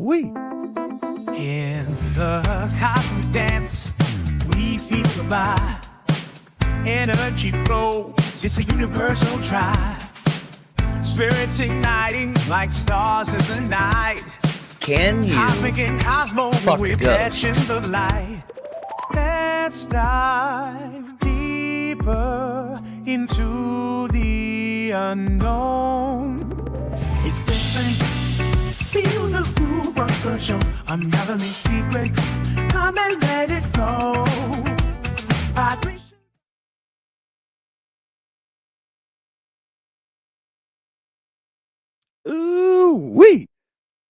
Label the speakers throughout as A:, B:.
A: we in the cosmic dance, we feel the vibe. Energy flows, it's a universal drive. Spirits igniting like stars in the night.
B: Can you
A: Cosmic and cosmo, we're catching the light. Let's dive deeper into the unknown. It's different. Feel the groove of the show. Unraveling secrets. Come and let it flow. Vibration. Ooh-wee.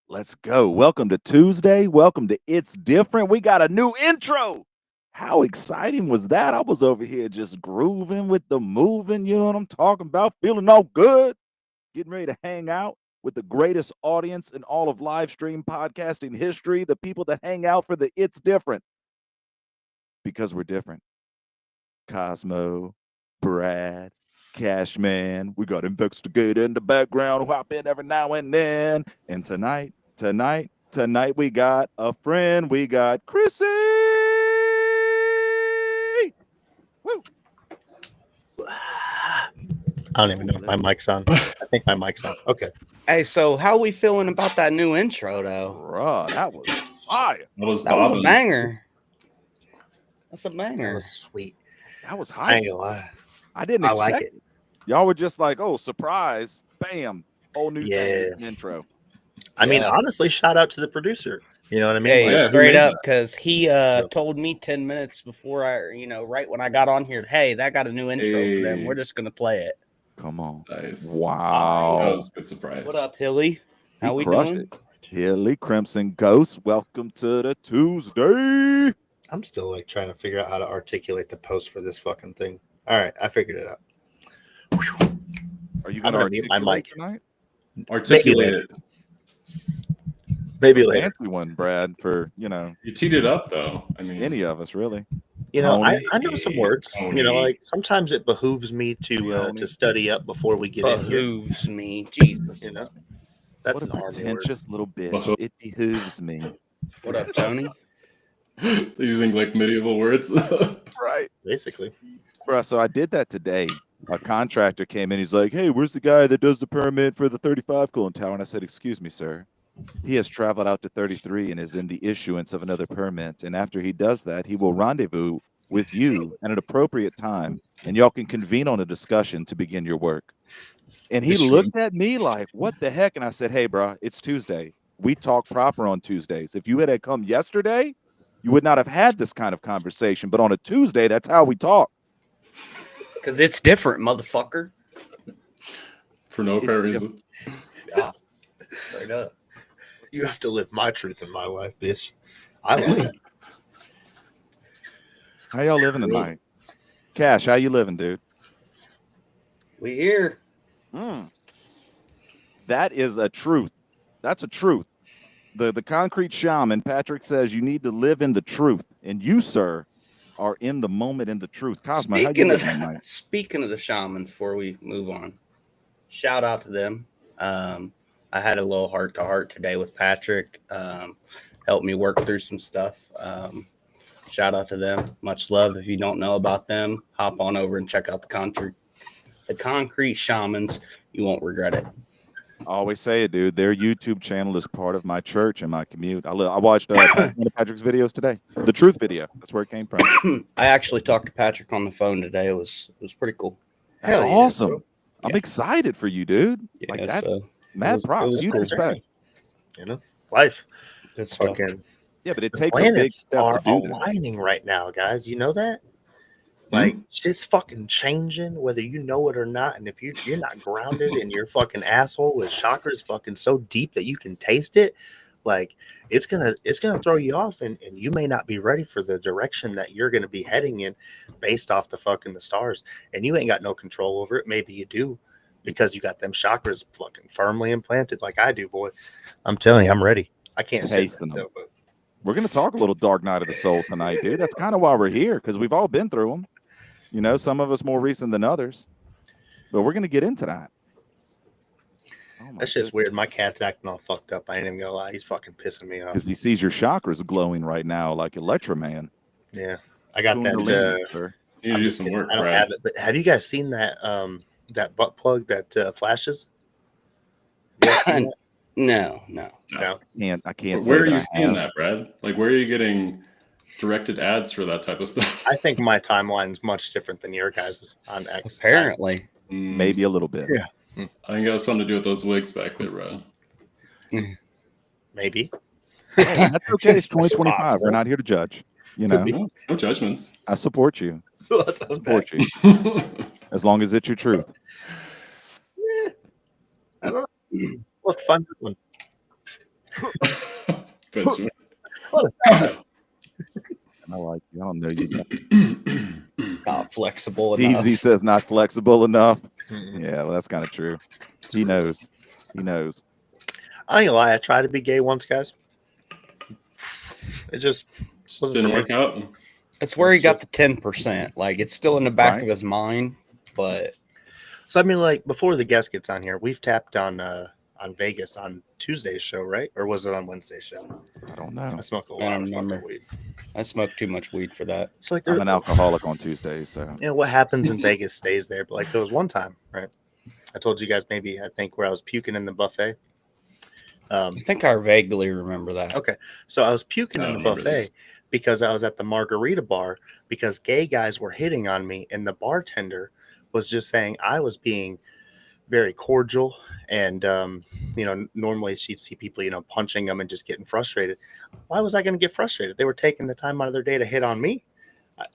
A: Let's go. Welcome to Tuesday. Welcome to It's Different. We got a new intro. How exciting was that? I was over here just grooving with the moving, you know what I'm talking about? Feeling all good. Getting ready to hang out with the greatest audience in all of live stream podcasting history, the people that hang out for the It's Different. Because we're different. Cosmo, Brad, Cashman, we got Investigator in the background, hop in every now and then. And tonight, we got a friend. We got Chrissy. Woo.
C: I don't even know if my mic's on. I think my mic's on. Okay.
B: Hey, so how we feeling about that new intro, though?
A: Bruh, that was fire.
D: That was
B: a banger. That's a
C: That
B: banger.
C: was sweet.
A: That was
C: I
A: high.
C: ain't gonna lie.
A: I didn't
C: I
A: expect
C: like
A: it.
C: it.
A: Y'all were just like, oh, surprise, bam, whole new thing, intro.
C: I mean,
B: Yeah.
C: honestly, shout out to the producer. You know what I mean?
B: Hey,
C: Like,
D: yeah,
B: straight
D: who made
B: up,
D: that?
B: because he told me 10 minutes before right when I got on here, hey, that got a new intro for them.
D: Hey.
B: We're just going to play it.
A: Come on.
D: Nice.
A: Wow.
D: That was a good surprise.
B: What up, Hilly? How
A: He
B: we
A: crushed
B: doing?
A: it. Hilly Crimson Ghost, welcome to the Tuesday.
C: I'm still like trying to figure out how to articulate the post for this fucking thing. All right, I figured it out.
A: Are you
C: I'm
A: going to
C: gonna mute my
A: articulate
C: mic.
A: tonight?
D: Articulate it.
C: Maybe
A: It's a
C: later.
A: fancy one, Brad, for,
D: You teed it up, though. I mean,
A: any of us, really.
C: You know, I
A: Tony.
C: know some words.
D: Tony.
C: You know, like sometimes it behooves me
A: Tony.
C: to study up before we get in here.
B: Behooves me. Jesus.
C: You know, that's
A: What
C: an
A: a
C: army word.
A: pretentious little bitch.
D: Behoove.
A: It behooves me.
B: What up, Tony?
D: using like medieval words.
A: Right.
C: Basically.
A: Bro, so I did that today. A contractor came in. He's like, hey, where's the guy that does the permit for the 35 cooling tower? And I said, excuse me, sir. He has traveled out to 33 and is in the issuance of another permit. And after he does that, he will rendezvous with you at an appropriate time. And y'all can convene on a discussion to begin your work. And he looked at me like, what the heck? And I said, hey, bro, it's Tuesday. We talk proper on Tuesdays. If you had come yesterday, you would not have had this kind of conversation. But on a Tuesday, that's how we talk.
B: Because it's different, motherfucker.
D: For no apparent reason.
B: Yeah. Straight up.
C: You have to live my truth in my life, bitch. I like it.
A: How y'all living tonight? Cash, how you living, dude?
B: We here.
A: That is a truth. That's a truth. The concrete shaman, Patrick, says you need to live in the truth. And you, sir, are in the moment in the truth. Cosmo, how you
B: Speaking
A: living tonight?
B: speaking of the shamans, before we move on, shout out to them. I had a little heart-to-heart today with Patrick. Helped me work through some stuff. Shout out to them. Much love. If you don't know about them, hop on over and check out the concrete shamans. You won't regret it.
A: I always say it, dude. Their YouTube channel is part of my church and my commute. I watched one of Patrick's videos today. The truth video. That's where it came from.
B: I actually talked to Patrick on the phone today. It was pretty cool.
A: That's
C: Hell yeah,
A: awesome.
C: bro.
A: I'm
B: Yeah.
A: excited for you, dude.
B: Yeah,
A: Like that.
B: so
A: Mad
B: was
A: props. Huge
B: cool.
A: respect.
C: You know, life.
B: good stuff.
C: Fucking
A: Yeah, but it takes a big
C: planets
A: step
C: are
A: to do that.
C: aligning right now, guys. You know that? Like shit's fucking changing, whether you know it or not. And if you're not grounded in your fucking asshole with chakras fucking so deep that you can taste it, like it's gonna throw you off, and you may not be ready for the direction that you're gonna be heading in based off the stars. And you ain't got no control over it. Maybe you do, because you got them chakras fucking firmly implanted like I do, boy. I'm telling you, I'm ready. I can't say
A: Tasting
C: that,
A: them.
C: though, but
A: We're going to talk a little Dark Night of the Soul tonight, dude. That's kind of why we're here, because we've all been through them. You know, some of us more recent than others. But we're going to get into that. Oh, my
C: That shit's weird. My cat's acting all fucked up. I ain't even gonna lie. He's fucking pissing me off.
A: Because he sees your chakras glowing right now like Electra Man.
C: Yeah, I got that.
A: Sir.
D: You need to do some work,
C: I don't
D: Brad.
C: have it, but have you guys seen that that butt plug that flashes? You guys seen that?
B: No.
C: No.
A: I can't say
D: Where are
A: that
D: you
A: I
D: seeing
A: have.
D: that, Brad? Like, where are you getting directed ads for that type of stuff?
C: I think my timeline is much different than your guys's on X.
B: Apparently.
A: Maybe a little bit.
C: Yeah.
D: I think it has something to do with those wigs back there, bro.
C: Maybe.
A: Hey, that's okay. It's 2025.
C: possible.
A: We're not here to judge. You know,
D: No judgments.
A: I support you.
C: So that's
A: I support you. As long as it's your truth.
C: I don't know. What fun one.
D: But sure.
C: What is that?
A: I like you. I don't know you.
B: Not flexible
A: Steve
B: enough.
A: Z says not flexible enough.
C: Mm-mm.
A: Yeah, well, that's kind of true. He knows. He knows.
C: I ain't gonna lie. I tried to be gay once, guys. It just wasn't
D: Didn't
C: for me.
D: work out.
B: That's where he
C: It's
B: got
C: just-
B: the 10%. Like, it's still in the back
A: Right.
B: of his mind, but
C: So I mean, like before the guest gets on here, we've tapped on Vegas on Tuesday's show, right? Or was it on Wednesday's show?
A: I don't know.
C: I smoke a
B: I
C: lot
B: don't
C: of fucking
B: remember.
C: weed.
B: I smoked too much weed for that.
C: So like,
A: I'm an alcoholic on Tuesdays, so
C: you know what happens in Vegas stays there. But like there was one time, right? I told you guys maybe I think where I was puking in the buffet.
B: I think I vaguely remember that.
C: Okay, so I was puking
D: I
C: in the
D: remember
C: buffet
D: this.
C: because I was at the margarita bar because gay guys were hitting on me, and the bartender was just saying I was being very cordial, and you know, normally she'd see people, you know, punching them and just getting frustrated. Why was I going to get frustrated? They were taking the time out of their day to hit on me.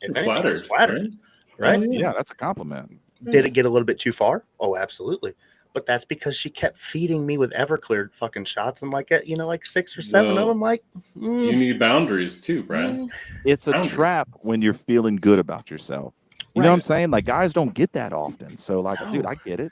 C: If anything, I was flattered, right?
D: Oh,
A: yeah, that's a compliment.
C: Did it get a little bit too far? Oh, absolutely. But that's because she kept feeding me with Everclear fucking shots, and like you know, like 6 or 7 of
D: Well,
C: them. Like,
D: You need boundaries too, Brad.
A: It's a
D: Boundaries.
A: trap when you're feeling good about yourself. You know what I'm saying? Like guys don't get that often. So like, dude,
C: No.
A: I get it.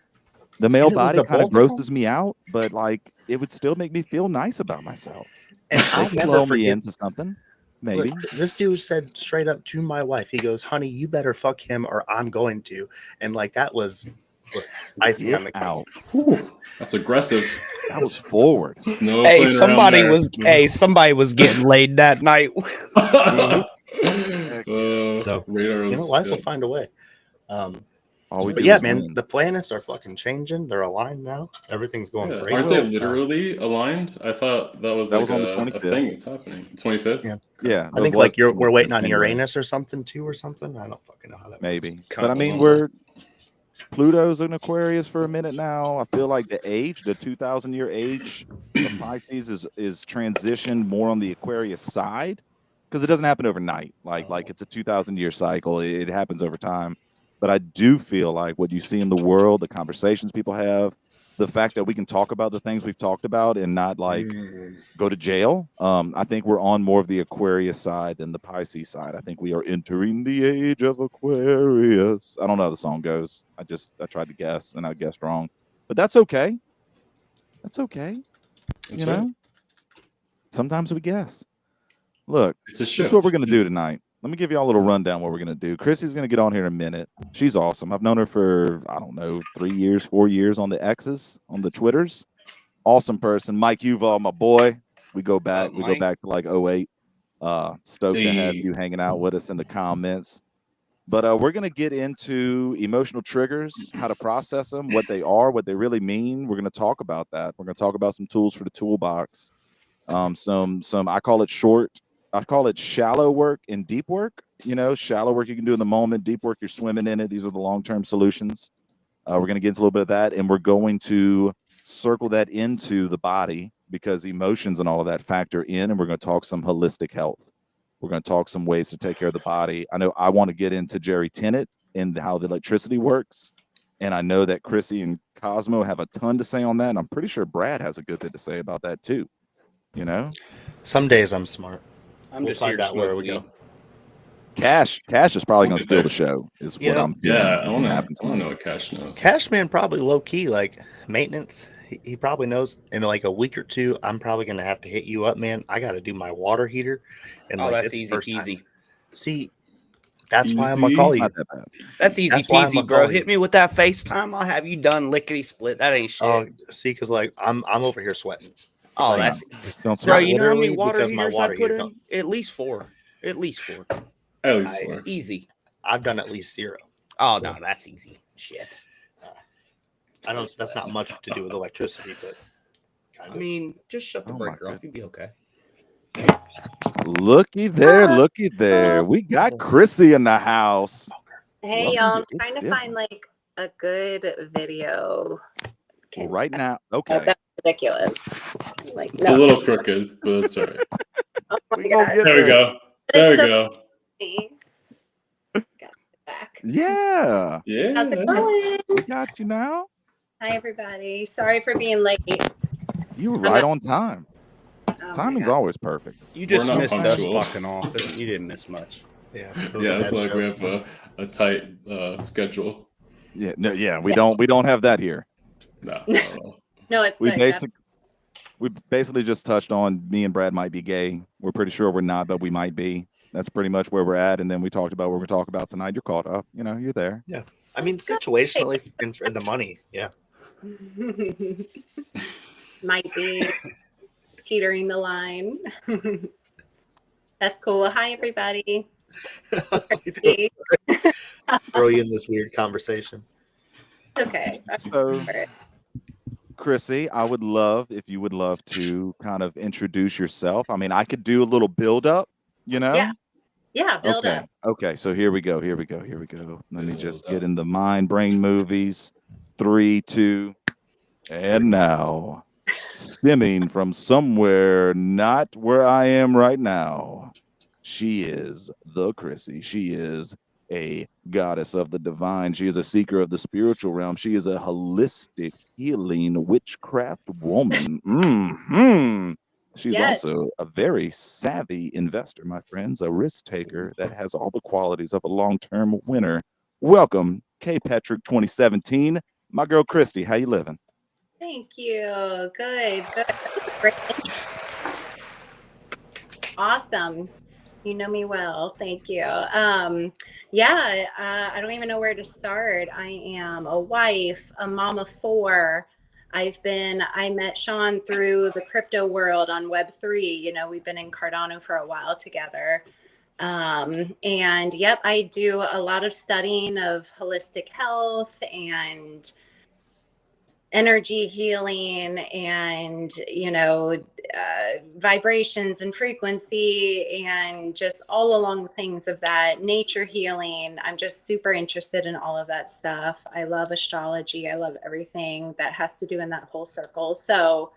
A: The male
C: And it was
A: body
C: the
A: kind of
C: both of
A: grosses me out, but like it would still make me feel nice about myself.
C: and
A: They
C: I'll
A: can
C: never
A: blow me
C: forget.
A: into something. Maybe.
C: Look, this dude said straight up to my wife, he goes, "Honey, you better fuck him, or I'm going to." And like that was icing on the
A: Get
C: cake.
A: out.
D: Whew, that's aggressive.
A: That was forward.
D: No
B: Hey,
D: playing
B: somebody was getting laid that night.
D: around
C: So,
D: so radar
C: You
D: was,
C: know, life will find a way.
A: All we
C: But
A: do
C: yeah,
A: is
C: man,
A: win.
C: the planets are fucking changing. They're aligned now. Everything's going
D: yeah.
C: great.
D: Aren't they
C: Well,
D: literally aligned? I thought that was
A: That
D: like
A: was on the
D: a
A: 25th.
D: thing that's happening. 25th?
C: Yeah.
A: Yeah.
C: I think like we're waiting on Uranus or something too, or something. I don't fucking know how that
A: Maybe.
C: works.
A: But I mean,
B: Couple.
A: Pluto's in Aquarius for a minute now. I feel like the 2000-year age of Pisces is transitioned more on the Aquarius side because it doesn't happen overnight. Like it's a 2000-year cycle. It happens over time. But I do feel like what you see in the world, the conversations people have, the fact that we can talk about the things we've talked about and not like go to jail. I think we're on more of the Aquarius side than the Pisces side. I think we are entering the age of Aquarius. I don't know how the song goes. I tried to guess and I guessed wrong, but that's okay. That's okay.
D: That's
A: you
D: right.
A: know, sometimes we guess. Look,
D: It's a
A: this
D: shift.
A: is what we're gonna do tonight. Let me give you all a little rundown what we're gonna do. Chrissy's gonna get on here in a minute. She's awesome. I've known her for I don't know 3 years, 4 years on the X's, on the Twitters. Awesome person. Mike Uval, my boy. We go back. We go
B: Mike?
A: back to like 08. Stoked to have
D: Hey.
A: you hanging out with us in the comments. But we're gonna get into emotional triggers, how to process them, what they are, what they really mean. We're gonna talk about that. We're gonna talk about some tools for the toolbox. Some I call it shallow work and deep work. You know, shallow work you can do in the moment, deep work you're swimming in it. These are the long-term solutions. We're going to get into a little bit of that, and we're going to circle that into the body because emotions and all of that factor in, and we're going to talk some holistic health. We're going to talk some ways to take care of the body. I know I want to get into Jerry Tennant and how the electricity works, and I know that Chrissy and Cosmo have a ton to say on that, and I'm pretty sure Brad has a good bit to say about that too. You know?
C: Some days I'm smart.
B: I'm
C: We'll
B: just here
C: find
B: to
C: out where
B: smoke
C: we go.
B: weed.
A: Cash is probably
D: We'll
A: going to
D: get
A: steal
D: there.
A: the show, is
C: You
A: what
C: know,
A: I'm feeling.
D: Yeah, I
A: is
D: want
A: gonna
D: to
A: happen tonight.
D: know what Cash knows.
C: Cashman probably low key like maintenance. He probably knows. In like a week or two, I'm probably gonna have to hit you up, man. I got to do my water heater, and
B: Oh,
C: like
B: that's
C: it's the
B: easy
C: first
B: peasy.
C: time. See, That's why I'm gonna
D: Easy.
C: call you.
A: Not that bad.
B: That's easy
C: That's why I'm
B: peasy,
C: gonna
B: bro.
C: call
B: Hit
C: you.
B: me with that FaceTime. I'll have you done lickety split. That ain't shit.
C: Oh, see, because like I'm over here sweating.
B: Oh,
C: like,
B: that's
A: Don't
B: bro.
A: sweat.
B: You know how many
C: literally,
B: water
C: because my
B: heaters
C: water
B: I put
C: heater
B: in? At least 4. At least 4.
D: At least 4.
B: Easy.
C: I've done at least 0.
B: Oh
C: So,
B: no, that's easy. Shit.
C: I don't. That's not much to do with electricity, but
B: I mean, just shut the
A: Oh, my
B: breaker off. You'll be okay.
A: Looky there. We got Chrissy in the house.
E: Hey,
A: Welcome
E: y'all.
A: to
E: I'm
A: It's
E: trying to
A: Different.
E: find like a good video.
A: Well, right now,
E: Oh,
A: okay.
E: that's ridiculous. Like,
D: It's a little crooked, but it's all right.
E: Oh my
A: We gonna
E: God.
A: get
D: There we
A: there.
D: go.
E: But
D: There we
E: it's so
D: go.
E: funny. Got it back.
A: Yeah,
D: Yeah.
E: How's it going?
A: we got you now.
E: Hi, everybody. Sorry for being late.
A: You were
E: I'm
A: right
E: not-
A: on time.
E: Oh my
A: Timing's
E: God.
A: always perfect.
B: You just
D: not
B: missed us
D: punctual.
B: fucking off. You didn't miss much.
C: yeah.
D: Yeah, it's
C: That
D: like
C: show.
D: we have a tight schedule.
A: Yeah, no, yeah, we don't have that here.
D: No, not at all.
E: No, it's
A: We
E: good.
A: basically just touched on me and Brad might be gay. We're pretty sure we're not, but we might be. That's pretty much where we're at. And then we talked about what we're talking about tonight. You're caught up. You know, you're there.
C: I mean, situationally, in the money, yeah.
E: Might be teetering the line. That's cool. Hi, everybody.
C: Throw you in this weird conversation.
E: Okay.
A: So, Chrissy, I would love if you would love to kind of introduce yourself. I mean, I could do a little build up, you know?
E: Yeah, build
A: okay.
E: up.
A: Okay. So here we go. Let me just get in the mind brain movies. 3, 2, and now, stemming from somewhere not where I am right now, she is the Chrissy. She is a goddess of the divine. She is a seeker of the spiritual realm. She is a holistic healing witchcraft woman. She's
E: Yes.
A: also a very savvy investor, my friends, a risk taker that has all the qualities of a long-term winner. Welcome, K. Patrick 2017. My girl Christy, how you living?
E: Thank you. Good. Great intro. Awesome. You know me well. Thank you. I don't even know where to start. I am a wife, a mom of 4. I met Sean through the crypto world on Web3. You know, we've been in Cardano for a while together. And yep, I do a lot of studying of holistic health and energy healing and, vibrations and frequency and just all along the things of that, nature healing. I'm just super interested in all of that stuff. I love astrology. I love everything that has to do in that whole circle. So,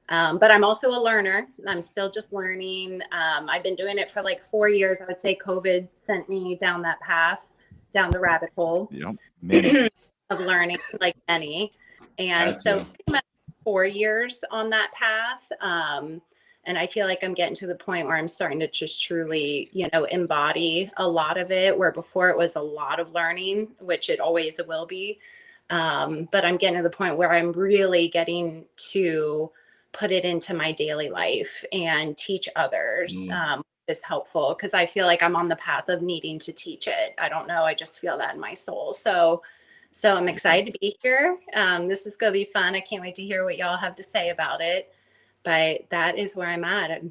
E: but I'm also a learner. I'm still just learning. I've been doing it for like 4 years. I would say COVID sent me down that path, down the rabbit hole of learning, like any. And so 4 years on that path. And I feel like I'm getting to the point where I'm starting to just truly, embody a lot of it, where before it was a lot of learning, which it always will be. But I'm getting to the point where I'm really getting to put it into my daily life and teach others. Is helpful because I feel like I'm on the path of needing to teach it. I don't know. I just feel that in my soul. So I'm excited to be here. This is going to be fun. I can't wait to hear what y'all have to say about it. But that is where I'm at.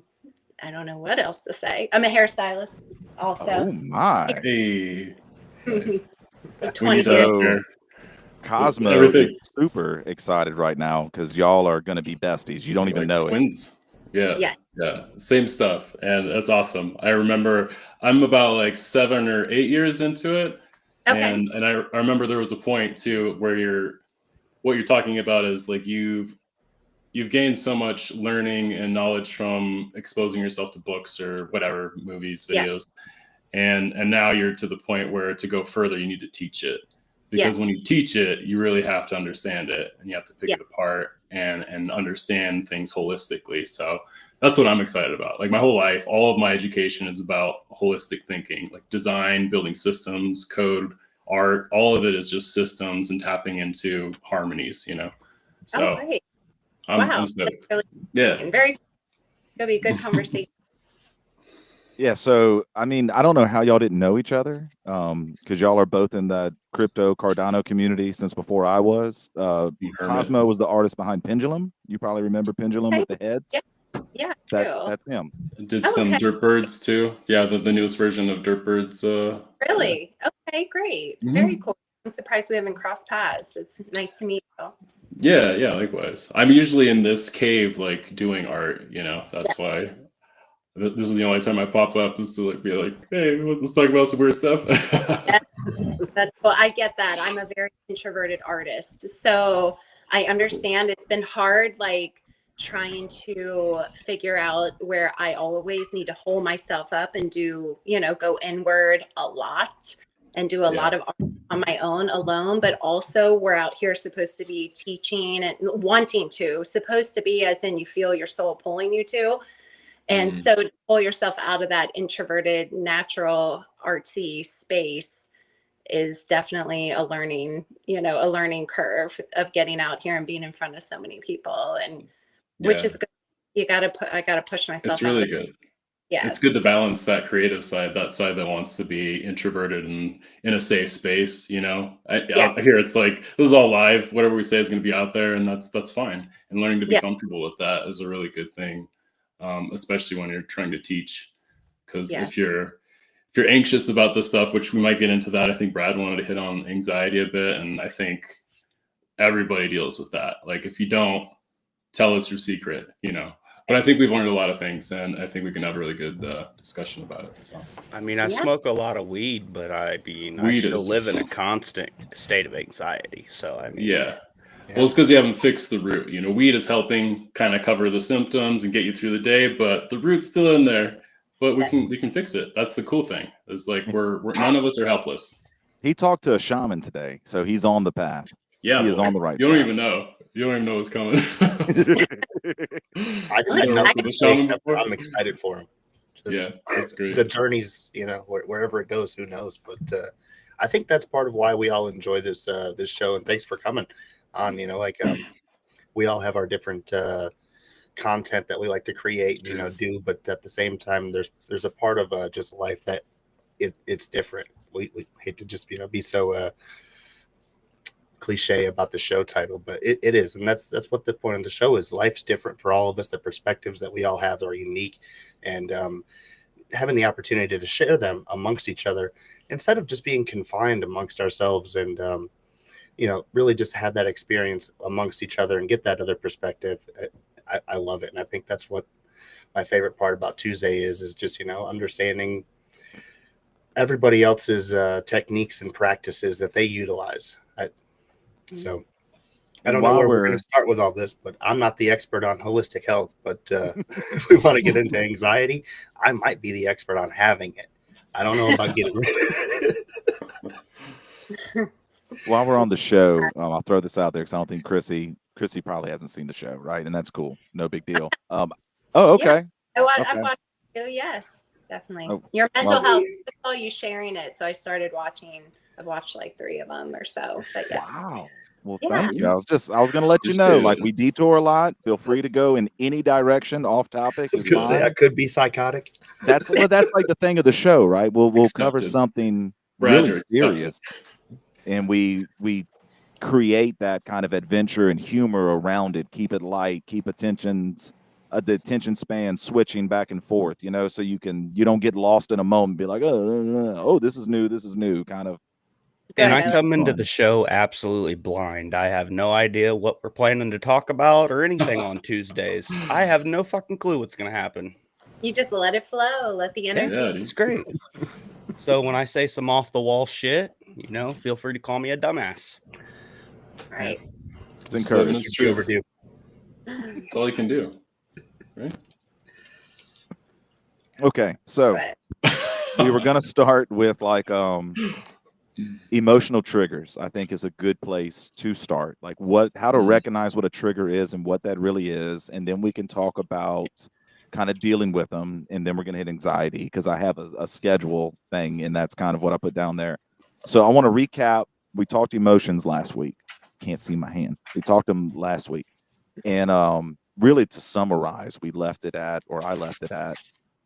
E: I don't know what else to say. I'm a hairstylist also.
A: Oh my.
D: Hey. Nice.
E: 20
A: So,
E: years.
A: Cosmo is super excited right now because y'all are going to be besties. You don't even know
D: twins.
A: it.
D: Yeah. Same stuff. And that's awesome. I remember I'm about like 7 or 8 years into it.
E: Okay.
D: And I remember there was a point too where what you're talking about is like you've gained so much learning and knowledge from exposing yourself to books or whatever, movies, videos. And now you're to the point where to go further, you need to teach it. Because when you teach it, you really have to understand it and you have to pick it apart and understand things holistically. So that's what I'm excited about. Like my whole life, all of my education is about holistic thinking, like design, building systems, code, art, all of it is just systems and tapping into harmonies, So
E: great.
D: I'm stoked.
E: Really very, it'll be a good conversation.
A: Yeah, so I mean, I don't know how y'all didn't know each other, because y'all are both in the crypto Cardano community since before I was.
D: Hermit.
A: Cosmo was the artist behind Pendulum. You probably remember Pendulum with the heads.
E: Yeah, I do.
A: That's him.
D: Did
E: Oh,
D: some
E: okay.
D: Dirt Birds too. Yeah, the newest version of Dirt Birds.
E: Really? Okay, great. Very cool. I'm surprised we haven't crossed paths. It's nice to meet you.
D: Yeah, likewise. I'm usually in this cave, like doing art. That's why. This is the only time I pop up is to like be like, hey, let's talk about some weird stuff.
E: That's cool. I get that. I'm a very introverted artist. So I understand it's been hard, like trying to figure out where I always need to hold myself up and do, go inward a lot and do a lot of art on my own alone. But also, we're out here supposed to be teaching and wanting to, supposed to be, as in you feel your soul pulling you to. And so to pull yourself out of that introverted, natural, artsy space is definitely a learning curve of getting out here and being in front of so many people, and which is good. I gotta push myself.
D: It's really good.
E: Yeah,
D: It's good to balance that creative side, that side that wants to be introverted and in a safe space. Out here it's like this is all live. Whatever we say is going to be out there, and that's fine. And learning to be comfortable with that is a really good thing, especially when you're trying to teach. Because if you're anxious about this stuff, which we might get into that, I think Brad wanted to hit on anxiety a bit, and I think everybody deals with that. Like if you don't, tell us your secret. But I think we've learned a lot of things, and I think we can have a really good discussion about it. So,
B: I mean, I smoke a lot of weed, but I still live in a constant state of anxiety. So, I mean,
D: yeah. Well, it's because you haven't fixed the root. Weed is helping kind of cover the symptoms and get you through the day, but the root's still in there. But we can fix it. That's the cool thing. Is like we're none of us are helpless.
A: He talked to a shaman today, so he's on the path.
D: Yeah,
A: he is on the right.
D: You don't even know. You don't even know what's coming.
C: I just have nothing to say except I'm excited for him.
D: That's great.
C: The journey's, wherever it goes, who knows? But I think that's part of why we all enjoy this show. And thanks for coming on. We all have our different content that we like to create, do. But at the same time, there's a part of just life that it's different. We hate to just be so cliche about the show title, but it is, and that's what the point of the show is. Life's different for all of us. The perspectives that we all have are unique, and having the opportunity to share them amongst each other instead of just being confined amongst ourselves, and really just have that experience amongst each other and get that other perspective. I love it, and I think that's what my favorite part about Tuesday is just understanding everybody else's techniques and practices that they utilize. So I don't know where we're going to start with all this, but I'm not the expert on holistic health. But if we want to get into anxiety, I might be the expert on having it. I don't know about getting rid of it.
A: While we're on the show, I'll throw this out there because I don't think Chrissy probably hasn't seen the show, right? And that's cool. No big deal. Okay.
E: Yeah. I've watched it. Yes, definitely. Your mental health. I saw you sharing it, so I started watching. I've watched like 3 of them or so. But yeah.
A: Wow. Well, thank you. I was going to let you know, like we detour a lot. Feel free to go in any direction, off topic.
C: I was going to say I could be psychotic.
A: That's like the thing of the show, right? We'll cover something really serious, and we create that kind of adventure and humor around it. Keep it light. Keep the attention span switching back and forth. So you don't get lost in a moment. Be like, oh, this is new, kind of.
B: And I come into the show absolutely blind. I have no idea what we're planning to talk about or anything on Tuesdays. I have no fucking clue what's going to happen.
E: You just let it flow. Let the energy.
B: Yeah, it's great. So when I say some off the wall shit, feel free to call me a dumbass.
E: Right.
A: It's encouraging.
D: It's overdue. That's all you can do. Right?
A: Okay. So we were going to start with like emotional triggers. I think is a good place to start. Like how to recognize what a trigger is and what that really is, and then we can talk about kind of dealing with them, and then we're going to hit anxiety because I have a schedule thing, and that's kind of what I put down there. So I want to recap. We talked emotions last week. Can't see my hand. We talked them last week, and really to summarize, I left it at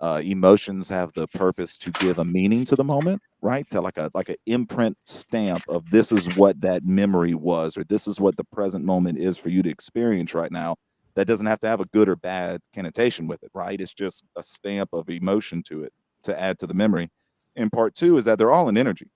A: Emotions have the purpose to give a meaning to the moment, right? To like a imprint stamp of this is what that memory was, or this is what the present moment is for you to experience right now. That doesn't have to have a good or bad connotation with it, right? It's just a stamp of emotion to it to add to the memory. And part two is that they're all in energy.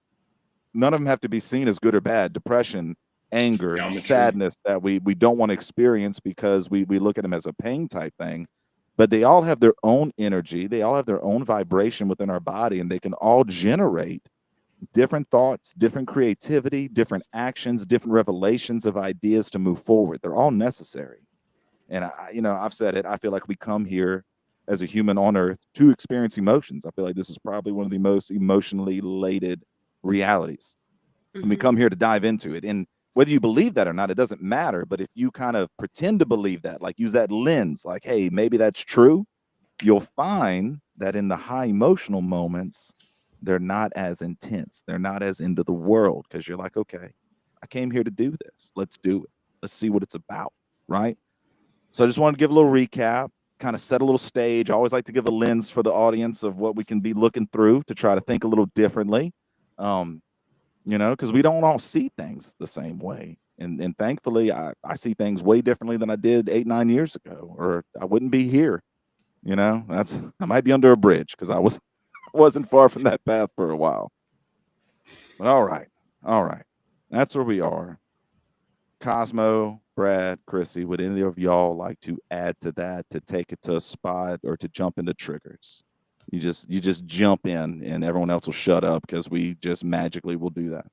A: None of them have to be seen as good or bad. Depression, anger,
D: Geometry.
A: sadness that we don't want to experience because we look at them as a pain type thing. But they all have their own energy. They all have their own vibration within our body, and they can all generate different thoughts, different creativity, different actions, different revelations of ideas to move forward. They're all necessary. And I've said it. I feel like we come here as a human on earth to experience emotions. I feel like this is probably one of the most emotionally elated realities. And we come here to dive into it. And whether you believe that or not, it doesn't matter. But if you kind of pretend to believe that, like use that lens, like, hey, maybe that's true, you'll find that in the high emotional moments, they're not as intense. They're not as into the world because you're like, okay, I came here to do this. Let's do it. Let's see what it's about. Right. So I just wanted to give a little recap, kind of set a little stage. I always like to give a lens for the audience of what we can be looking through to try to think a little differently. Because we don't all see things the same way. And thankfully, I see things way differently than I did 8-9 years ago, or I wouldn't be here. I might be under a bridge because I wasn't far from that path for a while. But all right. That's where we are. Cosmo, Brad, Chrissy, would any of y'all like to add to that, to take it to a spot or to jump into triggers? You just jump in and everyone else will shut up because we just magically will do that.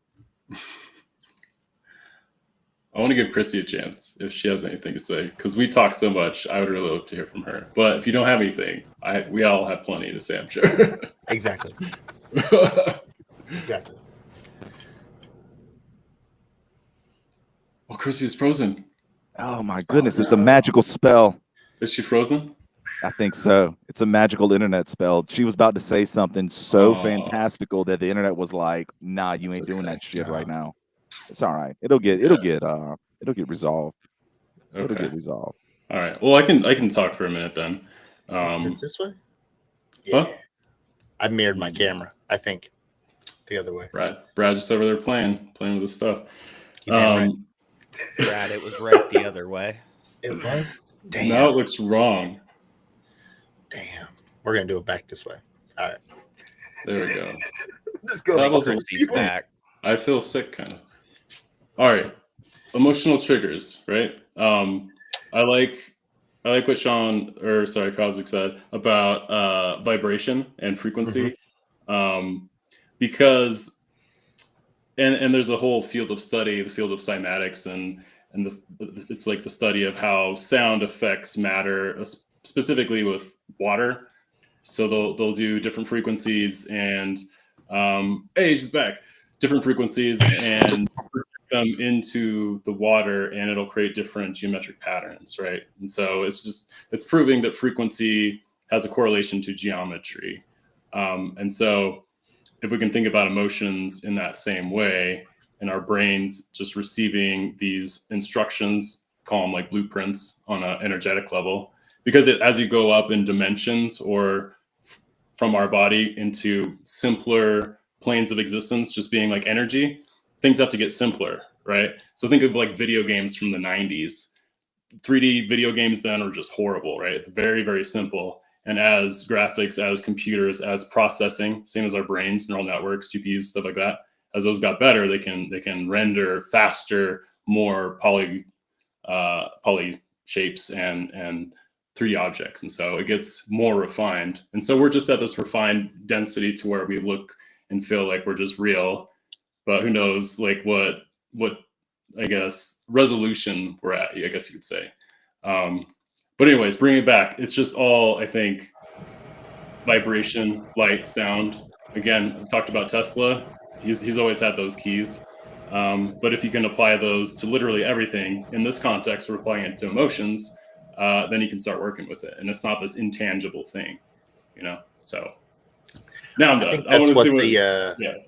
D: I want to give Chrissy a chance if she has anything to say, because we talk so much. I would really love to hear from her. But if you don't have anything, we all have plenty to say, I'm sure.
C: Exactly. Exactly.
D: Well, Chrissy's frozen.
A: Oh my goodness, it's a magical spell.
D: Is she frozen?
A: I think so. It's a magical internet spell. She was about to say something so fantastical that the internet was like, "Nah, you ain't doing that shit right now." It's all right. It'll get resolved.
D: Okay.
A: It'll get resolved.
D: All right. Well, I can talk for a minute then.
C: Is it this way? Yeah.
D: Huh?
C: I mirrored my camera, I think. The other way.
D: Brad's just over there playing with his stuff.
C: Right.
B: Brad, it was right the other way.
C: It was? Damn.
D: Now it looks wrong.
C: Damn. We're going to do it back this way. All right.
D: There we go.
C: Just go.
D: That was
B: Christy's back.
D: I feel sick, kind of. All right. Emotional triggers, right? I like what Cosmic said about vibration and frequency. Because and there's a whole field of study, the field of cymatics, and it's like the study of how sound affects matter, specifically with water. So they'll do different frequencies and hey, she's back. Different frequencies and project them into the water, and it'll create different geometric patterns, right? And so it's proving that frequency has a correlation to geometry. And so if we can think about emotions in that same way, and our brains just receiving these instructions, call them like blueprints on an energetic level, because as you go up in dimensions or from our body into simpler planes of existence, just being like energy, things have to get simpler, right? So think of like video games from the 90s. 3D video games then are just horrible, right? Very, very simple. And as graphics, as computers, as processing, same as our brains, neural networks, GPUs, stuff like that, as those got better, they can render faster, more poly shapes and 3D objects. And so it gets more refined. And so we're just at this refined density to where we look and feel like we're just real, but who knows like what I guess resolution we're at, I guess you could say. But anyways, bring it back. It's just all, I think, vibration, light, sound. Again, we've talked about Tesla. He's always had those keys. But if you can apply those to literally everything, in this context, we're applying it to emotions, then you can start working with it. And it's not this intangible thing, So now I'm done.
C: I think that's
D: what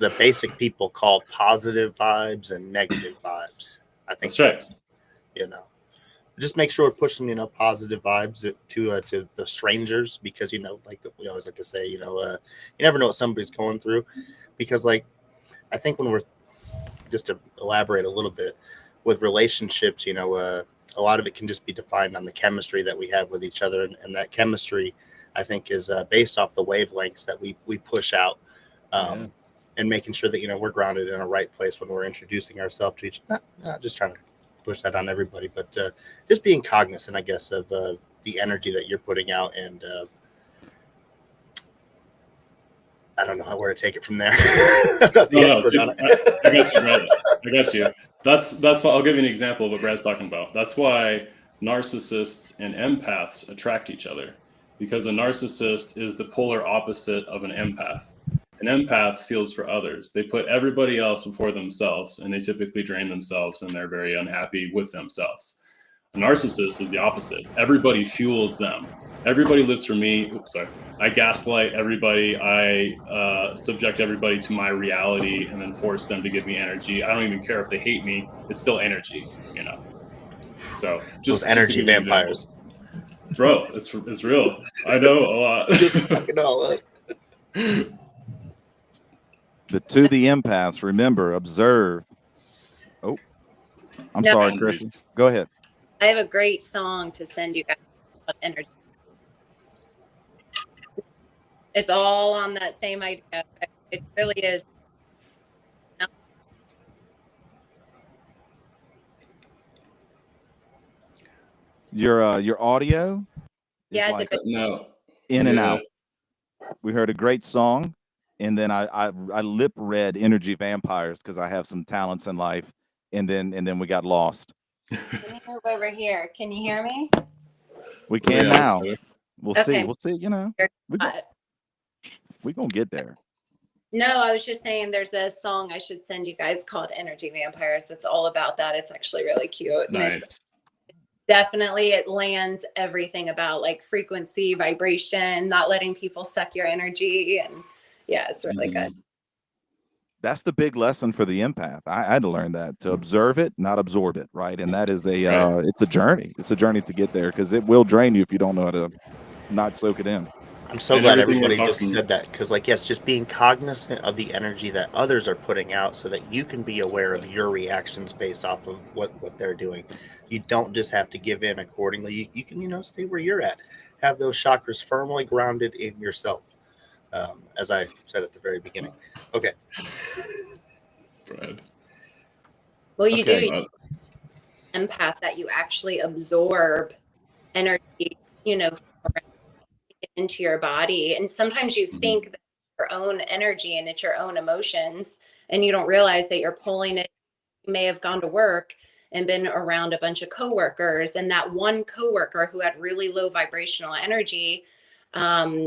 C: the basic people call positive vibes and negative vibes. I think
D: that's right.
C: just make sure we're pushing, positive vibes to the strangers, because, like we always like to say, you never know what somebody's going through, because like, I think when we're, just to elaborate a little bit with relationships, a lot of it can just be defined on the chemistry that we have with each other. And that chemistry, I think, is based off the wavelengths that we push out, and making sure that, we're grounded in a right place when we're introducing ourselves to each other. Not just trying to push that on everybody, but just being cognizant, I guess, of the energy that you're putting out. And I don't know where to take it from there. I'm not the expert on it.
D: I got you, Brad. I got you. That's why I'll give you an example of what Brad's talking about. That's why narcissists and empaths attract each other, because a narcissist is the polar opposite of an empath. An empath feels for others. They put everybody else before themselves, and they typically drain themselves, and they're very unhappy with themselves. A narcissist is the opposite. Everybody fuels them. Everybody lives for me. Oops, sorry. I gaslight everybody. I subject everybody to my reality and then force them to give me energy. I don't even care if they hate me. It's still energy, So
C: just those energy vampires.
D: Bro, it's real. I know a lot.
C: Just suck it all up.
A: To the empaths, remember, observe. Oh, I'm sorry, Chris. Go ahead.
E: I have a great song to send you guys about energy. It's all on that same idea. It really is.
A: Your audio
E: Yeah,
A: like
D: no.
A: In and out. We heard a great song, and then I lip read Energy Vampires because I have some talents in life, and then we got lost.
E: Let me move over here. Can you hear me?
A: We can now. We'll see. We're gonna get there.
E: No, I was just saying there's a song I should send you guys called Energy Vampires that's all about that. It's actually really cute.
D: Nice.
E: And it's definitely, it lands everything about like frequency, vibration, not letting people suck your energy. And yeah, it's really good.
A: That's the big lesson for the empath. I had to learn that, to observe it, not absorb it, right? And that is it's a journey. It's a journey to get there, because it will drain you if you don't know how to not soak it in.
C: I'm so glad everybody just said that, because, like, yes, just being cognizant of the energy that others are putting out so that you can be aware of your reactions based off of what they're doing. You don't just have to give in accordingly. You can, stay where you're at. Have those chakras firmly grounded in yourself, as I said at the very beginning. Okay.
D: Fred.
E: Well, you do empath that you actually absorb energy, into your body. And sometimes you think that your own energy and it's your own emotions, and you don't realize that you're pulling it. You may have gone to work and been around a bunch of coworkers, and that one coworker who had really low vibrational energy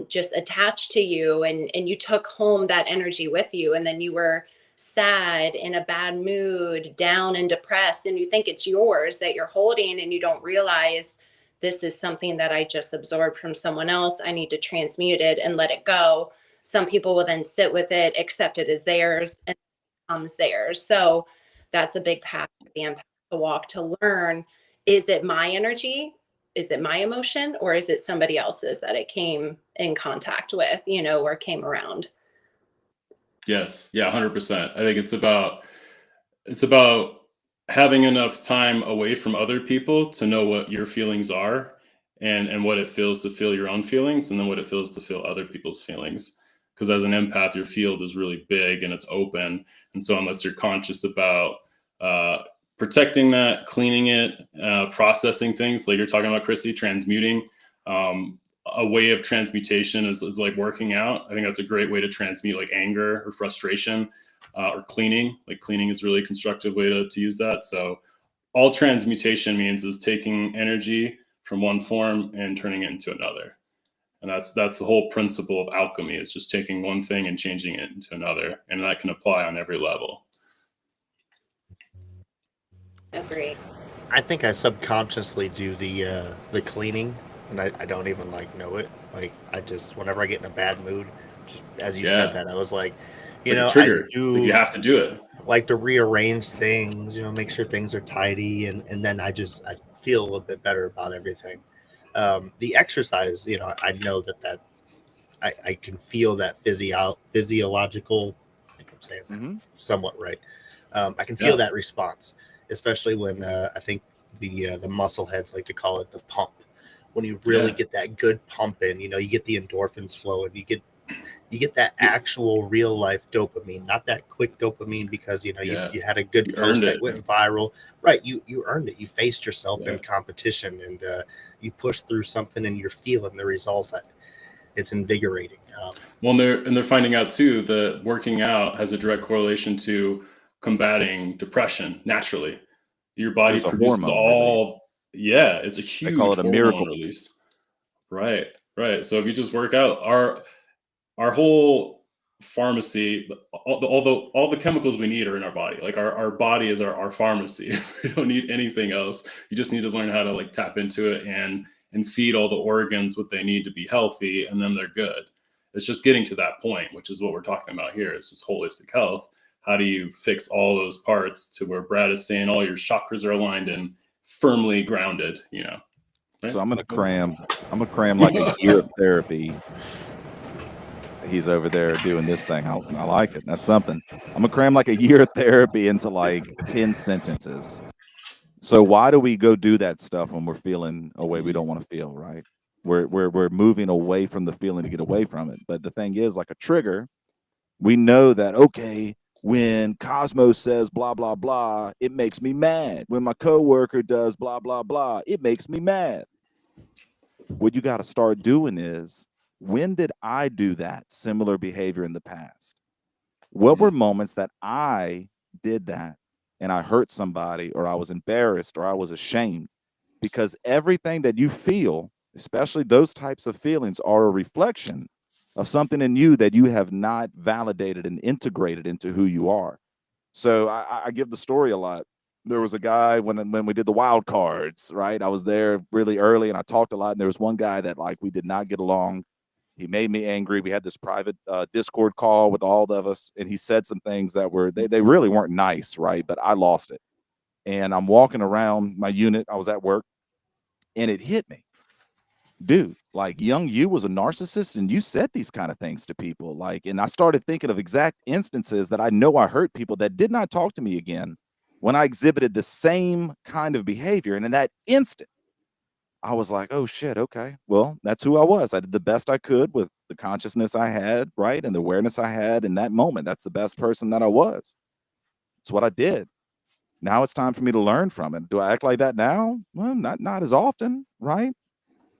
E: just attached to you, and you took home that energy with you, and then you were sad, in a bad mood, down and depressed, and you think it's yours that you're holding, and you don't realize this is something that I just absorbed from someone else. I need to transmute it and let it go. Some people will then sit with it, accept it as theirs, and it becomes theirs. So that's a big path for the empath to walk, to learn, is it my energy? Is it my emotion? Or is it somebody else's that it came in contact with, or came around?
D: Yes. Yeah, 100%. I think it's about having enough time away from other people to know what your feelings are, and what it feels to feel your own feelings, and then what it feels to feel other people's feelings. Because as an empath, your field is really big and it's open. And so unless you're conscious about protecting that, cleaning it, processing things, like you're talking about, Chrissy, transmuting, a way of transmutation is like working out. I think that's a great way to transmute like anger or frustration. Or cleaning. Like cleaning is really a constructive way to use that. So all transmutation means is taking energy from one form and turning it into another. And that's the whole principle of alchemy. It's just taking one thing and changing it into another. And that can apply on every level.
E: Agree.
C: I think I subconsciously do the cleaning, and I don't even know it. Like, I just, whenever I get in a bad mood, just as you said that, I was like,
D: trigger. You have to do it.
C: Like to rearrange things, make sure things are tidy, and then I feel a little bit better about everything. The exercise, I know that I can feel that physiological, I think I'm saying that
A: Mm-hmm.
C: somewhat right. I can feel
D: Yeah.
C: that response, especially when I think the muscle heads like to call it the pump. When you really
D: Yeah.
C: get that good pump in, you get the endorphins flowing, you get that actual real life dopamine, not that quick dopamine because you
D: Yeah.
C: had a good
D: You
C: post
D: earned
C: that
D: it.
C: went viral, right? You earned it. You faced yourself in
D: Yeah.
C: competition, and you pushed through something, and you're feeling the result. It's invigorating.
D: Well, they're finding out too that working out has a direct correlation to combating depression naturally. Your body
A: There's a
D: produces
A: hormone release.
D: yeah, it's a
A: They call
D: huge
A: it a
D: hormone
A: miracle.
D: release. Right, right. So if you just work out, our whole pharmacy, all the chemicals we need are in our body. Like our body is our pharmacy. We don't need anything else. You just need to learn how to like tap into it and feed all the organs what they need to be healthy, and then they're good. It's just getting to that point, which is what we're talking about here. It's just holistic health. How do you fix all those parts to where Brad is saying all your chakras are aligned and firmly grounded,
A: So
D: right?
A: I'm gonna cram like a year of therapy. He's over there doing this thing. I like it. That's something. I'm gonna cram like a year of therapy into like 10 sentences. So why do we go do that stuff when we're feeling a way we don't want to feel, right? We're moving away from the feeling to get away from it. But the thing is, like a trigger, we know that, okay, when Cosmo says blah blah blah, it makes me mad. When my coworker does blah blah blah, it makes me mad. What you got to start doing is, when did I do that similar behavior in the past? What were moments that I did that and I hurt somebody, or I was embarrassed, or I was ashamed? Because everything that you feel, especially those types of feelings, are a reflection of something in you that you have not validated and integrated into who you are. So I give the story a lot. There was a guy when we did the wild cards, right? I was there really early and I talked a lot. And there was one guy that like we did not get along. He made me angry. We had this private Discord call with all of us, and he said some things that were they really weren't nice, right? But I lost it. And I'm walking around my unit. I was at work, and it hit me, dude. Like, young you was a narcissist, and you said these kind of things to people. Like, and I started thinking of exact instances that I know I hurt people that did not talk to me again when I exhibited the same kind of behavior. And in that instant, I was like, oh shit, okay. Well, that's who I was. I did the best I could with the consciousness I had, right? And the awareness I had in that moment. That's the best person that I was. It's what I did. Now it's time for me to learn from it. Do I act like that now? Well, not as often, right?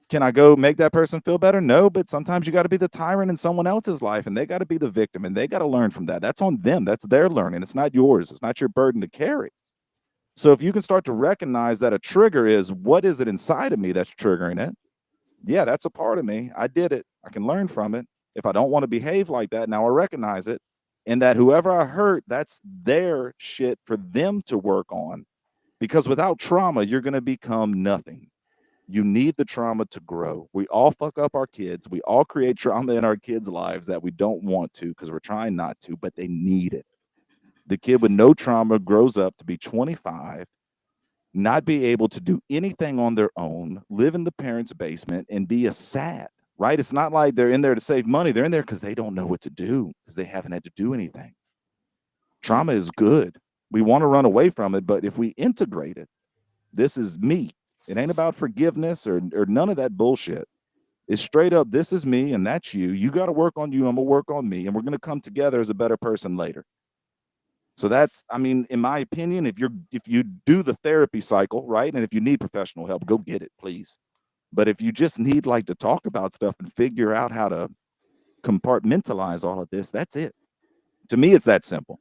A: Can I go make that person feel better? No, but sometimes you got to be the tyrant in someone else's life, and they got to be the victim, and they got to learn from that. That's on them. That's their learning. It's not yours. It's not your burden to carry. So if you can start to recognize that a trigger is, what is it inside of me that's triggering it? Yeah, that's a part of me. I did it. I can learn from it. If I don't want to behave like that, now I recognize it. And that whoever I hurt, that's their shit for them to work on. Because without trauma, you're going to become nothing. You need the trauma to grow. We all fuck up our kids. We all create trauma in our kids' lives that we don't want to because we're trying not to, but they need it. The kid with no trauma grows up to be 25, not be able to do anything on their own, live in the parents' basement, and be a sad, right? It's not like they're in there to save money. They're in there because they don't know what to do, because they haven't had to do anything. Trauma is good. We want to run away from it, but if we integrate it, this is me. It ain't about forgiveness or none of that bullshit. It's straight up, this is me and that's you. You got to work on you. I'm going to work on me. And we're going to come together as a better person later. So that's, I mean, in my opinion, if you do the therapy cycle, right? And if you need professional help, go get it, please. But if you just need like to talk about stuff and figure out how to compartmentalize all of this, that's it. To me, it's that simple,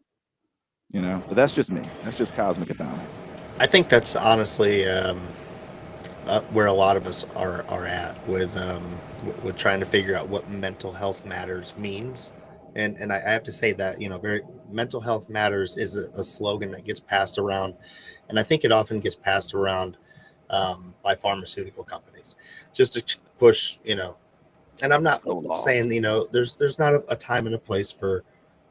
A: but that's just me. That's just Cosmic Adonis.
C: I think that's honestly where a lot of us are at with trying to figure out what mental health matters means. And I have to say that, very mental health matters is a slogan that gets passed around. And I think it often gets passed around by pharmaceutical companies just to push, and I'm not
A: So lost.
C: saying, there's not a time and a place for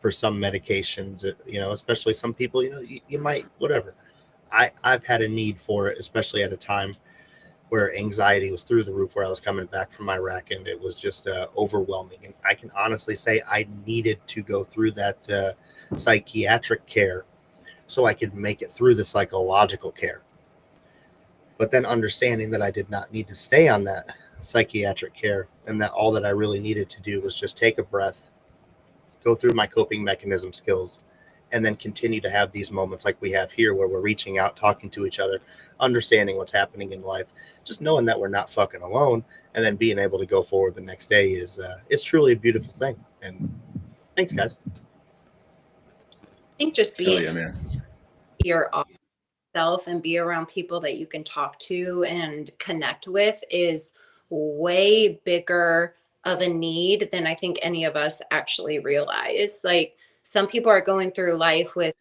C: some medications, especially some people, you might, whatever. I've had a need for it, especially at a time where anxiety was through the roof, where I was coming back from Iraq, and it was just overwhelming. And I can honestly say I needed to go through that psychiatric care so I could make it through the psychological care. But then understanding that I did not need to stay on that psychiatric care, and that all that I really needed to do was just take a breath, go through my coping mechanism skills, and then continue to have these moments like we have here, where we're reaching out, talking to each other, understanding what's happening in life, just knowing that we're not fucking alone, and then being able to go forward the next day is it's truly a beautiful thing. And thanks, guys.
E: I think just
D: Hell
E: being
D: yeah, man.
E: your self and be around people that you can talk to and connect with is way bigger of a need than I think any of us actually realize. Like, some people are going through life with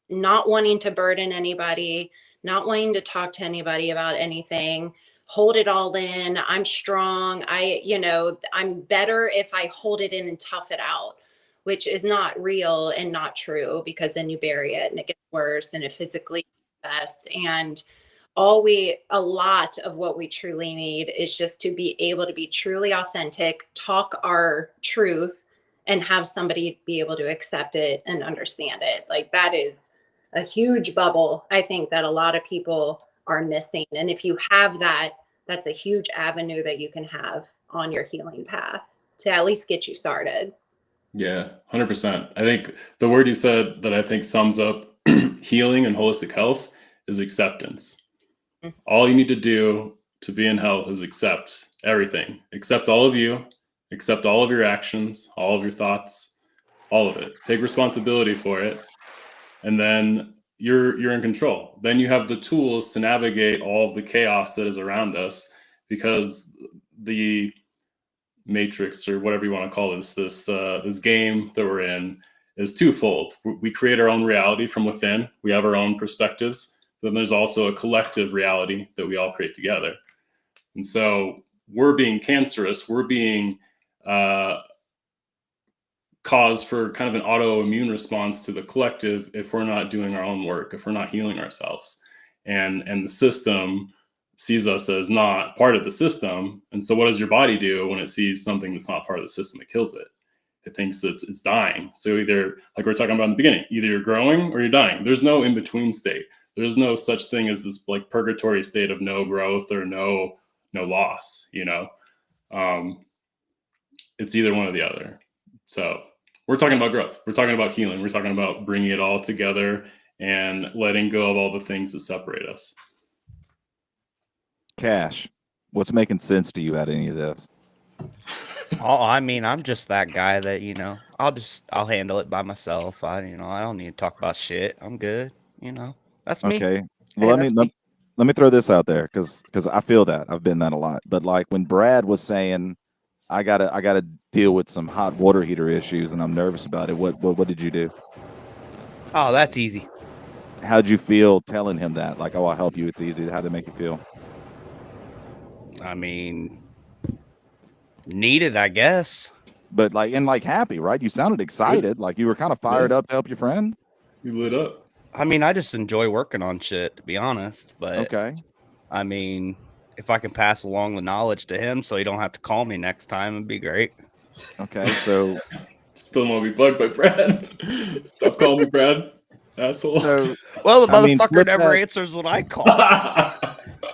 E: not wanting to burden anybody, not wanting to talk to anybody about anything, hold it all in. I'm strong. I'm better if I hold it in and tough it out, which is not real and not true, because then you bury it and it gets worse and it physically manifests. And a lot of what we truly need is just to be able to be truly authentic, talk our truth, and have somebody be able to accept it and understand it. Like, that is a huge bubble, I think, that a lot of people are missing. And if you have that, that's a huge avenue that you can have on your healing path to at least get you started.
D: Yeah, 100%. I think the word you said that I think sums up healing and holistic health is acceptance.
E: Mhm.
D: All you need to do to be in health is accept everything. Accept all of you, accept all of your actions, all of your thoughts, all of it. Take responsibility for it, and then you're in control. Then you have the tools to navigate all of the chaos that is around us, because the matrix, or whatever you want to call this game that we're in, is twofold. We create our own reality from within. We have our own perspectives. Then there's also a collective reality that we all create together. And so we're being cancerous. We're being cause for kind of an autoimmune response to the collective if we're not doing our own work, if we're not healing ourselves. And the system sees us as not part of the system. And so what does your body do when it sees something that's not part of the system? It kills it. It thinks that it's dying. So either, like we were talking about in the beginning, either you're growing or you're dying. There's no in-between state. There's no such thing as this like purgatory state of no growth or no loss, it's either one or the other. So we're talking about growth. We're talking about healing. We're talking about bringing it all together and letting go of all the things that separate us.
A: Cash, what's making sense to you out of any of this?
F: Oh, I mean, I'm just that guy that, I'll handle it by myself. I don't need to talk about shit. I'm good. That's me.
A: Okay. Well,
F: Hey,
A: let me throw this out there because I feel that I've been that a lot. But like when Brad was saying, I gotta deal with some hot water heater issues and I'm nervous about it. What did you do?
F: Oh, that's easy.
A: How'd you feel telling him that? Like, oh, I'll help you. It's easy. How'd it make you feel?
F: I mean, needed, I guess.
A: But like happy, right? You sounded excited. Like you were kind of fired up to help your friend.
D: You lit up.
F: I mean, I just enjoy working on shit, to be honest. But
A: okay.
F: I mean, if I can pass along the knowledge to him so he don't have to call me next time, it'd be great.
A: Okay, so
D: still want to be bugged by Brad. Stop calling me Brad, asshole.
A: So,
F: well, the motherfucker never answers when I call.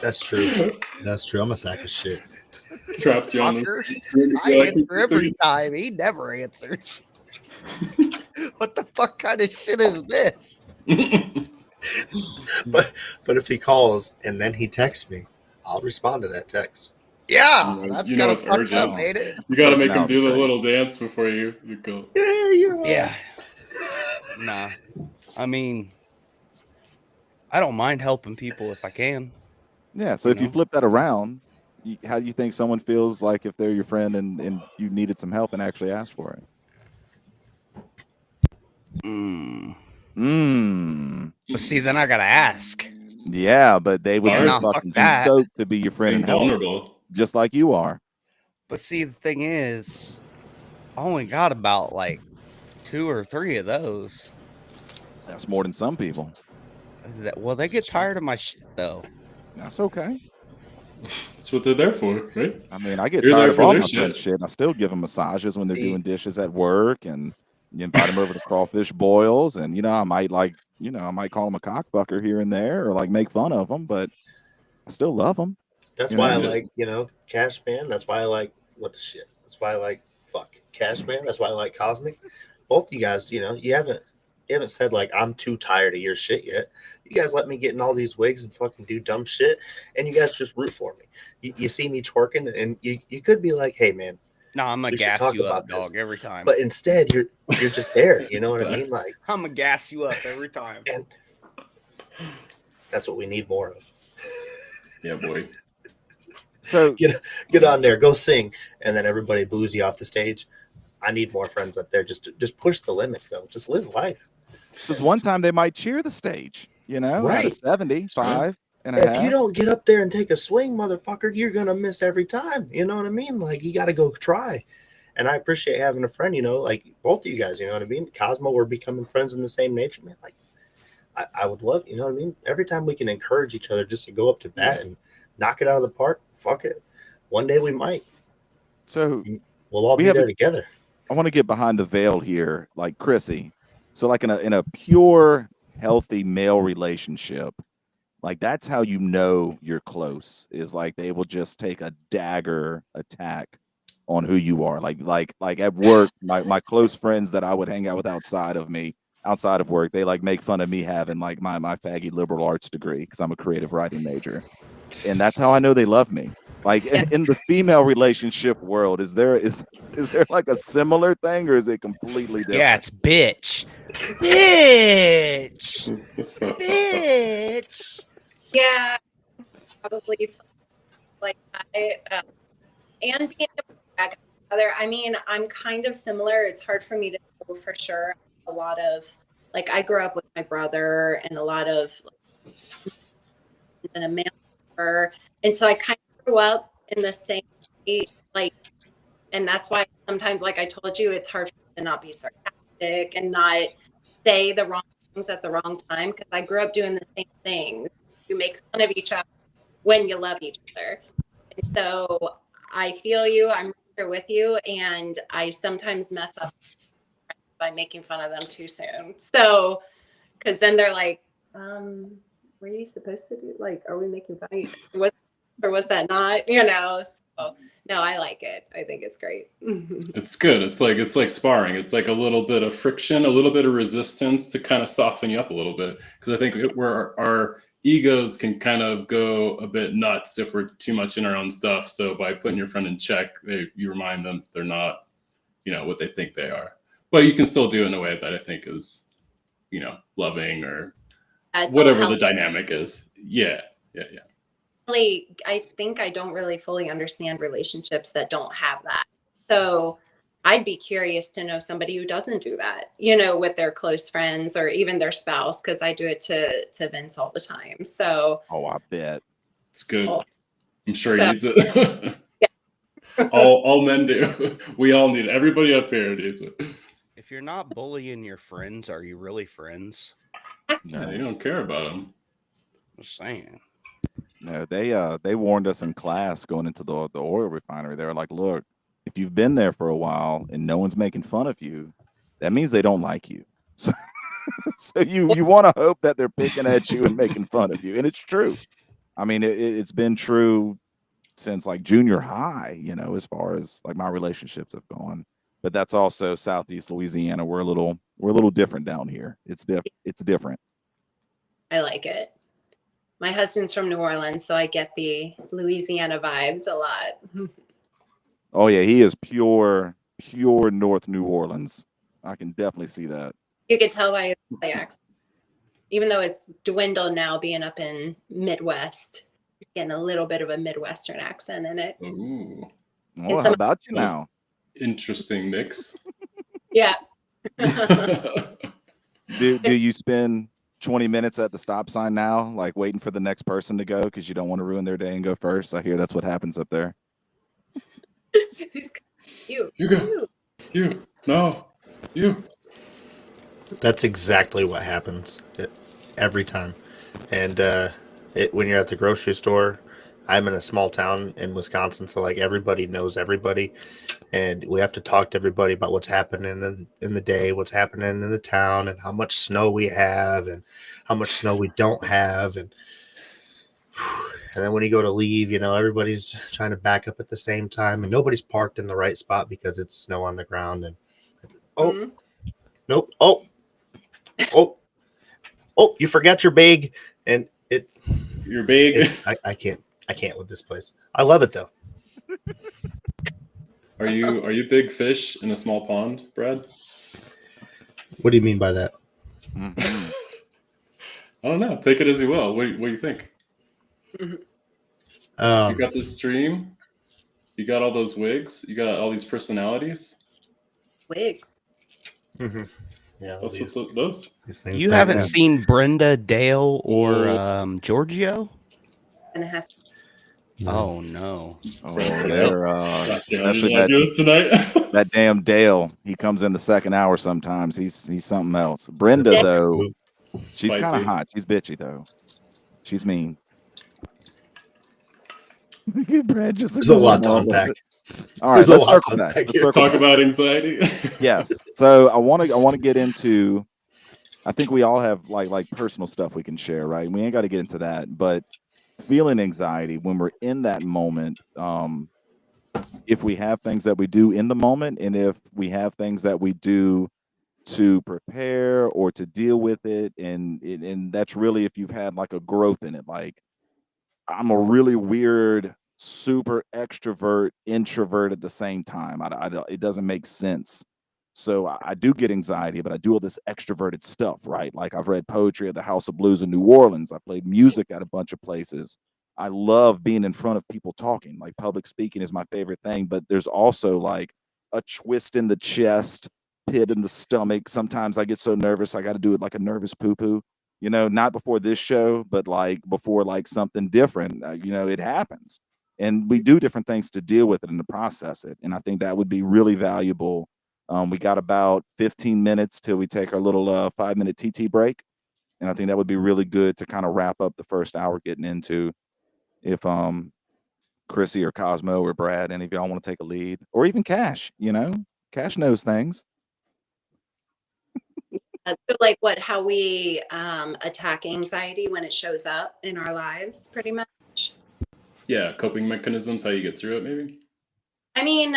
C: That's true. That's true. I'm a sack of shit.
D: Traps you on
F: I answer every time. He never answers. What the fuck kind of shit is this?
C: but if he calls and then he texts me, I'll respond to that text.
F: Yeah, that's kind of fucked up, ain't it?
D: You got to make him do the little dance before you go.
F: Yeah. Nah. I mean, I don't mind helping people if I can.
A: Yeah. So if you flip that around, how do you think someone feels like if they're your friend and you needed some help and actually asked for it?
F: But see, then I gotta ask.
A: Yeah, but they would be fucking stoked to be your friend and help, just like you are.
F: But see, the thing is, I only got about like 2 or 3 of those.
A: That's more than some people.
F: Well, they get tired of my shit though.
A: That's okay.
D: That's what they're there for, right?
A: I mean, I get
D: You're there
A: tired of
D: for
A: all
D: their
A: my friends'
D: shit.
A: shit, and I still give them massages when they're
C: See-
A: doing dishes at work, and you invite them over to crawfish boils, and I might I might call them a cockfucker here and there, or like make fun of them, but I still love them.
C: That's
A: You
C: why I
A: know?
D: Yeah.
C: like, Cash Man. That's why I like what the shit. That's why I like Cash Man. That's why I like Cosmic. Both you guys, you haven't said like I'm too tired of your shit yet. You guys let me get in all these wigs and fucking do dumb shit, and you guys just root for me. You see me twerking, and you could be like, hey man,
F: No, I'm gonna
C: we should
F: gas
C: talk
F: you up,
C: about this.
F: dog, every time.
C: But instead, you're just there. You know what I mean? Like,
F: I'm gonna gas you up every time.
C: and that's what we need more of.
D: Yeah, boy.
A: So
C: Get on there, go sing, and then everybody boos you off the stage. I need more friends up there. Just push the limits, though. Just live life.
A: because one time they might cheer the stage, out of
C: Right.
A: 75 and a
C: If
A: half.
C: you don't get up there and take a swing, motherfucker, you're gonna miss every time. You know what I mean? Like, you got to go try. And I appreciate having a friend. Like both of you guys. You know what I mean? Cosmo, we're becoming friends in the same nature, man. Like, I would love. You know what I mean? Every time we can encourage each other just to go up to bat and knock it out of the park. Fuck it. One day we might.
A: So
C: We'll all
A: We
C: be
A: have
C: there
A: a-
C: together.
A: I want to get behind the veil here, like Chrissy. So like in a pure healthy male relationship, like that's how you know you're close, is like they will just take a dagger attack on who you are. Like at work, my close friends that I would hang out with outside of work, they like make fun of me having like my faggy liberal arts degree because I'm a creative writing major. And that's how I know they love me. Like in the female relationship world, is there like a similar thing, or is it completely different?
F: Yeah, it's bitch. Bitch. Bitch.
E: Yeah, probably like that. And being able to brag on each other. I mean, I'm kind of similar. It's hard for me to know for sure. A lot of like I grew up with my brother and a lot of and a man, and so I kind of grew up in the same like, and that's why sometimes, like I told you, it's hard for me to not be sarcastic and not say the wrong things at the wrong time because I grew up doing the same things. You make fun of each other when you love each other. And so I feel you. I'm right there with you, and I sometimes mess up by making fun of them too soon. So, because then they're like, were you supposed to do like, are we making fun of you? Was that not? So no, I like it. I think it's great.
D: It's good. It's like sparring. It's like a little bit of friction, a little bit of resistance to kind of soften you up a little bit. Because I think where our egos can kind of go a bit nuts if we're too much in our own stuff. So by putting your friend in check, you remind them that they're not, what they think they are. But you can still do it in a way that I think is, loving or whatever the dynamic is. Yeah.
E: Really, I think I don't really fully understand relationships that don't have that. So I'd be curious to know somebody who doesn't do that, with their close friends or even their spouse, because I do it to Vince all the time. So
A: I bet.
D: It's good.
E: Oh.
D: I'm sure he needs it. all men do. We all need it. Everybody up here needs it.
F: If you're not bullying your friends, are you really friends?
D: No, you don't care about them.
F: Just saying.
A: No, they warned us in class going into the oil refinery. They were like, look, if you've been there for a while and no one's making fun of you, that means they don't like you. So, so you want to hope that they're picking at you and making fun of you. And it's true. I mean, it's been true since like junior high, as far as like my relationships have gone. But that's also Southeast Louisiana. We're a little different down here. It's different.
E: I like it. My husband's from New Orleans, so I get the Louisiana vibes a lot.
A: Oh yeah, he is pure North New Orleans. I can definitely see that.
E: You could tell by his accent. Even though it's dwindled now being up in Midwest, he's getting a little bit of a Midwestern accent in it.
D: Ooh.
A: Well, how about you now?
D: Interesting mix.
E: Yeah.
A: Do you spend 20 minutes at the stop sign now, like waiting for the next person to go because you don't want to ruin their day and go first? I hear that's what happens up there.
E: You
D: go. You. No. You.
C: That's exactly what happens every time. And when you're at the grocery store, I'm in a small town in Wisconsin, so like everybody knows everybody, and we have to talk to everybody about what's happening in the day, what's happening in the town, and how much snow we have, and how much snow we don't have, and then when you go to leave, everybody's trying to back up at the same time, and nobody's parked in the right spot because it's snow on the ground. And oh, nope, oh, you forgot your bag, and
D: You're big.
C: I can't with this place. I love it though.
D: Are you big fish in a small pond, Brad?
C: What do you mean by that?
A: Mhm.
D: I don't know. Take it as you will. What do you think? You got this stream. You got all those wigs. You got all these personalities.
E: Wigs.
C: Yeah,
D: That's
C: these,
D: what those.
C: these things.
F: You
C: back
F: haven't
C: then.
F: seen Brenda, Dale, or
D: Oh.
F: Giorgio?
E: Gonna have to.
C: No.
F: Oh no!
A: Oh,
D: Brad,
A: they're
D: God damn,
A: especially
D: you like this tonight?
A: that damn Dale. He comes in the second hour sometimes. He's something else. Brenda
E: Yeah.
A: though, she's kind of
D: Spicy.
A: hot. She's bitchy though. She's mean. Look at Brad just
C: There's a lot to unpack.
A: All right,
C: There's a
A: let's
C: lot
A: circle
C: to
A: back.
C: unpack
A: Let's
C: here.
A: circle
D: Talk
A: back.
D: about anxiety.
A: Yes. So I want to get into. I think we all have like personal stuff we can share, right? We ain't got to get into that, but feeling anxiety when we're in that moment. If we have things that we do in the moment, and if we have things that we do to prepare or to deal with it, and that's really if you've had like a growth in it. Like I'm a really weird, super extrovert, introvert at the same time. It doesn't make sense. So I do get anxiety, but I do all this extroverted stuff, right? Like I've read poetry at the House of Blues in New Orleans. I played music at a bunch of places. I love being in front of people talking. Like public speaking is my favorite thing, but there's also like a twist in the chest, pit in the stomach. Sometimes I get so nervous, I got to do it like a nervous poo poo, not before this show, but like before like something different. It happens, and we do different things to deal with it and to process it. And I think that would be really valuable. We got about 15 minutes till we take our little 5-minute TT break, and I think that would be really good to kind of wrap up the first hour getting into. If Chrissy or Cosmo or Brad, any of y'all want to take a lead, or even Cash, Cash knows things.
E: So how we attack anxiety when it shows up in our lives, pretty much.
D: Yeah, coping mechanisms, how you get through it, maybe.
E: I mean,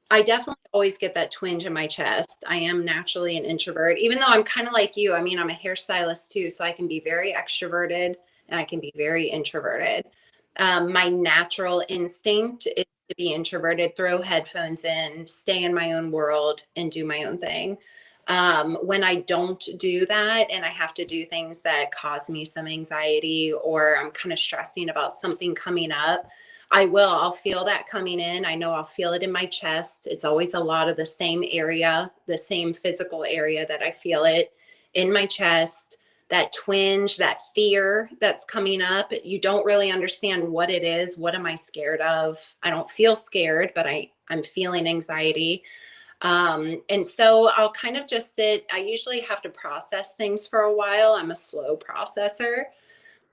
E: I definitely always get that twinge in my chest. I am naturally an introvert, even though I'm kind of like you. I mean, I'm a hairstylist too, so I can be very extroverted and I can be very introverted. My natural instinct is to be introverted, throw headphones in, stay in my own world, and do my own thing. When I don't do that and I have to do things that cause me some anxiety, or I'm kind of stressing about something coming up, I'll feel that coming in. I know I'll feel it in my chest. It's always a lot of the same area, the same physical area that I feel it in my chest, that twinge, that fear that's coming up. You don't really understand what it is. What am I scared of? I don't feel scared, but I'm feeling anxiety. And so I'll kind of just sit. I usually have to process things for a while. I'm a slow processor.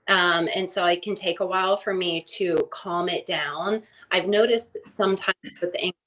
E: And so it can take a while for me to calm it down. I've noticed sometimes with the anxiety,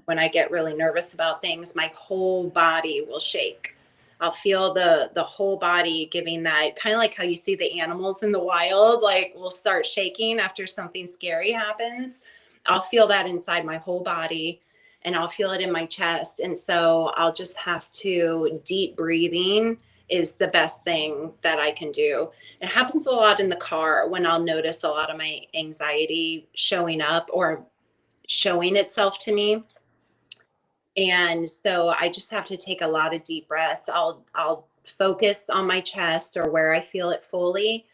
E: when I get really nervous about things, my whole body will shake. I'll feel the whole body giving that, kind of like how you see the animals in the wild, like will start shaking after something scary happens. I'll feel that inside my whole body, and I'll feel it in my chest. And so I'll just have to, deep breathing is the best thing that I can do. It happens a lot in the car when I'll notice a lot of my anxiety showing up or showing itself to me. And so I just have to take a lot of deep breaths. I'll focus on my chest or where I feel it fully,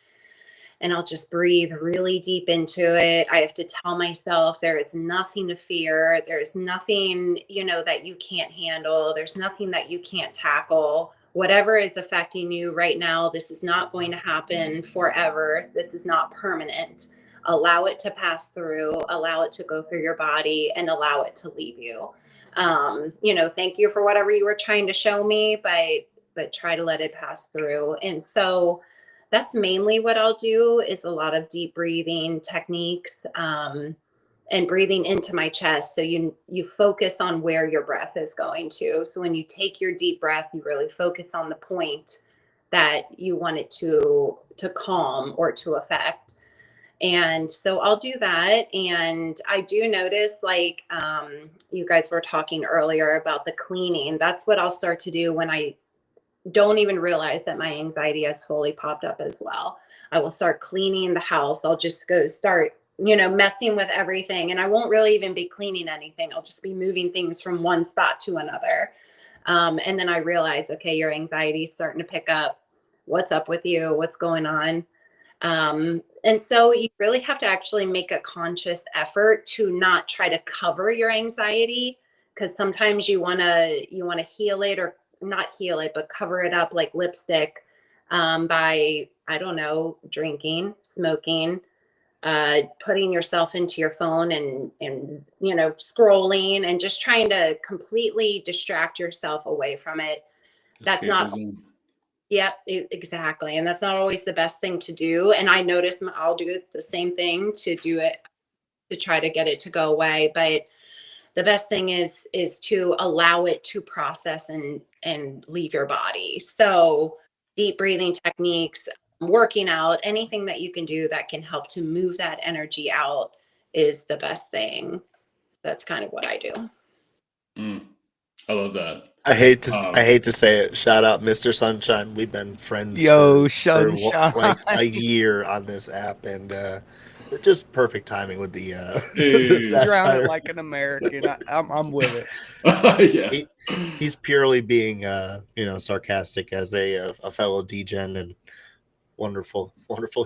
E: and I'll just breathe really deep into it. I have to tell myself there is nothing to fear. There's nothing, that you can't handle. There's nothing that you can't tackle. Whatever is affecting you right now, this is not going to happen forever. This is not permanent. Allow it to pass through, allow it to go through your body, and allow it to leave you. Thank you for whatever you were trying to show me, but try to let it pass through. And so that's mainly what I'll do, is a lot of deep breathing techniques, and breathing into my chest. So you focus on where your breath is going to. So when you take your deep breath, you really focus on the point that you want it to calm or to affect. And so I'll do that. And I do notice, like, you guys were talking earlier about the cleaning. That's what I'll start to do when I don't even realize that my anxiety has fully popped up as well. I will start cleaning the house. I'll just go start, messing with everything. And I won't really even be cleaning anything. I'll just be moving things from one spot to another. And then I realize, okay, your anxiety is starting to pick up. What's up with you? What's going on? And so you really have to actually make a conscious effort to not try to cover your anxiety, because sometimes you want to heal it, or not heal it, but cover it up like lipstick, by, I don't know, drinking, smoking, putting yourself into your phone and scrolling and just trying to completely distract yourself away from it. That's not
D: Escapism.
E: Yep, exactly. And that's not always the best thing to do. And I notice I'll do it the same thing to do it, to try to get it to go away. But the best thing is to allow it to process and leave your body. So deep breathing techniques, working out, anything that you can do that can help to move that energy out is the best thing. That's kind of what I do.
D: I love that.
C: I hate to say it. Shout out, Mr. Sunshine. We've been friends
F: Yo,
C: for
F: Sunshine.
C: like a year on this app, and just perfect timing with the
D: Hey.
F: Drown
C: satire.
F: it like an American. I'm with it.
D: Yeah.
C: He's purely being sarcastic as a fellow degen and wonderful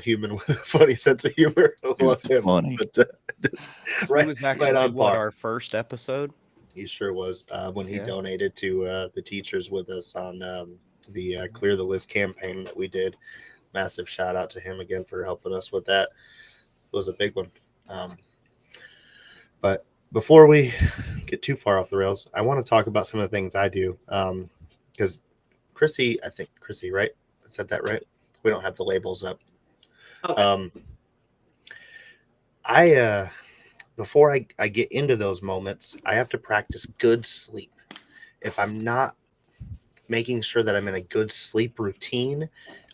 C: human with a funny sense of humor. I love him.
A: Funny.
C: But
F: It was actually
C: on par.
F: our first episode.
C: He sure was, when he
F: Yeah.
C: donated to the teachers with us on the Clear the List campaign that we did. Massive shout out to him again for helping us with that. It was a big one. But before we get too far off the rails, I want to talk about some of the things I do. Because Chrissy, right? I said that right? We don't have the labels up.
E: Okay.
C: Before I get into those moments, I have to practice good sleep. If I'm not making sure that I'm in a good sleep routine,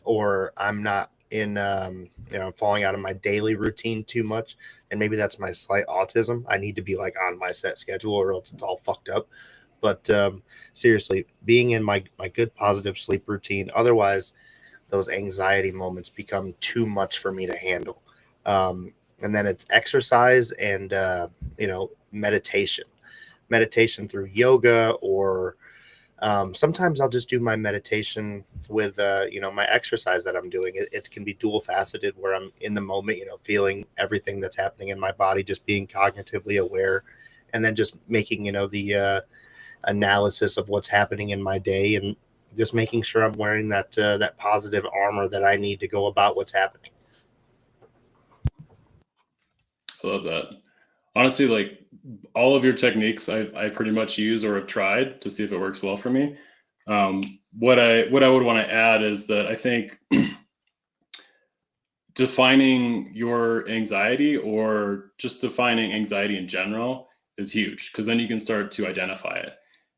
C: or I'm not in, I'm falling out of my daily routine too much, and maybe that's my slight autism. I need to be like on my set schedule, or else it's all fucked up. But seriously, being in my good positive sleep routine, otherwise those anxiety moments become too much for me to handle. And then it's exercise and, meditation through yoga, or sometimes I'll just do my meditation with, my exercise that I'm doing. It can be dual faceted, where I'm in the moment, feeling everything that's happening in my body, just being cognitively aware, and then just making, the analysis of what's happening in my day, and just making sure I'm wearing that positive armor that I need to go about what's happening.
D: I love that. Honestly, like all of your techniques, I pretty much use or have tried to see if it works well for me. What I would want to add is that I think defining your anxiety, or just defining anxiety in general, is huge, because then you can start to identify it.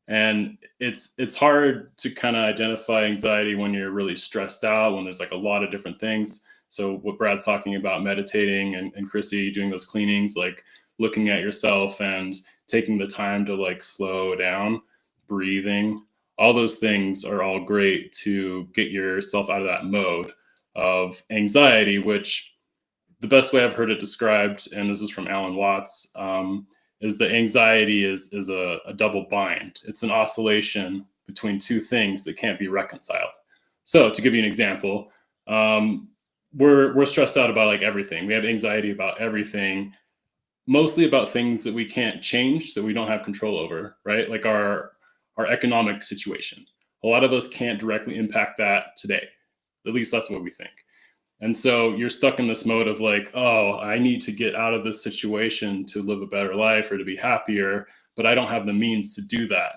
D: And it's hard to kind of identify anxiety when you're really stressed out, when there's like a lot of different things. So what Brad's talking about, meditating, and Chrissy doing those cleanings, like looking at yourself and taking the time to like slow down, breathing, all those things are all great to get yourself out of that mode of anxiety, which the best way I've heard it described, and this is from Alan Watts, is that anxiety is a double bind. It's an oscillation between two things that can't be reconciled. So to give you an example, we're stressed out about like everything. We have anxiety about everything, mostly about things that we can't change, that we don't have control over, right? Like our economic situation. A lot of us can't directly impact that today. At least that's what we think. And so you're stuck in this mode of like, oh, I need to get out of this situation to live a better life or to be happier, but I don't have the means to do that.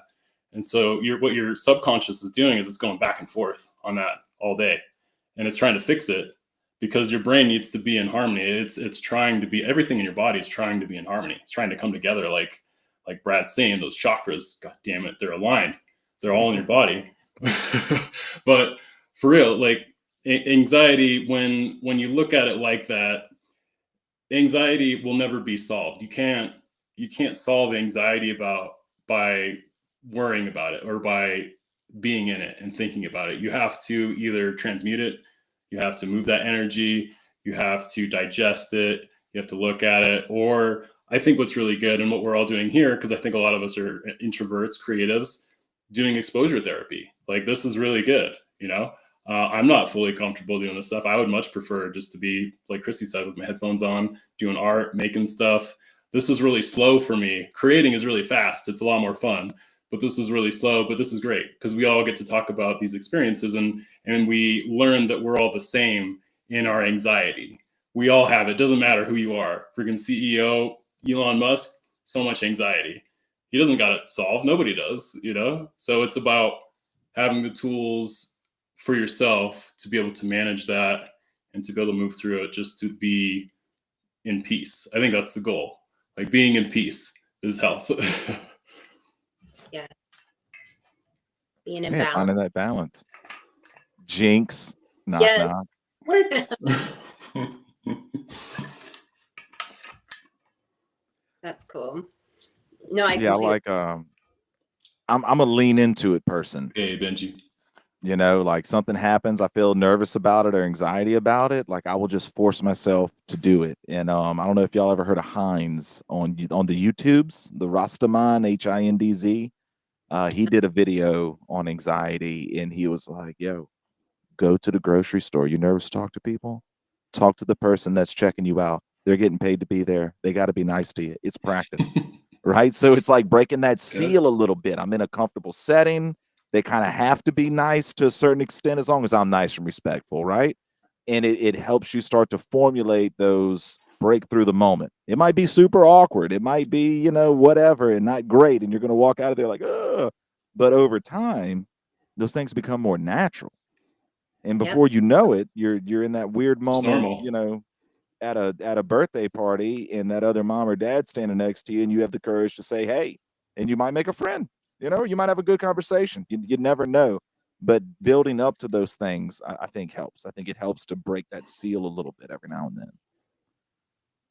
D: And so what your subconscious is doing is it's going back and forth on that all day. and it's trying to fix it because your brain needs to be in harmony. It's trying to be, everything in your body is trying to be in harmony. It's trying to come together, like Brad's saying, those chakras, god damn it, they're aligned. They're all in your body. But for real, like anxiety, when you look at it like that, anxiety will never be solved. You can't solve anxiety by worrying about it or by being in it and thinking about it. You have to either transmute it, you have to move that energy, you have to digest it, you have to look at it. Or I think what's really good and what we're all doing here, because I think a lot of us are introverts, creatives, doing exposure therapy. Like this is really good, you know. I'm not fully comfortable doing this stuff. I would much prefer just to be, like Christy said, with my headphones on, doing art, making stuff. This is really slow for me. Creating is really fast. It's a lot more fun, but this is really slow. But this is great because we all get to talk about these experiences, and we learn that we're all the same in our anxiety. We all have it. Doesn't matter who you are. Freaking CEO Elon Musk, so much anxiety. He doesn't got it solved. Nobody does, you know? So it's about having the tools for yourself to be able to manage that and to be able to move through it, just to be in peace. I think that's the goal. Like being in peace is health.
E: Yeah. Being in
A: Yeah, finding
E: balance.
A: that balance. Jinx, knock
E: Yes.
A: knock.
E: That's cool. No, I
A: Yeah, I
E: completely.
A: like I'm a lean into it person.
D: Hey, Benji.
A: You know, like something happens, I feel nervous about it or anxiety about it. Like I will just force myself to do it. And I don't know if y'all ever heard of Heinz on the YouTubes, the Rastaman, HINDZ. He did a video on anxiety, and he was like, "Yo, go to the grocery store. You nervous to talk to people? Talk to the person that's checking you out. They're getting paid to be there. They got to be nice to you. It's practice." Right? So it's like breaking that seal a little bit. I'm in a comfortable setting. They kind of have to be nice to a certain extent, as long as I'm nice and respectful, right? And it helps you start to formulate those break through the moment. It might be super awkward. It might be, you know, whatever and not great. And you're going to walk out of there like, ugh. But over time, those things become more natural. And before you know it, you're in that weird moment,
D: normal.
A: you know, at a birthday party, and that other mom or dad standing next to you, and you have the courage to say, "Hey," and you might make a friend. You know, you might have a good conversation. You never know. But building up to those things, I think helps. I think it helps to break that seal a little bit every now and then.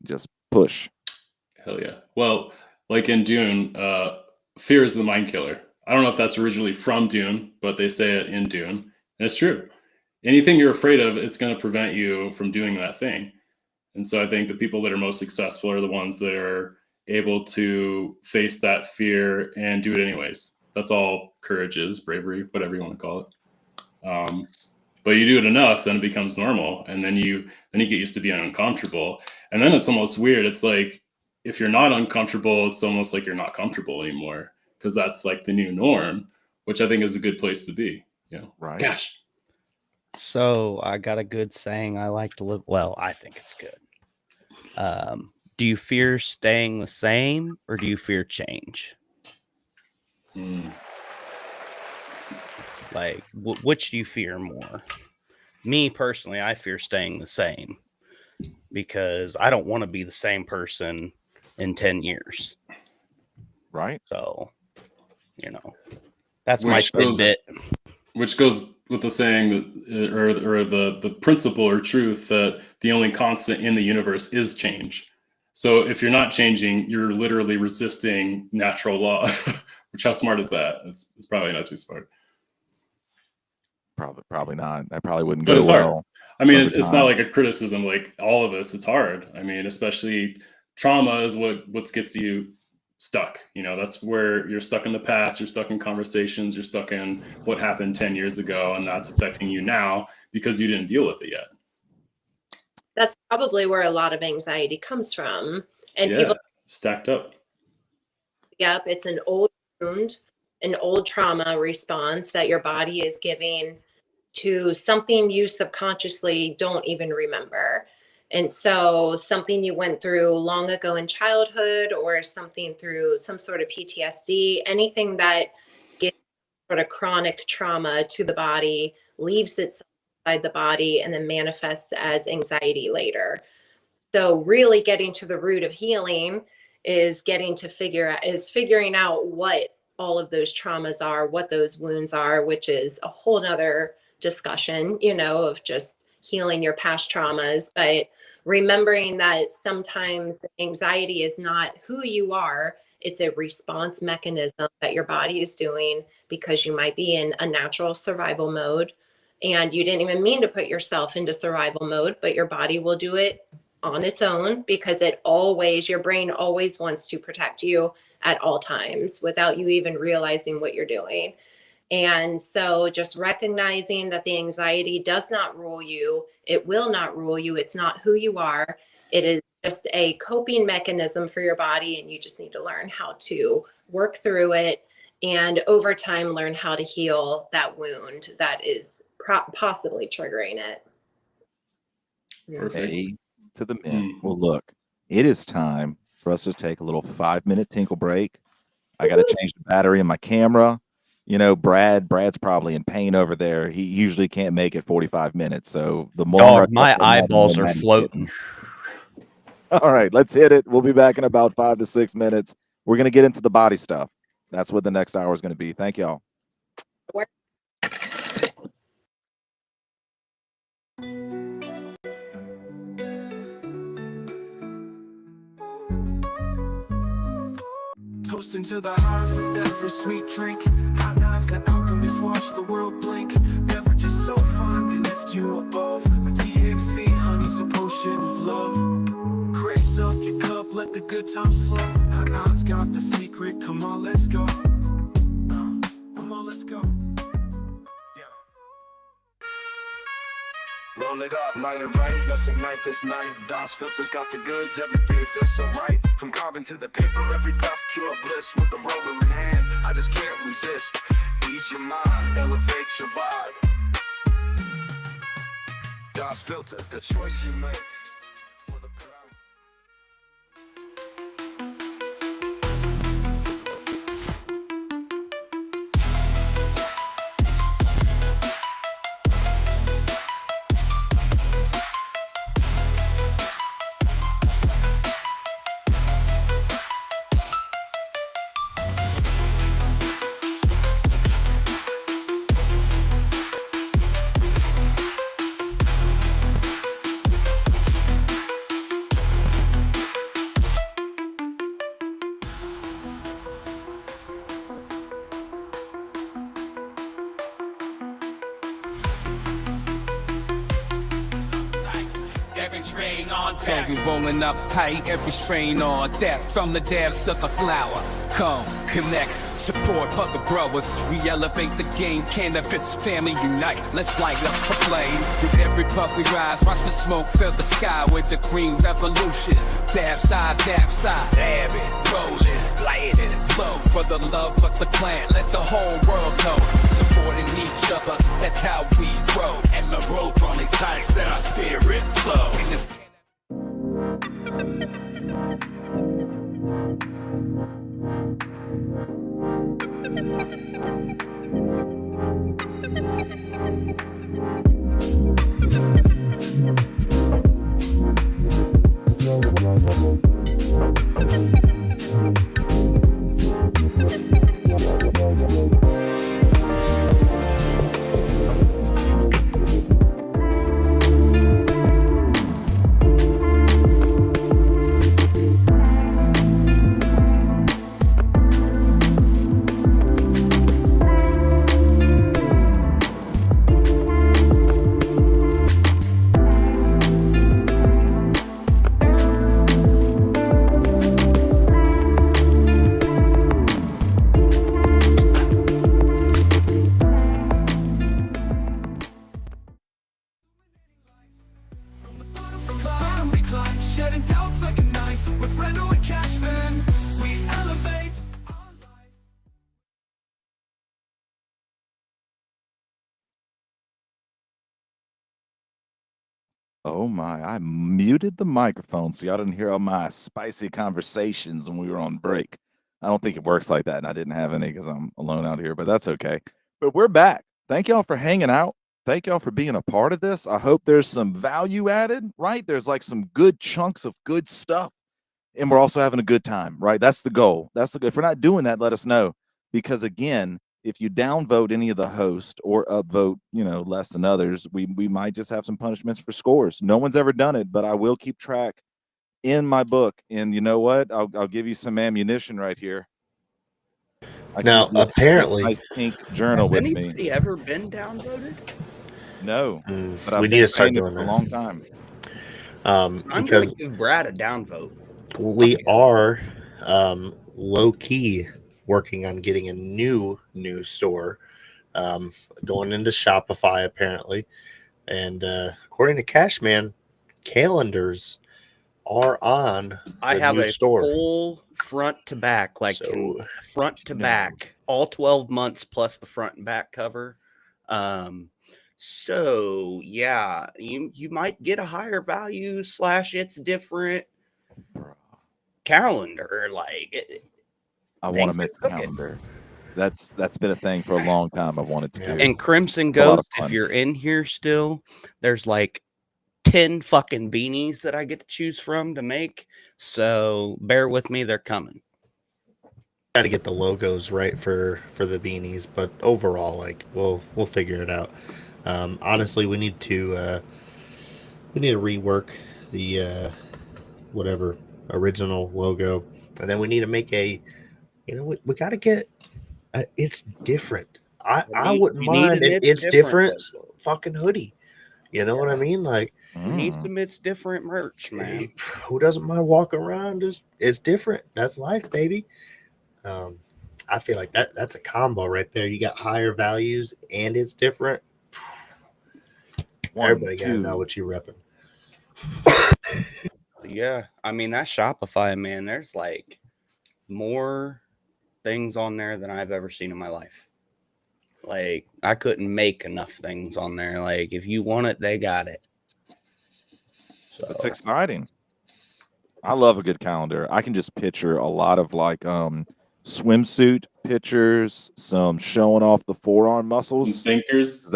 A: Just push.
D: Hell yeah. Well, like in Dune, fear is the mind killer. I don't know if that's originally from Dune, but they say it in Dune. And it's true. Anything you're afraid of, it's going to prevent you from doing that thing. And so I think the people that are most successful are the ones that are able to face that fear and do it anyways. That's all courage is, bravery, whatever you want to call it. But you do it enough, then it becomes normal. And then you get used to being uncomfortable. And then it's almost weird. It's like, if you're not uncomfortable, it's almost like you're not comfortable anymore, because that's like the new norm, which I think is a good place to be. You know,
A: Right.
D: Gosh.
F: So I got a good saying I like to live. Well, I think it's good. Do you fear staying the same, or do you fear change? Like, which do you fear more? Me personally, I fear staying the same, because I don't want to be the same person in 10 years.
A: Right.
F: So, you know, that's
D: Which
F: my tidbit.
D: Which goes with the saying that, or the principle or truth that the only constant in the universe is change. So if you're not changing, you're literally resisting natural law. Which, how smart is that? It's probably not too smart.
A: Probably not. That probably wouldn't
D: But
A: go
D: it's hard.
A: well.
D: I mean,
A: over
D: it's not
A: time.
D: like a criticism. Like all of us, it's hard. I mean, especially trauma is what gets you stuck. You know, that's where you're stuck in the past. You're stuck in conversations. You're stuck in what happened 10 years ago, and that's affecting you now because you didn't deal with it yet.
E: That's probably where a lot of anxiety comes from. And
D: Yeah,
E: people,
D: stacked up.
E: yep, it's an old wound, an old trauma response that your body is giving to something you subconsciously don't even remember. And so something you went through long ago in childhood, or something through some sort of PTSD, anything that gives sort of chronic trauma to the body, leaves it inside the body and then manifests as anxiety later. So really getting to the root of healing is figuring out what all of those traumas are, what those wounds are, which is a whole nother discussion, of just healing your past traumas. But remembering that sometimes anxiety is not who you are, it's a response mechanism that your body is doing because you might be in a natural survival mode and you didn't even mean to put yourself into survival mode, but your body will do it on its own because your brain always wants to protect you at all times without you even realizing what you're doing. And so just recognizing that the anxiety does not rule you, it will not rule you. It's not who you are. It is just a coping mechanism for your body. And you just need to learn how to work through it. And over time, learn how to heal that wound that is possibly triggering it.
D: Perfect.
A: A to the men. Well, look, it is time for us to take a little 5-minute tinkle break. I got to change the battery in my camera. Brad's probably in pain over there. He usually can't make it 45 minutes. So the more
F: Dog, my eyeballs are floating.
A: All right, let's hit it. We'll be back in about 5 to 6 minutes. We're going to get into the body stuff. That's what the next hour is going to be. Thank y'all.
G: Toasting to the highs with every sweet drink. Hot knives and alchemists watch the world blink. Beverages so fine they lift you above. With THC, honey's a potion of love. Raise up your cup, let the good times flow. Hot knives got the secret, come on, let's go. Come on, let's go. Roll it up, light it right, let's ignite this night. DOS filters got the goods, everything feels so right. From carbon to the paper, every puff, pure bliss. With the roller in hand, I just can't resist. Ease your mind, elevate your vibe. DOS filter, the choice you make. For the pride.
H: So you rolling up tight, every strain on deck. From the depths of the flower, come, connect, support other growers. We elevate the game, cannabis family unite. Let's light up a flame. With every puff we rise, watch the smoke fill the sky with the green revolution. Dab side, dab it, roll it, light it, blow for the love of the plant. Let the whole world know, supporting each other, that's how we grow. And the road on excites that our spirit flow. In this
A: Oh my, I muted the microphone so y'all didn't hear all my spicy conversations when we were on break. I don't think it works like that, and I didn't have any because I'm alone out here, but that's okay. But we're back. Thank y'all for hanging out. thank y'all for being a part of this. I hope there's some value added, right? There's like some good chunks of good stuff. And we're also having a good time, right? That's the goal. If we're not doing that, let us know. Because again, if you downvote any of the hosts or upvote, less than others, we might just have some punishments for scores. No one's ever done it, but I will keep track in my book. And you know what? I'll give you some ammunition right here.
C: Now, apparently,
A: nice pink journal
B: Has
A: with me.
B: anybody ever been downvoted?
A: No, but I've
C: we
A: been
C: need to start
A: saying it
C: doing
A: for a
C: that.
A: long time.
B: I'm going
C: Because
B: to give Brad a downvote.
C: we are low key working on getting a new store, going into Shopify apparently, and according to Cashman, calendars are on.
B: I have a full front to back, front to back, all 12 months plus the front and back cover. So yeah, you might get a higher value / it's different calendar.
A: I want to make a calendar. That's been a thing for a long time. I've wanted to do.
B: And Crimson Ghost, if you're in here still, there's like 10 fucking beanies that I get to choose from to make. So bear with me, they're coming.
C: Got to get the logos right for the beanies, but overall, we'll figure it out. Honestly, we need to rework the whatever original logo, and then we need to make we got to get it's different. I wouldn't mind it's different fucking hoodie. You know what I mean?
B: We need some It's Different merch, man.
C: Who doesn't mind walking around? It's different. That's life, baby. I feel like that's a combo right there. You got higher values and it's different. Everybody gotta know what you're repping.
B: Yeah, I mean that Shopify, man. There's like more things on there than I've ever seen in my life. Like I couldn't make enough things on there. Like if you want it, they got it. So
A: it's exciting. I love a good calendar. I can just picture a lot of swimsuit pictures, some showing off the forearm muscles.
D: Some thinkers.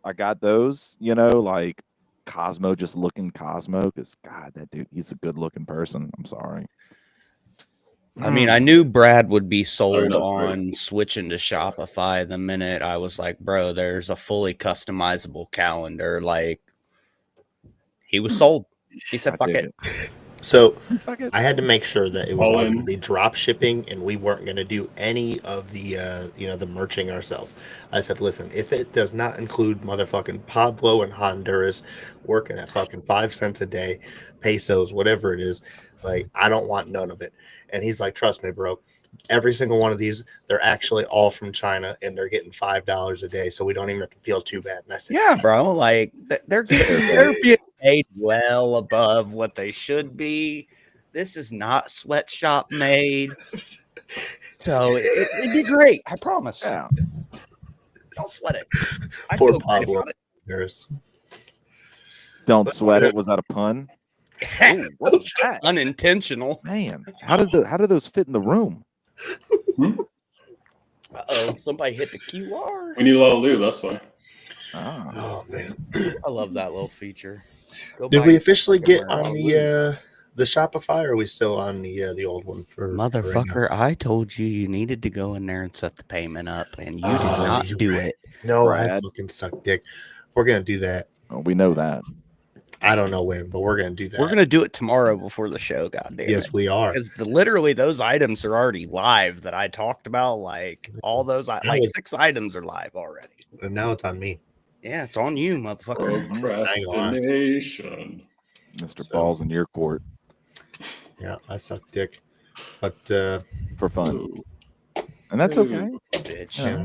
A: I got those, like Cosmo just looking Cosmo, because God, that dude, he's a good looking person. I'm sorry.
F: I mean, I knew Brad would be sold on switching to Shopify the minute I was like, bro, there's a fully customizable calendar. Like, he was sold. He said, fuck it.
C: So I had to make sure that it was all going to be drop shipping and we weren't going to do any of the, the merching ourselves. I said, listen, if it does not include motherfucking Pablo and Honduras working at fucking 5 cents a day, pesos, whatever it is, I don't want none of it. And he's like, trust me, bro. Every single one of these, they're actually all from China and they're getting $5 a day. So we don't even have to feel too bad. And I said,
F: yeah, bro. They're being paid well above what they should be. This is not sweatshop made. So it'd be great. I promise.
A: Yeah.
B: Don't sweat it.
C: Poor Pablo.
A: Don't sweat it. Was that a pun?
B: Ooh, what was that? Unintentional.
A: Man, how do those fit in the room?
B: Uh-oh, somebody hit the QR.
D: We need a little lube, that's why.
C: Oh man,
B: I love that little feature.
C: Did we officially get on the Shopify, or are we still on the old one for
F: motherfucker? Right, I told you needed to go in there and set the payment up, and you did not do it.
C: No, I fucking suck dick. We're gonna do that.
A: Oh, we know that.
C: I don't know when, but we're going to do that.
F: We're going to do it tomorrow before the show, goddamn.
C: Yes, we are.
F: Because literally those items are already live that I talked about. All those, 6 items are live already.
C: And now it's on me.
F: Yeah, it's on you, motherfucker.
D: Procrastination.
A: Mr. Ball's in your court.
C: Yeah, I suck dick. But
A: for fun. And that's okay.
F: Bitch.
C: Yeah.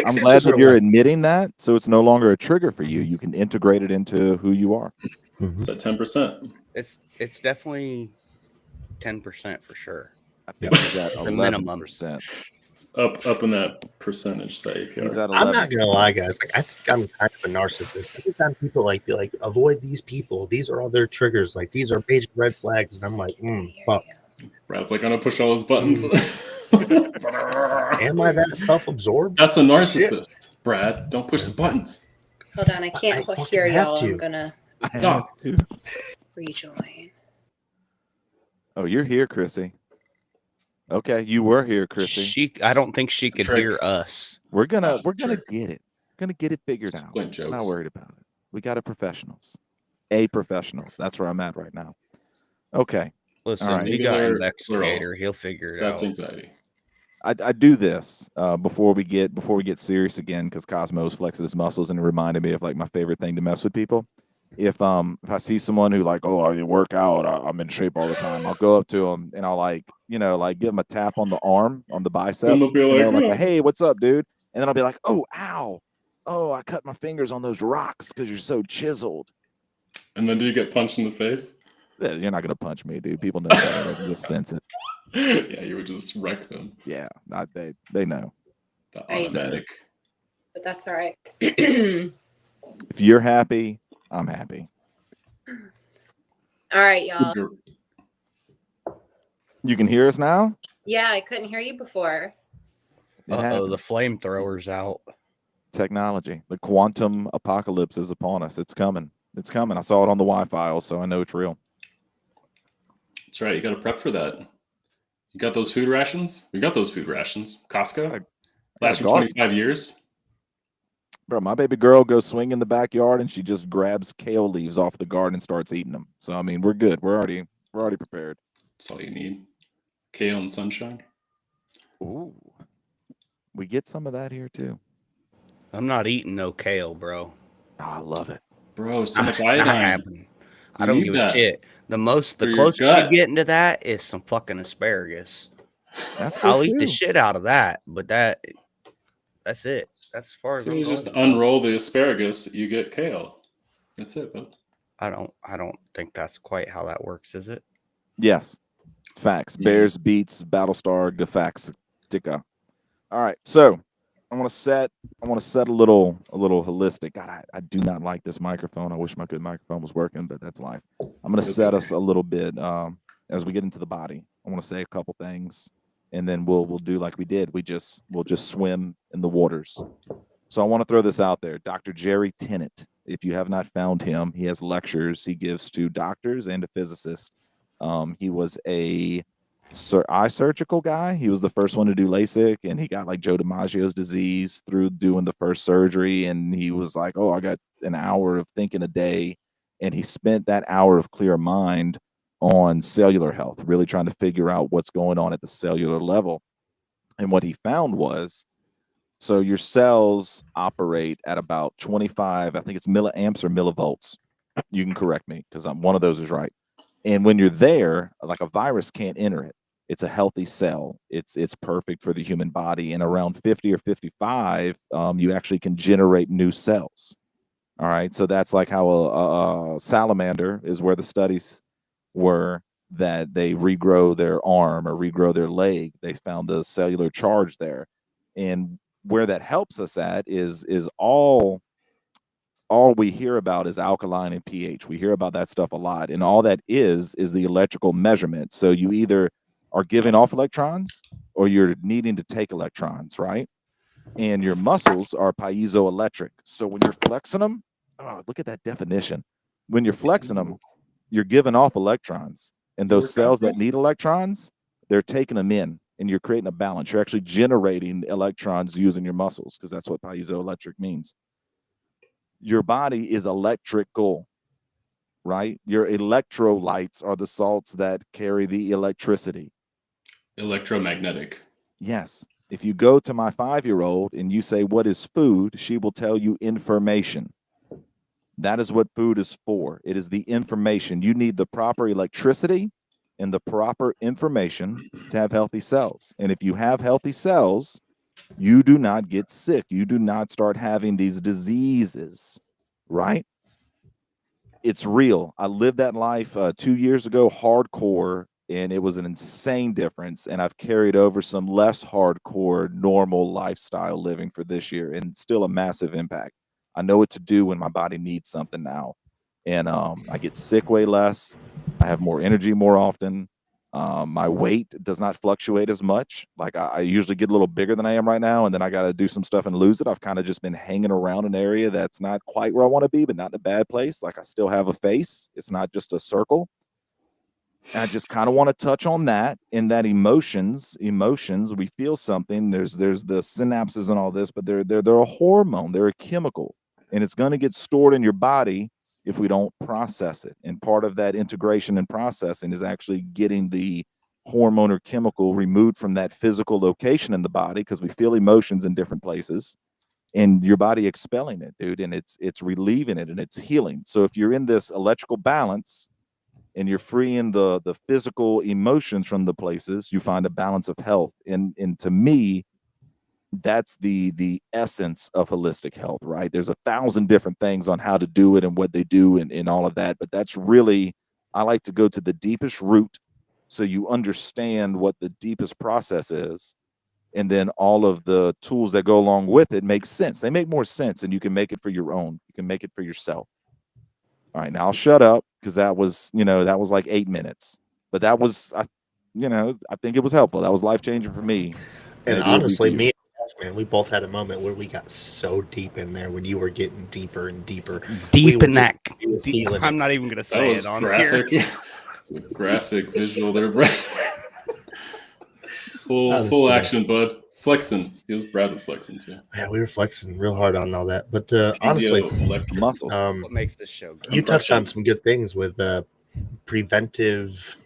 A: I'm glad that you're admitting that, so it's no longer a trigger for you. You can integrate it into who you are.
D: It's at 10%.
F: It's definitely 10% for sure.
A: I think he's at 11%.
D: Up in that percentage that you
A: he's at 11%.
C: I'm not gonna lie, guys. I think I'm kind of a narcissist. Every time people be like, avoid these people. These are all their triggers. These are major red flags, and I'm like, fuck.
D: Brad's gonna push all his buttons.
C: Am I that self-absorbed?
D: That's a narcissist, Brad. Don't push the buttons.
E: Hold on, I can't
C: fucking
E: hear
C: have
E: y'all.
C: to.
E: I'm gonna
A: I have to.
E: rejoin.
A: Oh, you're here, Chrissy. Okay, you were here, Chrissy.
F: I don't think she
D: It's a
F: could
D: trick.
F: hear us.
A: We're gonna
D: it's a trick.
A: get it. Gonna get it figured
D: Just
A: out.
D: playing
A: I'm not
D: jokes.
A: worried about it. We got professionals. Professionals. That's where I'm at right now. Okay.
F: Listen,
A: All right.
F: we got
D: Singular,
F: investigator. He'll figure it
D: That's
F: out.
D: anxiety.
A: I do this before we get serious again, because Cosmos flexes his muscles and it reminded me of like my favorite thing to mess with people. If I see someone who like, oh, I work out, I'm in shape all the time, I'll go up to them and I'll like give them a tap on the arm, on the biceps,
D: they'll be like,
A: a,
D: "Oh."
A: hey, what's up, dude? And then I'll be like, oh, ow, oh, I cut my fingers on those rocks because you're so chiseled.
D: And then do you get punched in the face?
A: Yeah, you're not gonna punch me, dude. People know better. They can just sense it.
D: Yeah, you would just wreck them.
A: Yeah, they know.
D: The
E: Right.
D: automatic.
E: But that's all right.
A: If you're happy, I'm happy.
E: All right, y'all.
A: You can hear us now?
E: Yeah, I couldn't hear you before.
A: It
F: Uh-oh,
A: happened.
F: the flamethrower's out.
A: Technology. The quantum apocalypse is upon us. It's coming. It's coming. I saw it on the Wi-Fi, so I know it's real.
D: That's right. You got to prep for that. You got those food rations? We got those food rations. Costco. Last for 25 years.
A: Bro, my baby girl goes swing in the backyard and she just grabs kale leaves off the garden and starts eating them. So I mean, we're good. We're already prepared.
D: That's all you need. Kale and sunshine.
A: Ooh. We get some of that here too.
F: I'm not eating no kale, bro.
A: Oh, I love it.
D: Bro, so much
F: Not
D: iodine.
F: happening. I
D: You
F: don't
D: need
F: give
D: that
F: a shit. The
D: for your
F: closest you
D: gut.
F: get into that is some fucking asparagus.
A: That's good
F: I'll eat the
A: too.
F: shit out of that, but that's it. That's as far as
D: So
F: I'm
D: you
F: going.
D: just unroll the asparagus, you get kale. That's it, bud.
F: I don't think that's quite how that works, is it?
A: Yes. Facts.
D: Mhm.
A: Bears beats Battlestar Galactica. All right. So I want to set a little holistic. God, I do not like this microphone. I wish my good microphone was working, but that's life. I'm going to set us a little bit as we get into the body. I want to say a couple things, and then we'll do like we did. We'll just swim in the waters. So I want to throw this out there. Dr. Jerry Tennant. If you have not found him, he has lectures he gives to doctors and to physicists. He was a eye surgical guy. He was the first one to do LASIK, and he got like Joe DiMaggio's disease through doing the first surgery. And he was like, oh, I got an hour of thinking a day. And he spent that hour of clear mind on cellular health, really trying to figure out what's going on at the cellular level. And what he found was, so your cells operate at about 25, I think it's milliamps or millivolts. You can correct me because one of those is right. And when you're there, like a virus can't enter it. It's a healthy cell. It's perfect for the human body. And around 50 or 55, you actually can generate new cells. All right. So that's like how a salamander is where the studies were that they regrow their arm or regrow their leg. They found the cellular charge there. And where that helps us at is all we hear about is alkaline and pH. We hear about that stuff a lot. And all that is the electrical measurement. So you either are giving off electrons or you're needing to take electrons, right? And your muscles are piezoelectric. So when you're flexing them, oh, look at that definition. When you're flexing them, you're giving off electrons. And those cells that need electrons, they're taking them in. And you're creating a balance. You're actually generating electrons using your muscles, because that's what piezoelectric means. Your body is electrical, right? Your electrolytes are the salts that carry the electricity.
D: Electromagnetic.
A: Yes. If you go to my 5-year-old and you say, what is food? She will tell you information. That is what food is for. It is the information. You need the proper electricity and the proper information to have healthy cells. And if you have healthy cells, you do not get sick. You do not start having these diseases, right? It's real. I lived that life 2 years ago, hardcore, and it was an insane difference. And I've carried over some less hardcore, normal lifestyle living for this year, and still a massive impact. I know what to do when my body needs something now. And I get sick way less. I have more energy more often. My weight does not fluctuate as much. Like I usually get a little bigger than I am right now, and then I got to do some stuff and lose it. I've kind of just been hanging around an area that's not quite where I want to be, but not in a bad place. Like I still have a face. It's not just a circle. And I just kind of want to touch on that in that emotions, we feel something. There's the synapses and all this, but they're a hormone, they're a chemical, and it's going to get stored in your body if we don't process it. And part of that integration and processing is actually getting the hormone or chemical removed from that physical location in the body, because we feel emotions in different places, and your body expelling it, dude, and it's relieving it and it's healing. So if you're in this electrical balance and you're freeing the physical emotions from the places, you find a balance of health. And to me, that's the essence of holistic health, right? There's 1,000 different things on how to do it and what they do and all of that, but that's really, I like to go to the deepest root so you understand what the deepest process is, and then all of the tools that go along with it make sense. They make more sense, and you can make it for your own. You can make it for yourself. All right, now I'll shut up, because that was like 8 minutes, but that was, I think it was helpful. That was life changing for me.
C: And
A: Maybe it'll be
C: honestly,
A: for you.
C: me and Josh, man, we both had a moment where we got so deep in there when you were getting deeper and deeper.
F: Deep in that.
C: We were feeling
F: I'm
C: it.
F: not even gonna
D: That
F: say
D: was
F: it on here.
D: graphic. It's a graphic visual there, Brad. Full
C: Honestly.
D: action, bud. Flexing. Brad was flexing too.
C: Yeah, we were flexing real hard on all that. But honestly,
D: Electric.
A: Muscles.
F: What makes this show great?
C: you touched on
D: Compression.
C: some good things with preventive.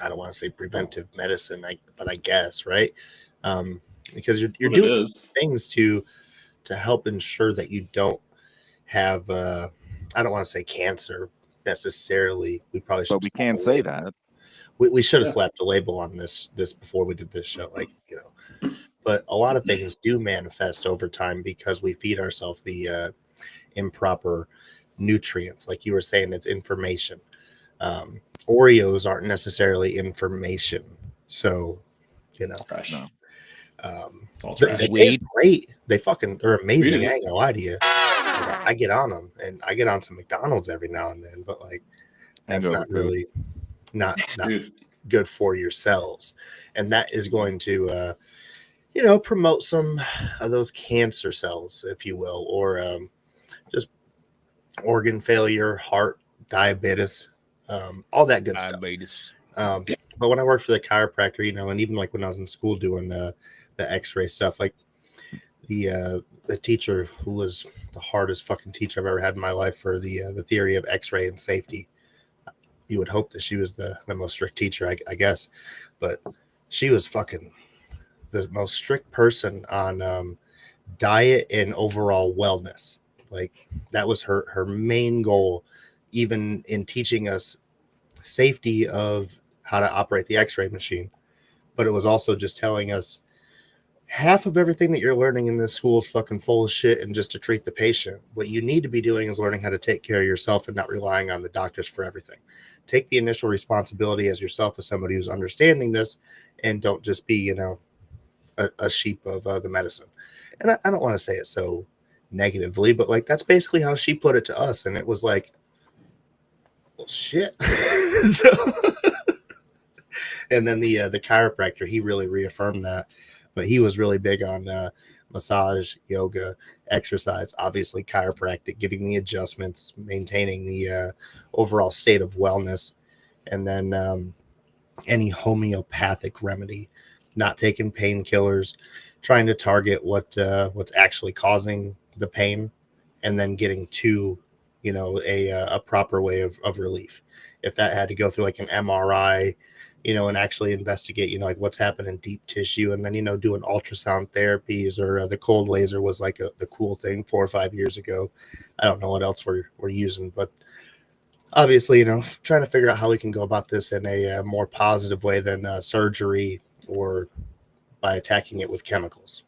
C: I don't want to say preventive medicine, but I guess, right? Because you're
D: What it
C: doing
D: is.
C: things to help ensure that you don't have. I don't want to say cancer necessarily. We probably should.
A: But we can say that.
C: We should have
D: Yeah.
C: slapped a label on this before we did this show, But a lot of things do manifest over time because we feed ourselves the improper nutrients. Like you were saying, it's information. Oreos aren't necessarily information, so
D: Trash.
A: No.
D: It's all
C: they
D: trash.
C: taste
F: Weed.
C: great. They're amazing.
D: Weed
C: I
D: is.
C: ain't gonna lie to you. I get on them, and I get on some McDonald's every now and then, but like that's
A: Hangover
C: not
A: food.
C: really not
D: Dude,
C: good for yourselves, and that is going to promote some of those cancer cells, if you will, or just organ failure, heart, diabetes, all that good
F: Diabetes.
C: stuff. But when I worked for the chiropractor, and even like when I was in school doing the X-ray stuff, like the teacher who was the hardest fucking teacher I've ever had in my life for the theory of X-ray and safety. You would hope that she was the most strict teacher, I guess, but she was fucking the most strict person on diet and overall wellness. Like that was her main goal, even in teaching us safety of how to operate the X-ray machine. But it was also just telling us half of everything that you're learning in this school is fucking full of shit and just to treat the patient. What you need to be doing is learning how to take care of yourself and not relying on the doctors for everything. Take the initial responsibility as yourself, as somebody who's understanding this, and don't just be, a sheep of the medicine. And I don't want to say it so negatively, but like that's basically how she put it to us. And it was like, well, shit. And then the chiropractor, he really reaffirmed that. But he was really big on massage, yoga, exercise, obviously chiropractic, getting the adjustments, maintaining the overall state of wellness, and then any homeopathic remedy, not taking painkillers, trying to target what's actually causing the pain, and then getting to a proper way of relief. If that had to go through like an MRI, and actually investigate, like what's happening in deep tissue, and then, doing ultrasound therapies, or the cold laser was like the cool thing 4 or 5 years ago. I don't know what else we're using, but obviously, trying to figure out how we can go about this in a more positive way than surgery or by attacking it with chemicals.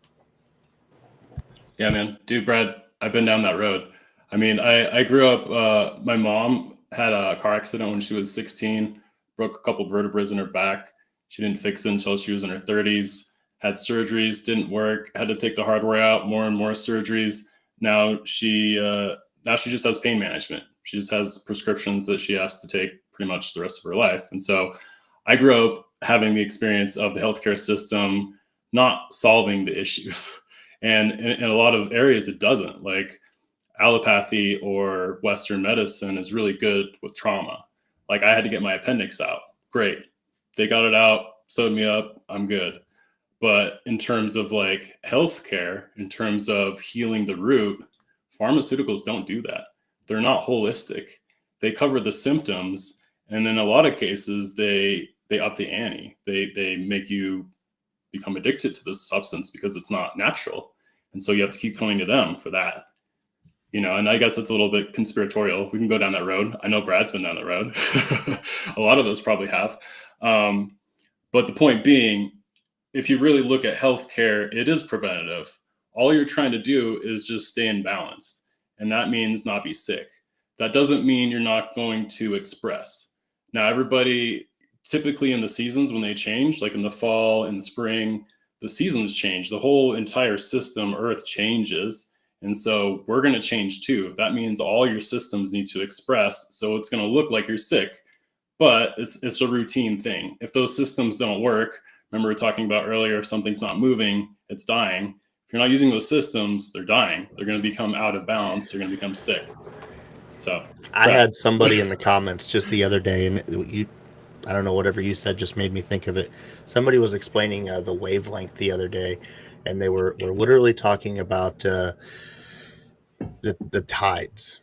D: yeah, man. Dude, Brad, I've been down that road. I mean, I grew up, my mom had a car accident when she was 16, broke a couple vertebrae in her back. She didn't fix it until she was in her 30s, had surgeries, didn't work, had to take the hardware out, more and more surgeries. Now she just has pain management. She just has prescriptions that she has to take pretty much the rest of her life. And so I grew up having the experience of the healthcare system not solving the issues. And in a lot of areas, it doesn't. Like allopathy or Western medicine is really good with trauma. Like I had to get my appendix out. Great. They got it out, sewed me up, I'm good. But in terms of like healthcare, in terms of healing the root, pharmaceuticals don't do that. They're not holistic. They cover the symptoms, and in a lot of cases, they up the ante. They make you become addicted to this substance because it's not natural, and so you have to keep coming to them for that. You know, and I guess it's a little bit conspiratorial. We can go down that road. I know Brad's been down that road. A lot of us probably have. But the point being, if you really look at healthcare, it is preventative. All you're trying to do is just stay in balance. And that means not be sick. That doesn't mean you're not going to express. Now, everybody, typically in the seasons when they change, like in the fall, in the spring, the seasons change. The whole entire system, Earth, changes. And so we're going to change too. That means all your systems need to express. So it's going to look like you're sick, but it's a routine thing. If those systems don't work, remember we were talking about earlier, if something's not moving, it's dying. If you're not using those systems, they're dying. They're going to become out of balance. They're going to become sick. So
C: I had somebody in the comments just the other day, and I don't know, whatever you said just made me think of it. Somebody was explaining the wavelength the other day, and they were literally talking about the tides.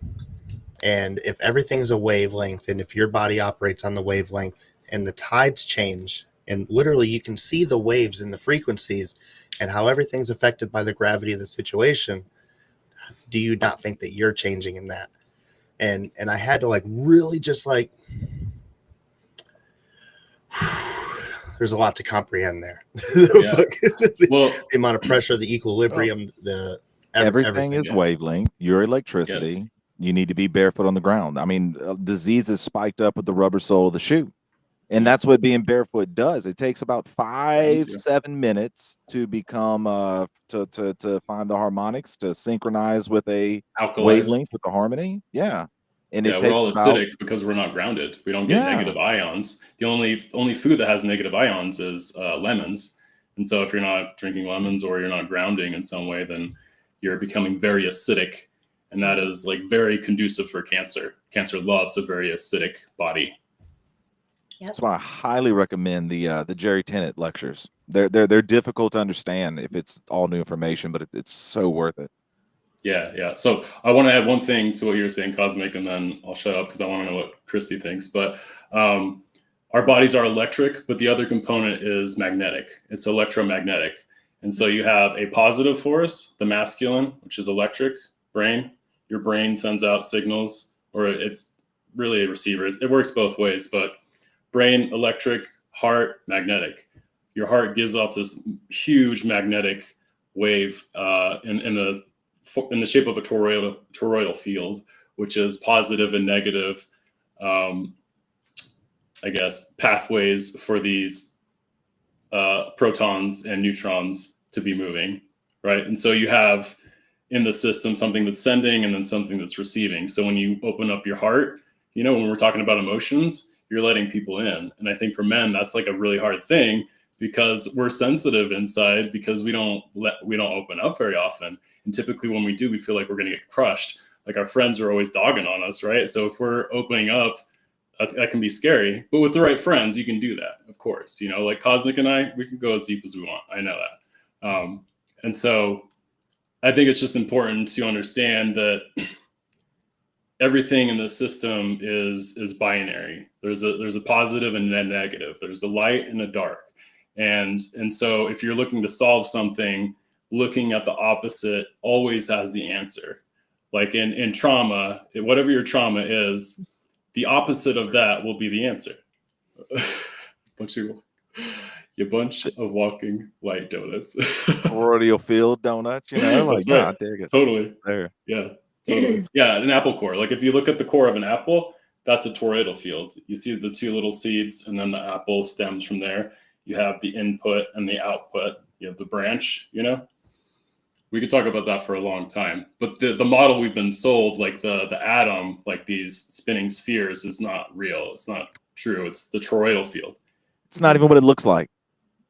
C: And if everything's a wavelength, and if your body operates on the wavelength and the tides change, and literally you can see the waves and the frequencies and how everything's affected by the gravity of the situation, do you not think that you're changing in that? And I had to like really just like, there's a lot to comprehend there.
D: Well,
C: the amount of pressure, the equilibrium,
A: everything is wavelength. Your electricity.
D: Yes.
A: You need to be barefoot on the ground. I mean, disease is spiked up with the rubber sole of the shoe. And that's what being barefoot does. It takes about 5-7 minutes to become to find the harmonics, to synchronize with a
D: alkalized
A: wavelength with the harmony. Yeah. And it
D: we're
A: takes
D: all
A: about,
D: acidic because we're not grounded. We don't get negative ions. The only food that has negative ions is lemons. And so if you're not drinking lemons or you're not grounding in some way, then you're becoming very acidic. And that is like very conducive for cancer. Cancer loves a very acidic body.
E: Yep.
A: That's why I highly recommend the Jerry Tennant lectures. They're difficult to understand if it's all new information, but it's so worth it.
D: Yeah. So I want to add one thing to what you were saying, Cosmic, and then I'll shut up because I want to know what Christy thinks. But our bodies are electric, but the other component is magnetic. It's electromagnetic. And so you have a positive force, the masculine, which is electric, brain. Your brain sends out signals, or it's really a receiver. It works both ways, but brain, electric, heart, magnetic. Your heart gives off this huge magnetic wave in the shape of a toroidal field, which is positive and negative, I guess, pathways for these protons and neutrons to be moving, right? And so you have in the system something that's sending and then something that's receiving. So when you open up your heart, you know, when we're talking about emotions, you're letting people in. And I think for men, that's like a really hard thing because we're sensitive inside because we don't open up very often. And typically when we do, we feel like we're going to get crushed. Like our friends are always dogging on us, right? So if we're opening up, that can be scary. But with the right friends, you can do that, of course. You know, like Cosmic and I, we can go as deep as we want. I know that. And so I think it's just important to understand that everything in the system is binary. There's a positive and a negative. There's a light and a dark. And so if you're looking to solve something, looking at the opposite always has the answer. Like in trauma, whatever your trauma is, the opposite of that will be the answer. You bunch of walking white donuts.
A: Toroidal field donuts, you know, like,
D: right.
A: dig it.
D: Totally.
A: There.
D: Yeah, totally. Yeah, an apple core. Like if you look at the core of an apple, that's a toroidal field. You see the two little seeds and then the apple stems from there. You have the input and the output. You have the branch, you know? We could talk about that for a long time. But the model we've been sold, like the atom, like these spinning spheres, is not real. It's not true. It's the toroidal field.
A: It's not even what it looks like.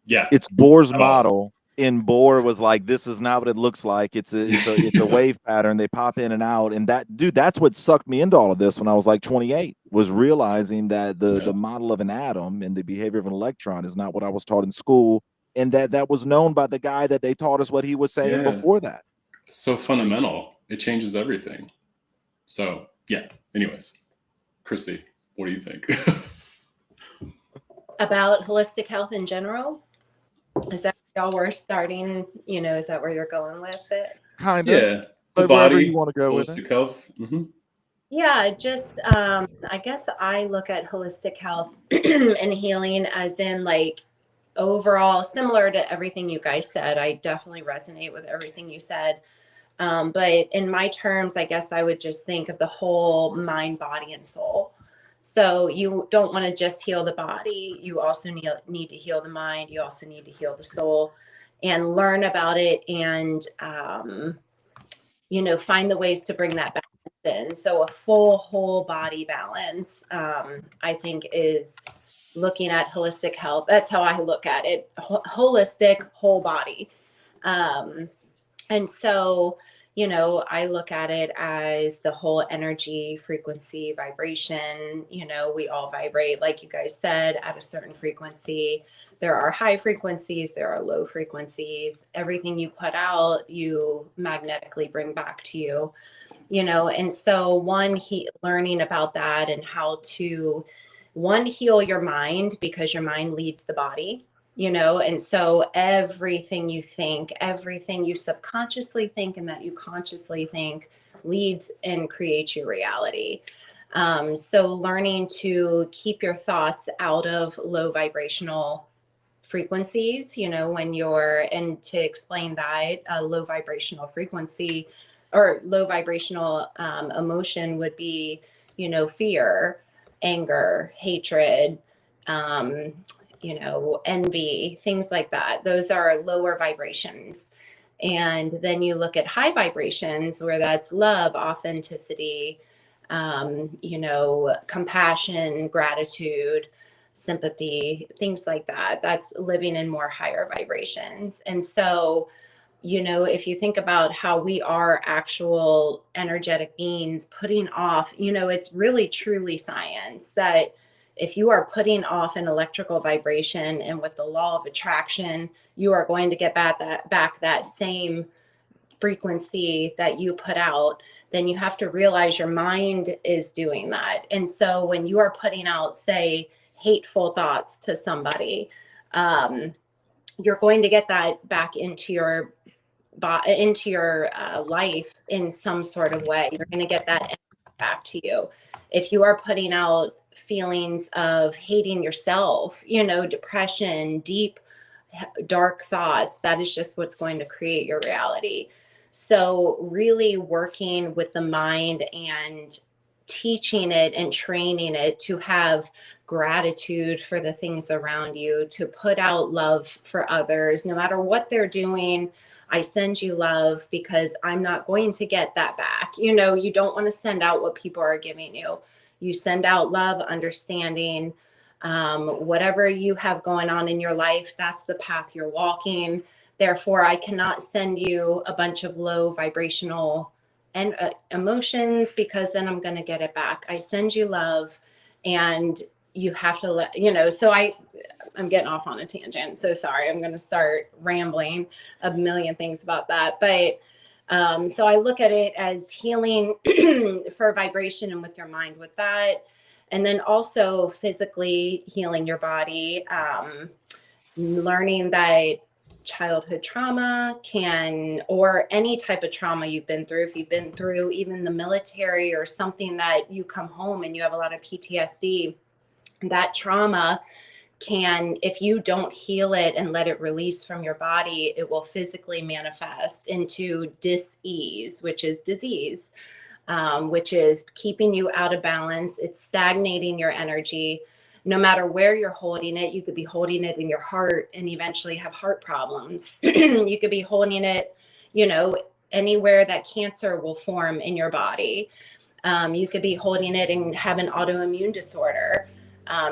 D: Yeah.
A: It's Bohr's
D: At all.
A: model, and Bohr was like, "This is not what it looks like. It's a wave pattern. They pop in and out." And that's what sucked me into all of this when I was like 28. Was realizing that the model of an atom and the behavior of an electron is not what I was taught in school, and that was known by the guy that they taught us what he was saying before that.
D: So fundamental. It changes everything. So yeah. Anyways, Christy, what do you think?
E: About holistic health in general? Is that y'all were starting, is that where you're going with it?
A: Kind of.
D: Yeah. The
A: But wherever
D: body,
A: you want to go with
D: holistic
A: it.
D: health.
E: Yeah, just I guess I look at holistic health and healing as in like overall similar to everything you guys said. I definitely resonate with everything you said. But in my terms, I guess I would just think of the whole mind, body, and soul. So you don't want to just heal the body. You also need to heal the mind. You also need to heal the soul and learn about it and, find the ways to bring that balance in. So a full whole body balance, I think, is looking at holistic health. That's how I look at it. Holistic, whole body. And so, I look at it as the whole energy, frequency, vibration. We all vibrate, like you guys said, at a certain frequency. There are high frequencies, there are low frequencies. Everything you put out, you magnetically bring back to you, and so learning about that and how to, heal your mind, because your mind leads the body. And so everything you think, everything you subconsciously think and that you consciously think leads and creates your reality. So learning to keep your thoughts out of low vibrational frequencies, and to explain that a low vibrational frequency or low vibrational emotion would be, fear, anger, hatred, envy, things like that. Those are lower vibrations. And then you look at high vibrations where that's love, authenticity, compassion, gratitude, sympathy, things like that. That's living in more higher vibrations. And so, if you think about how we are actual energetic beings putting off, it's really truly science that if you are putting off an electrical vibration and with the law of attraction, you are going to get back that same frequency that you put out, then you have to realize your mind is doing that. And so when you are putting out, say, hateful thoughts to somebody, you're going to get that back into your life in some sort of way. You're going to get that back to you. If you are putting out feelings of hating yourself, depression, deep, dark thoughts, that is just what's going to create your reality. So really working with the mind and teaching it and training it to have gratitude for the things around you, to put out love for others, no matter what they're doing. I send you love because I'm not going to get that back. You don't want to send out what people are giving you. You send out love, understanding, whatever you have going on in your life, that's the path you're walking. Therefore, I cannot send you a bunch of low vibrational and emotions, because then I'm going to get it back. I send you love, and you have to so I'm getting off on a tangent. So sorry, I'm going to start rambling a million things about that. But so I look at it as healing for vibration and with your mind with that. And then also physically healing your body, learning that childhood trauma or any type of trauma you've been through, if you've been through even the military or something, that you come home and you have a lot of PTSD, that trauma if you don't heal it and let it release from your body, it will physically manifest into dis-ease, which is disease, which is keeping you out of balance. It's stagnating your energy. No matter where you're holding it, you could be holding it in your heart and eventually have heart problems. You could be holding it, anywhere that cancer will form in your body. You could be holding it and have an autoimmune disorder.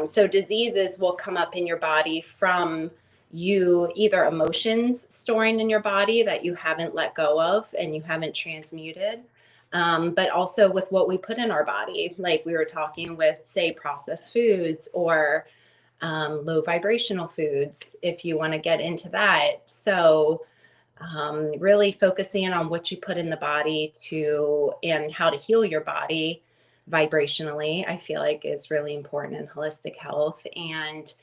E: So diseases will come up in your body from you either emotions storing in your body that you haven't let go of and you haven't transmuted, but also with what we put in our body, like we were talking with, say, processed foods or low vibrational foods, if you want to get into that. So really focusing on what you put in the body to and how to heal your body vibrationally, I feel like is really important in holistic health. And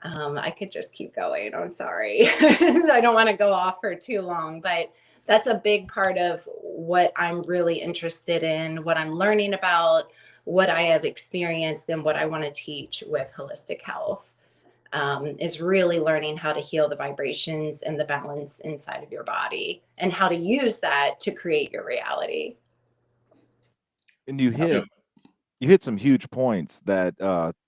E: I could just keep going. I'm sorry. I don't want to go off for too long, but that's a big part of what I'm really interested in, what I'm learning about, what I have experienced, and what I want to teach with holistic health. Is really learning how to heal the vibrations and the balance inside of your body and how to use that to create your reality.
A: And you
D: Yep.
A: hit some huge points that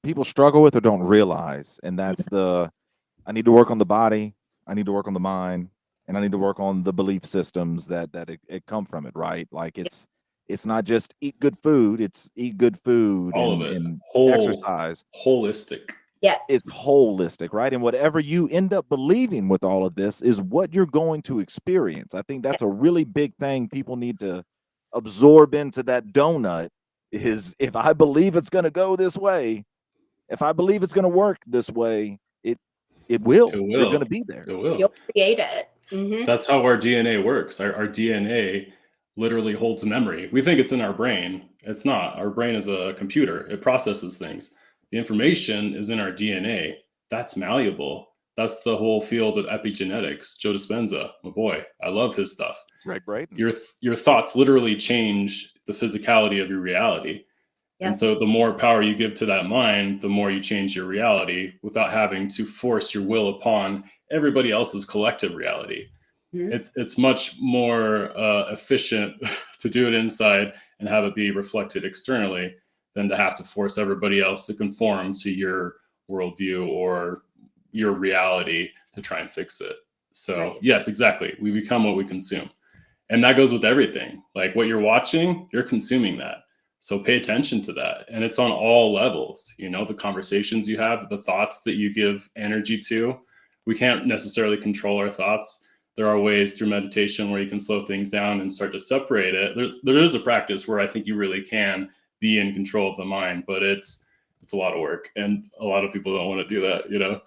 A: people struggle with or don't realize, and that's I need to work on the body, I need to work on the mind, and I need to work on the belief systems that come from it, right? Like it's not just eat good food, it's eat good food
D: All of it.
A: and
D: Whole,
A: exercise.
D: holistic.
E: Yes.
A: It's holistic, right? And whatever you end up believing with all of this is what you're going to experience. I think that's a really big thing people need to absorb into that donut is if I believe it's going to go this way, if I believe it's going to work this way, it will.
D: It will.
A: You're going to be there.
D: It will.
E: You'll create it. Mm-hmm.
D: That's how our DNA works. Our DNA literally holds memory. We think it's in our brain. It's not. Our brain is a computer. It processes things. The information is in our DNA. That's malleable. That's the whole field of epigenetics. Joe Dispenza, my boy, I love his stuff.
A: Right.
D: Your thoughts literally change the physicality of your reality.
E: Yeah.
D: And so the more power you give to that mind, the more you change your reality without having to force your will upon everybody else's collective reality.
E: Mm-hmm.
D: It's much more efficient to do it inside and have it be reflected externally than to have to force everybody else to conform to your worldview or your reality to try and fix it. So
E: Right.
D: yes, exactly. We become what we consume. And that goes with everything. Like what you're watching, you're consuming that. So pay attention to that. And it's on all levels, the conversations you have, the thoughts that you give energy to. We can't necessarily control our thoughts. There are ways through meditation where you can slow things down and start to separate it. There is a practice where I think you really can be in control of the mind, but it's a lot of work. And a lot of people don't want to do that,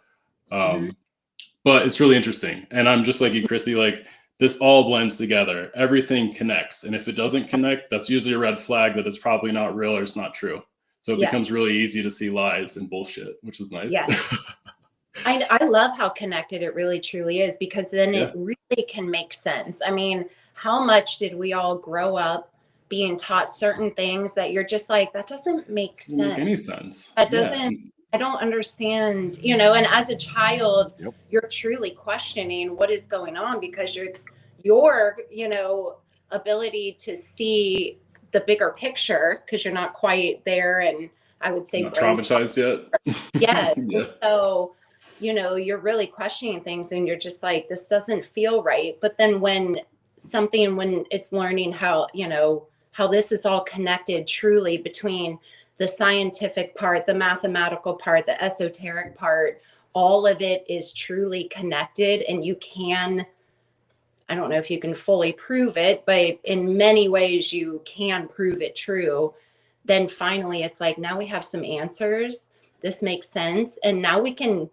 D: But it's really interesting. And I'm just like you, Chrissy, like this all blends together. Everything connects. And if it doesn't connect, that's usually a red flag that it's probably not real or it's not true. So it becomes really easy to see lies and bullshit, which is nice.
E: Yeah. I love how connected it really truly is, because then it really can make sense. I mean, how much did we all grow up being taught certain things that you're just like, that doesn't make sense.
D: Doesn't make any sense.
E: That doesn't, I don't understand, and as a child, you're truly questioning what is going on, because your ability to see the bigger picture, because you're not quite there. And I would say
D: not traumatized yet.
E: Yes. Yeah. So, you're really questioning things and you're just like, this doesn't feel right. But then when it's learning how this is all connected truly between the scientific part, the mathematical part, the esoteric part, all of it is truly connected, and I don't know if you can fully prove it, but in many ways you can prove it true. Then finally it's like, now we have some answers. This makes sense. And now we can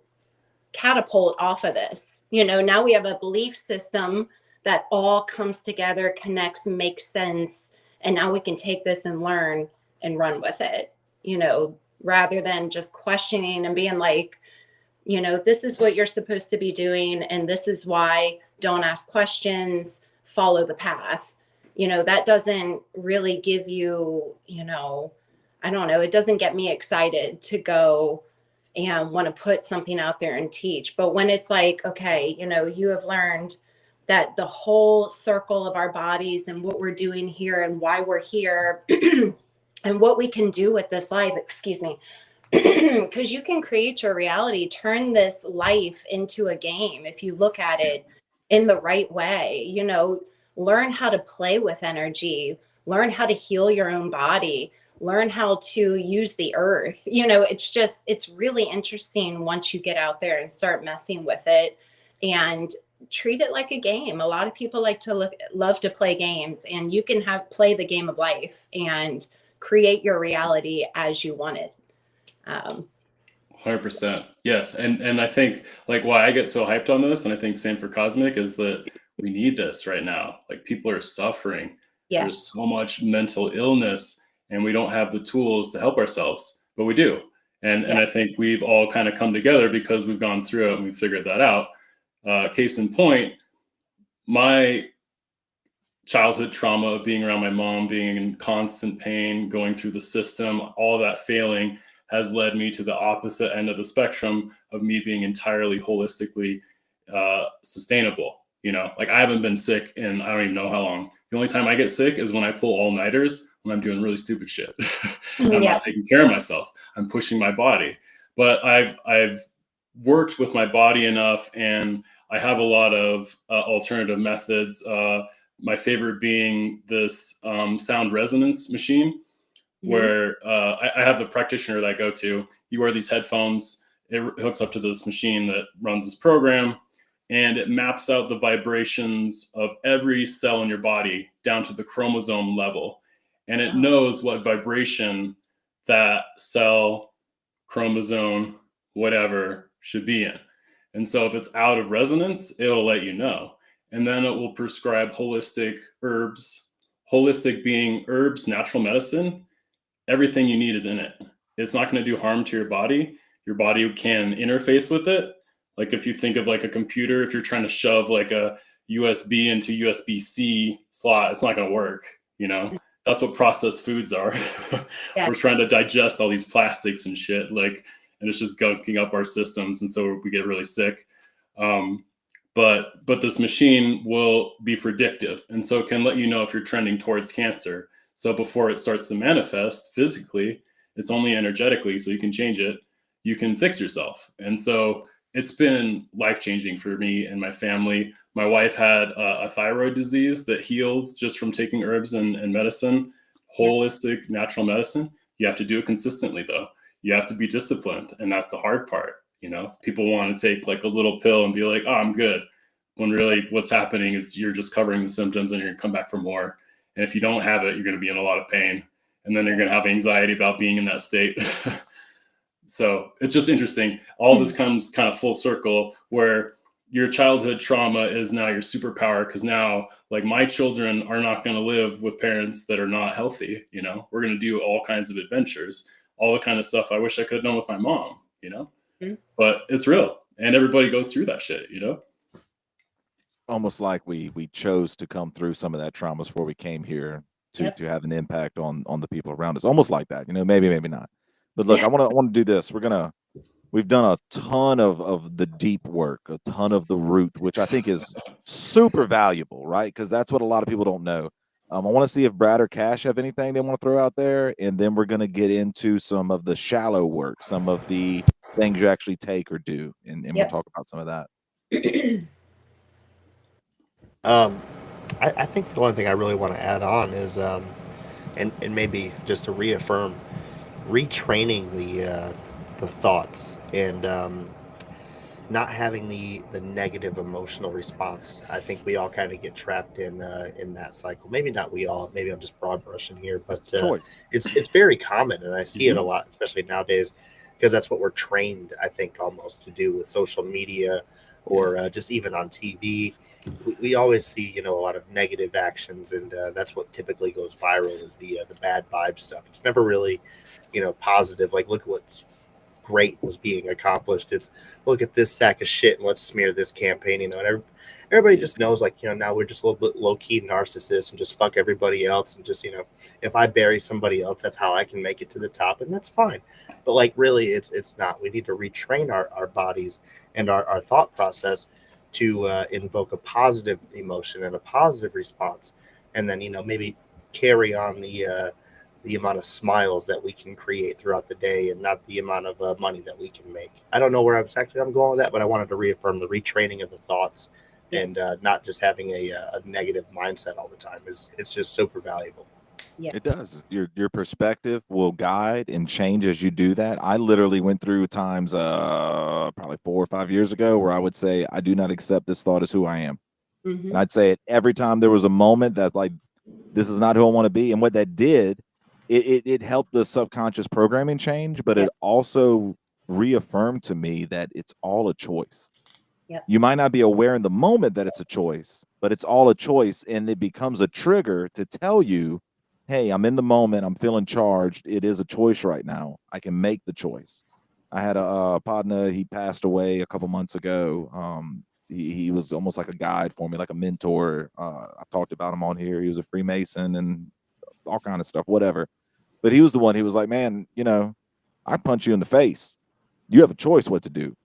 E: catapult off of this. Now we have a belief system that all comes together, connects, makes sense. And now we can take this and learn and run with it, rather than just questioning and being like, this is what you're supposed to be doing. And this is why. Don't ask questions, follow the path. That doesn't really give you, I don't know, it doesn't get me excited to go and want to put something out there and teach. But when it's like, okay, you have learned that the whole circle of our bodies and what we're doing here and why we're here and what we can do with this life, because you can create your reality, turn this life into a game if you look at it in the right way. Learn how to play with energy, learn how to heal your own body, learn how to use the earth. It's really interesting once you get out there and start messing with it and treat it like a game. A lot of people love to play games, and you can play the game of life and create your reality as you want it.
D: 100%. Yes. And I think like why I get so hyped on this, and I think same for Cosmic, is that we need this right now. Like people are suffering.
E: Yeah.
D: There's so much mental illness and we don't have the tools to help ourselves, but we do. And I think we've all kind of come together because we've gone through it and we figured that out. Case in point, my childhood trauma of being around my mom, being in constant pain, going through the system, all that failing has led me to the opposite end of the spectrum of me being entirely holistically sustainable. Like I haven't been sick in, I don't even know how long. The only time I get sick is when I pull all-nighters when I'm doing really stupid shit. I'm not taking care of myself. I'm pushing my body. But I've worked with my body enough, and I have a lot of alternative methods. My favorite being this sound resonance machine, where I have the practitioner that I go to. You wear these headphones, it hooks up to this machine that runs this program, and it maps out the vibrations of every cell in your body down to the chromosome level. And it knows what vibration that cell, chromosome, whatever should be in. And so if it's out of resonance, it'll let you know. And then it will prescribe holistic herbs, holistic being herbs, natural medicine. Everything you need is in it. It's not going to do harm to your body. Your body can interface with it. Like if you think of like a computer, if you're trying to shove like a USB into USB-C slot, it's not going to work. That's what processed foods are. We're trying to digest all these plastics and shit, and it's just gunking up our systems. And so we get really sick. But this machine will be predictive. And so it can let you know if you're trending towards cancer. So before it starts to manifest physically, it's only energetically, so you can change it. You can fix yourself. And so it's been life-changing for me and my family. My wife had a thyroid disease that healed just from taking herbs and medicine, holistic natural medicine. You have to do it consistently, though. You have to be disciplined, and that's the hard part. People want to take like a little pill and be like, oh, I'm good. When really what's happening is you're just covering the symptoms and you're going to come back for more. And if you don't have it, you're going to be in a lot of pain. And then you're going to have anxiety about being in that state. So it's just interesting. All this comes kind of full circle where your childhood trauma is now your superpower, because now like my children are not going to live with parents that are not healthy. We're going to do all kinds of adventures, all the kind of stuff I wish I could have done with my mom, but it's real. And everybody goes through that shit,
A: Almost like we chose to come through some of that trauma before we came here to have an impact on the people around us. Almost like that, maybe not. But look, I want to do this. We've done a ton of the deep work, a ton of the root, which I think is super valuable, right? Because that's what a lot of people don't know. I want to see if Brad or Cash have anything they want to throw out there, and then we're going to get into some of the shallow work, some of the things you actually take or do, and we'll talk about some of that.
C: I think the only thing I really want to add on is, and maybe just to reaffirm, retraining the thoughts and not having the negative emotional response. I think we all kind of get trapped in that cycle. Maybe not we all. Maybe I'm just broad brushing here, but it's very common, and I see it a lot, especially nowadays, because that's what we're trained, I think, almost to do with social media or just even on TV. We always see, a lot of negative actions, and that's what typically goes viral is the bad vibe stuff. It's never really, positive. Like, look what's great was being accomplished. It's look at this sack of shit and let's smear this campaign, and everybody just knows, like, now we're just a little bit low-key narcissists and just fuck everybody else, and just, if I bury somebody else, that's how I can make it to the top, and that's fine. But like, really, it's not. We need to retrain our bodies and our thought process to invoke a positive emotion and a positive response, and then maybe carry on the amount of smiles that we can create throughout the day, and not the amount of money that we can make. I don't know where I'm going with that, but I wanted to reaffirm the retraining of the thoughts and not just having a negative mindset all the time. It's just super valuable.
E: Yeah.
A: It does. Your perspective will guide and change as you do that. I literally went through times probably 4 or 5 years ago where I would say, I do not accept this thought as who I am.
E: Mm-hmm.
A: And I'd say it every time there was a moment that's like, this is not who I want to be. And what that did, it helped the subconscious programming change, but
E: Yep.
A: it also reaffirmed to me that it's all a choice.
E: Yep.
A: You might not be aware in the moment that it's a choice, but it's all a choice. And it becomes a trigger to tell you, hey, I'm in the moment. I'm feeling charged. It is a choice right now. I can make the choice. I had a partner, he passed away a couple months ago. He was almost like a guide for me, like a mentor. I've talked about him on here. He was a Freemason and all kind of stuff, whatever. But he was the one, he was like, man, I punch you in the face. You have a choice what to do.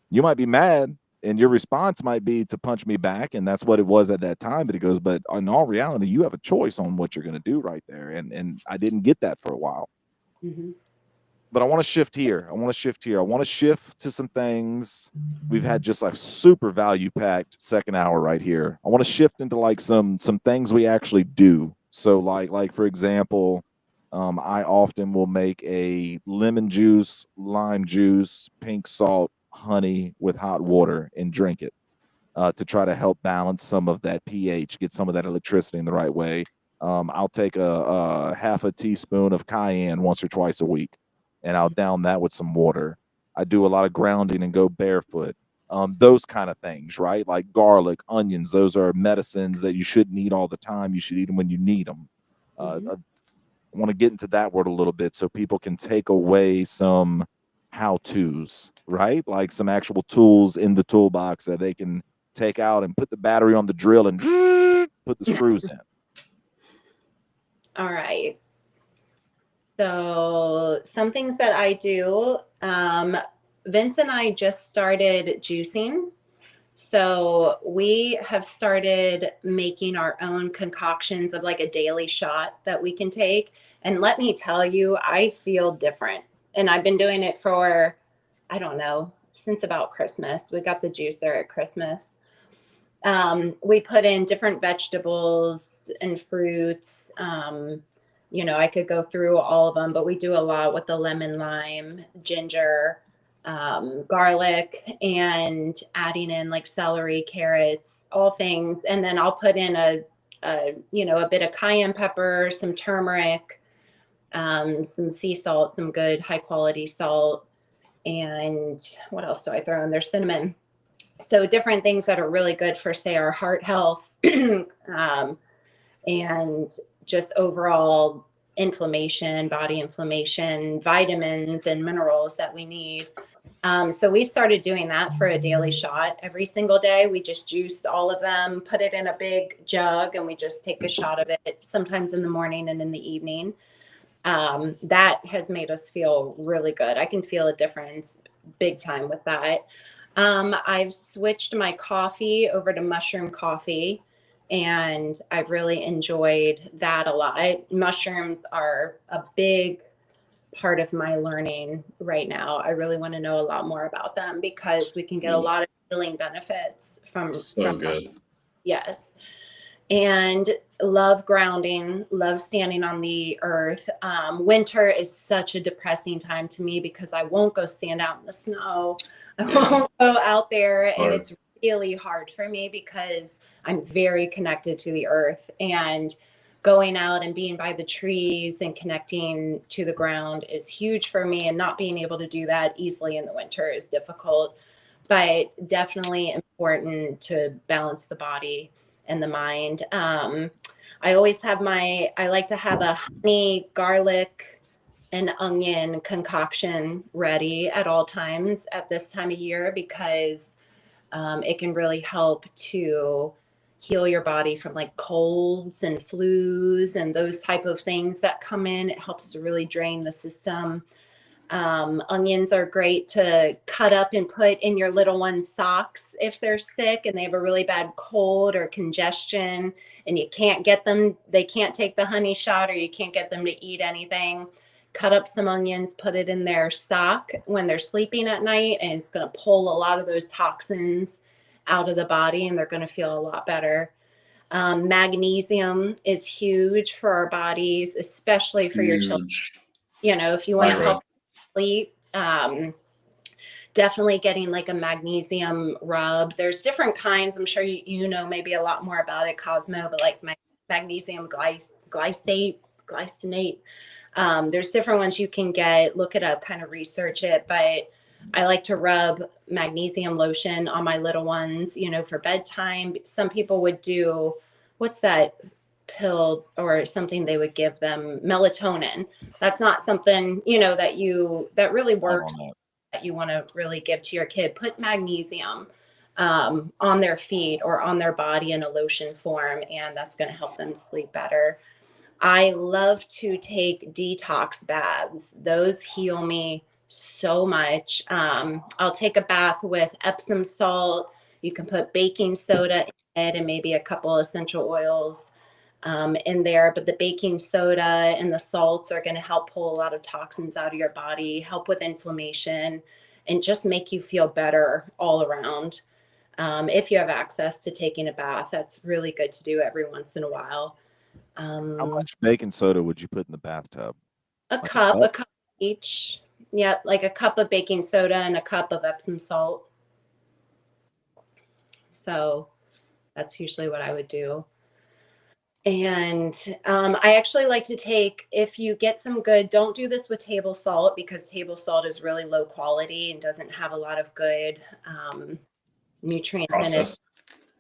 A: You might be mad and your response might be to punch me back. And that's what it was at that time. But he goes, but in all reality, you have a choice on what you're going to do right there. And I didn't get that for a while.
E: Mm-hmm.
A: But I want to shift here. I want to shift to some things. We've had just like super value packed second hour right here. I want to shift into like some things we actually do. So like for example, I often will make a lemon juice, lime juice, pink salt, honey with hot water and drink it to try to help balance some of that pH, get some of that electricity in the right way. I'll take a half a teaspoon of cayenne once or twice a week, and I'll down that with some water. I do a lot of grounding and go barefoot. Those kind of things, right? Like garlic, onions, those are medicines that you shouldn't eat all the time. You should eat them when you need them. I want to get into that word a little bit so people can take away some how-tos, right? Like some actual tools in the toolbox that they can take out and put the battery on the drill and put the screws in.
E: All right. So some things that I do, Vince and I just started juicing. So we have started making our own concoctions of like a daily shot that we can take. And let me tell you, I feel different. And I've been doing it for, I don't know, since about Christmas. We got the juicer at Christmas. We put in different vegetables and fruits. I could go through all of them, but we do a lot with the lemon, lime, ginger, garlic, and adding in like celery, carrots, all things. And then I'll put in a bit of cayenne pepper, some turmeric, some sea salt, some good high quality salt. And what else do I throw in there? Cinnamon. So different things that are really good for, say, our heart health and just overall inflammation, body inflammation, vitamins and minerals that we need. So we started doing that for a daily shot every single day. We just juiced all of them, put it in a big jug, and we just take a shot of it sometimes in the morning and in the evening. That has made us feel really good. I can feel a difference big time with that. I've switched my coffee over to mushroom coffee, and I've really enjoyed that a lot. Mushrooms are a big part of my learning right now. I really want to know a lot more about them because we can get a lot of healing benefits from
D: Good.
E: them. Yes. And love grounding, love standing on the earth. Winter is such a depressing time to me because I won't go stand out in the snow. I won't go out there, and it's really hard for me because I'm very connected to the earth, and going out and being by the trees and connecting to the ground is huge for me, and not being able to do that easily in the winter is difficult, but definitely important to balance the body and the mind. I always have I like to have a honey, garlic, and onion concoction ready at all times at this time of year because it can really help to heal your body from like colds and flus and those type of things that come in. It helps to really drain the system. Onions are great to cut up and put in your little one's socks if they're sick and they have a really bad cold or congestion and you can't get them, they can't take the honey shot or you can't get them to eat anything. Cut up some onions, put it in their sock when they're sleeping at night, and it's going to pull a lot of those toxins out of the body and they're going to feel a lot better. Magnesium is huge for our bodies, especially for your children.
D: Huge.
E: You know, if you want to
D: Thyroid.
E: help sleep, definitely getting like a magnesium rub. There's different kinds. I'm sure you know maybe a lot more about it, Cosmo, but like magnesium glycinate. There's different ones you can get. Look it up, kind of research it. But I like to rub magnesium lotion on my little ones, you know, for bedtime. Some people would do, what's that pill or something they would give them? Melatonin. That's not something, you know, that really works, that you want to really give to your kid. Put magnesium on their feet or on their body in a lotion form, and that's going to help them sleep better. I love to take detox baths. Those heal me so much. I'll take a bath with Epsom salt. You can put baking soda in it and maybe a couple essential oils in there. But the baking soda and the salts are going to help pull a lot of toxins out of your body, help with inflammation, and just make you feel better all around. If you have access to taking a bath, that's really good to do every once in a while.
A: How much baking soda would you put in the bathtub?
E: A cup each. Yep, like a cup of baking soda and a cup of Epsom salt. So that's usually what I would do. And I actually like to take, if you get some good, don't do this with table salt because table salt is really low quality and doesn't have a lot of good nutrients in it.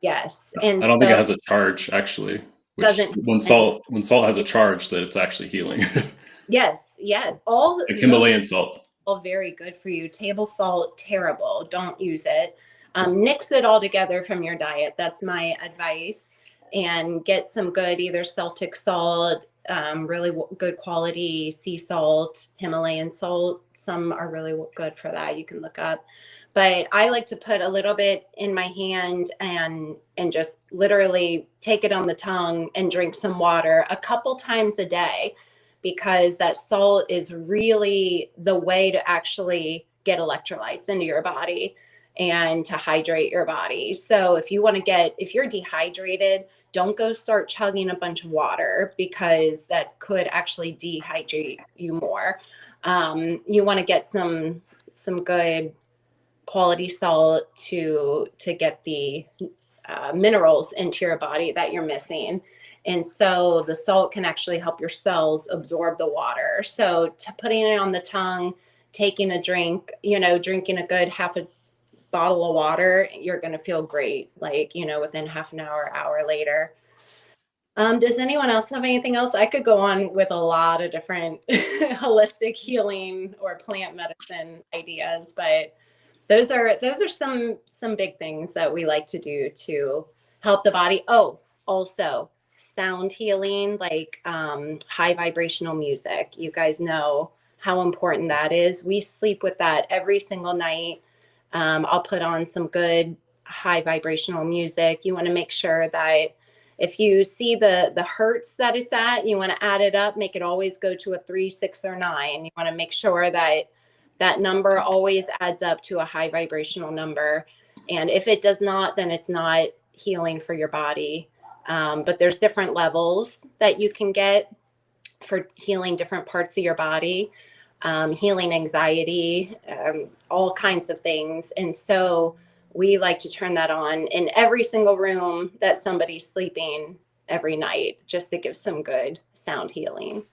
E: Yes. And
D: I don't think it has a charge actually. Which when salt has a charge, that it's actually healing.
E: Yes. All
D: like Himalayan salt.
E: All very good for you. Table salt, terrible. Don't use it. Nix it all together from your diet. That's my advice. And get some good either Celtic salt, really good quality sea salt, Himalayan salt. Some are really good for that. You can look up. But I like to put a little bit in my hand and just literally take it on the tongue and drink some water a couple times a day, because that salt is really the way to actually get electrolytes into your body and to hydrate your body. So if you're dehydrated, don't go start chugging a bunch of water because that could actually dehydrate you more. You want to get some good quality salt to get the minerals into your body that you're missing. And so the salt can actually help your cells absorb the water. So putting it on the tongue, taking a drink, drinking a good half a bottle of water, you're going to feel great. Like, within half an hour later. Does anyone else have anything else? I could go on with a lot of different holistic healing or plant medicine ideas, but those are some big things that we like to do to help the body. Oh, also sound healing, like high vibrational music. You guys know how important that is. We sleep with that every single night. I'll put on some good high vibrational music. You want to make sure that if you see the hertz that it's at, you want to add it up, make it always go to a 3, 6, or 9. You want to make sure that number always adds up to a high vibrational number. And if it does not, then it's not healing for your body. But there's different levels that you can get for healing different parts of your body, healing anxiety, all kinds of things. And so we like to turn that on in every single room that somebody's sleeping every night, just to give some good sound healing.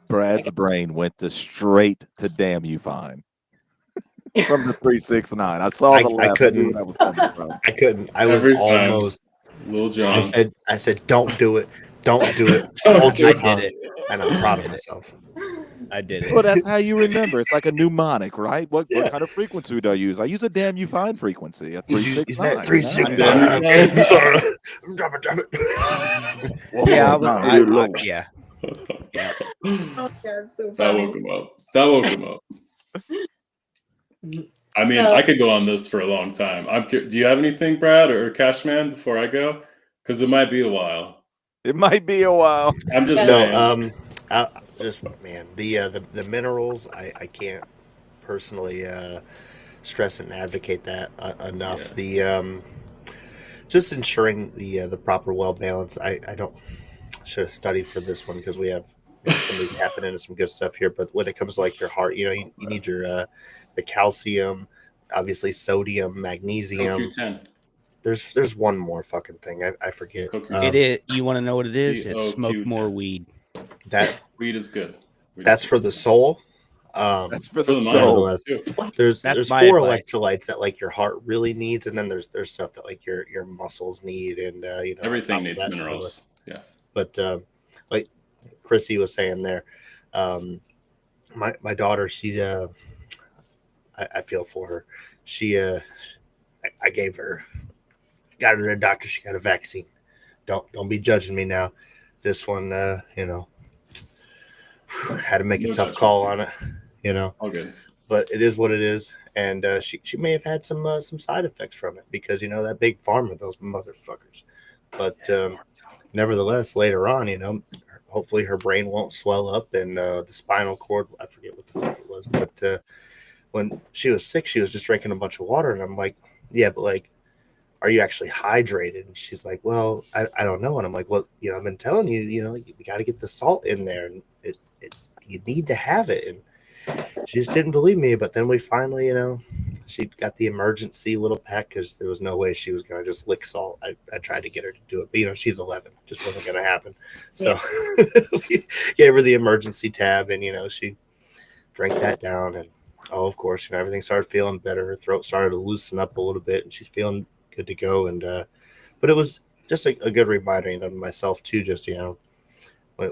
A: Brad's brain went straight to Damn You Fine. From the 369. I saw the laugh.
C: I couldn't.
A: That was coming from.
C: I couldn't. I was
D: Every time.
C: almost.
D: Lil Jon.
C: I said, don't do it. Don't do it.
D: Don't do
C: I
D: it.
C: did it. And I'm proud of myself.
F: I did it.
A: Well, that's how you remember. It's like a mnemonic, right? What kind of frequency do I use? I use a Damn You Fine frequency, a 369.
C: Is that 369? Drop it.
F: Yeah, yeah.
E: Oh, that's so
D: That
E: funny.
D: woke him up. I mean, I could go on this for a long time. Do you have anything, Brad or Cashman, before I go? Because it might be a while.
A: It might be a while.
D: I'm just saying.
C: The minerals, I can't personally stress and advocate that enough.
D: Yeah.
C: just ensuring the proper well balance. I don't should have studied for this one because we have somebody's tapping into some good stuff here. But when it comes to like your heart, you need your the calcium, obviously sodium, magnesium.
D: CoQ10.
C: There's one more fucking thing I forget.
D: CoQ10.
F: You want to know what it is? It's smoke
D: CoQ10.
F: more weed.
C: That
D: Weed is good.
C: that's for the soul.
A: That's for
D: For
A: the
D: the mind.
A: soul.
C: Nevertheless,
D: too.
C: there's
F: That's my
C: 4
F: advice.
C: electrolytes that like your heart really needs, and then there's stuff that like your muscles need, and
D: Everything
C: on top of
D: needs
C: that,
D: minerals. Yeah.
C: But like Chrissy was saying there, my daughter, she I feel for her. She I gave her, got her to the doctor. She got a vaccine. Don't be judging me now. This one, had to make
D: No
C: a tough
D: judgment,
C: call
D: too.
C: on it.
D: All good.
C: But it is what it is, and she may have had some side effects from it because that big pharma, those motherfuckers. But nevertheless, later on, hopefully her brain won't swell up, and the spinal cord, I forget what the fuck it was, but when she was sick, she was just drinking a bunch of water, and I'm like, yeah, but like, are you actually hydrated? And she's like, well, I don't know. And I'm like, well, I've been telling you, we got to get the salt in there, and you need to have it. And she just didn't believe me. But then we finally, she got the emergency little pack because there was no way she was going to just lick salt. I tried to get her to do it, but she's 11, just wasn't going to happen. So we gave her the emergency tab, and she drank that down, and of course, everything started feeling better. Her throat started to loosen up a little bit, and she's feeling good to go. And but it was just a good reminder to myself too, just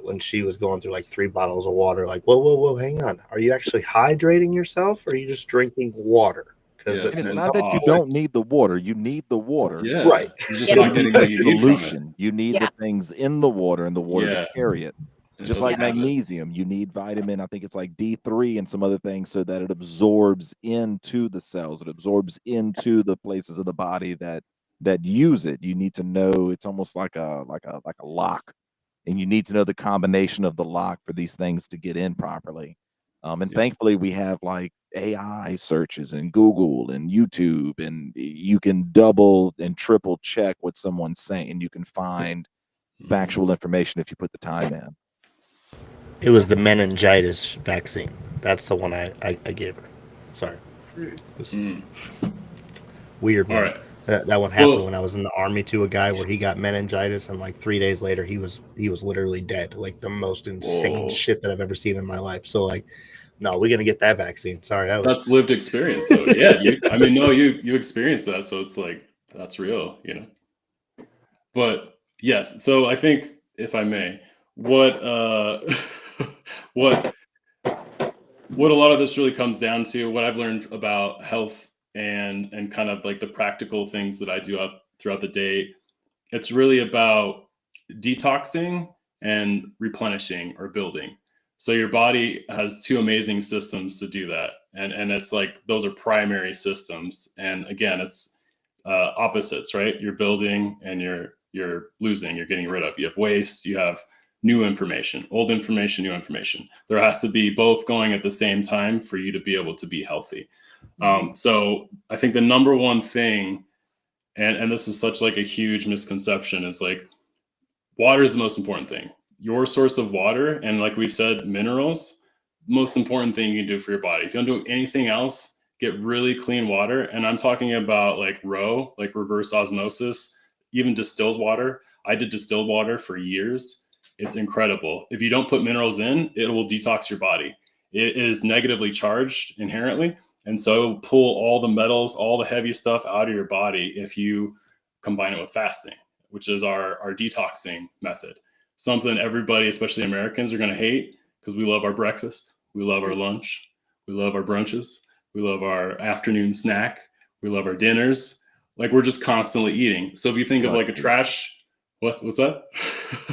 C: when she was going through like 3 bottles of water, like, whoa, hang on, are you actually hydrating yourself, or are you just drinking water? Because
D: Yeah,
A: And it's
D: and
A: not that you don't need the water. You need the water.
D: Yeah.
C: Right.
D: You're just
A: You
D: not
A: need
D: getting
A: the
D: what you need from it.
A: solution. You need
E: Yeah.
A: the things in the water and the water
D: Yeah.
A: to carry it.
D: It
A: Just
D: doesn't
A: like
D: have it.
A: magnesium, you need vitamin. I think it's like D3 and some other things so that it absorbs into the cells. It absorbs into the places of the body that use it. You need to know it's almost like a lock, and you need to know the combination of the lock for these things to get in properly. And
D: Yeah.
A: thankfully, we have like AI searches and Google and YouTube, and you can double and triple check what someone's saying. You can find
D: Mhm.
A: factual information if you put the time in.
C: It was the meningitis vaccine. That's the one I gave her. Sorry. It was
D: Mm.
C: weird,
D: All
C: man.
D: right.
C: That one happened
D: Well-
C: when I was in the army to a guy where he got meningitis, and like 3 days later he was literally dead. Like the most insane
D: Whoa.
C: shit that I've ever seen in my life. So like, no, we're gonna get that vaccine. Sorry, that was
D: That's lived experience, though. Yeah, you experienced that, so it's like that's real, But yes, so I think, if I may, what what a lot of this really comes down to, what I've learned about health and kind of like the practical things that I do up throughout the day, it's really about detoxing and replenishing or building. So your body has 2 amazing systems to do that, and it's like those are primary systems. And again, it's opposites, right? You're building and you're losing. You're getting rid of. You have waste. You have new information, old information, new information. There has to be both going at the same time for you to be able to be healthy. So I think the number one thing, and this is such like a huge misconception, is like, water is the most important thing. Your source of water, and like we've said, minerals, most important thing you can do for your body. If you don't do anything else, get really clean water. And I'm talking about like RO, like reverse osmosis, even distilled water. I did distilled water for years. It's incredible. If you don't put minerals in, it will detox your body. It is negatively charged inherently. And so pull all the metals, all the heavy stuff out of your body if you combine it with fasting, which is our detoxing method. Something everybody, especially Americans, are going to hate because we love our breakfast. We love our lunch. We love our brunches. We love our afternoon snack. We love our dinners. Like, we're just constantly eating. So if you think of like a trash, what's that?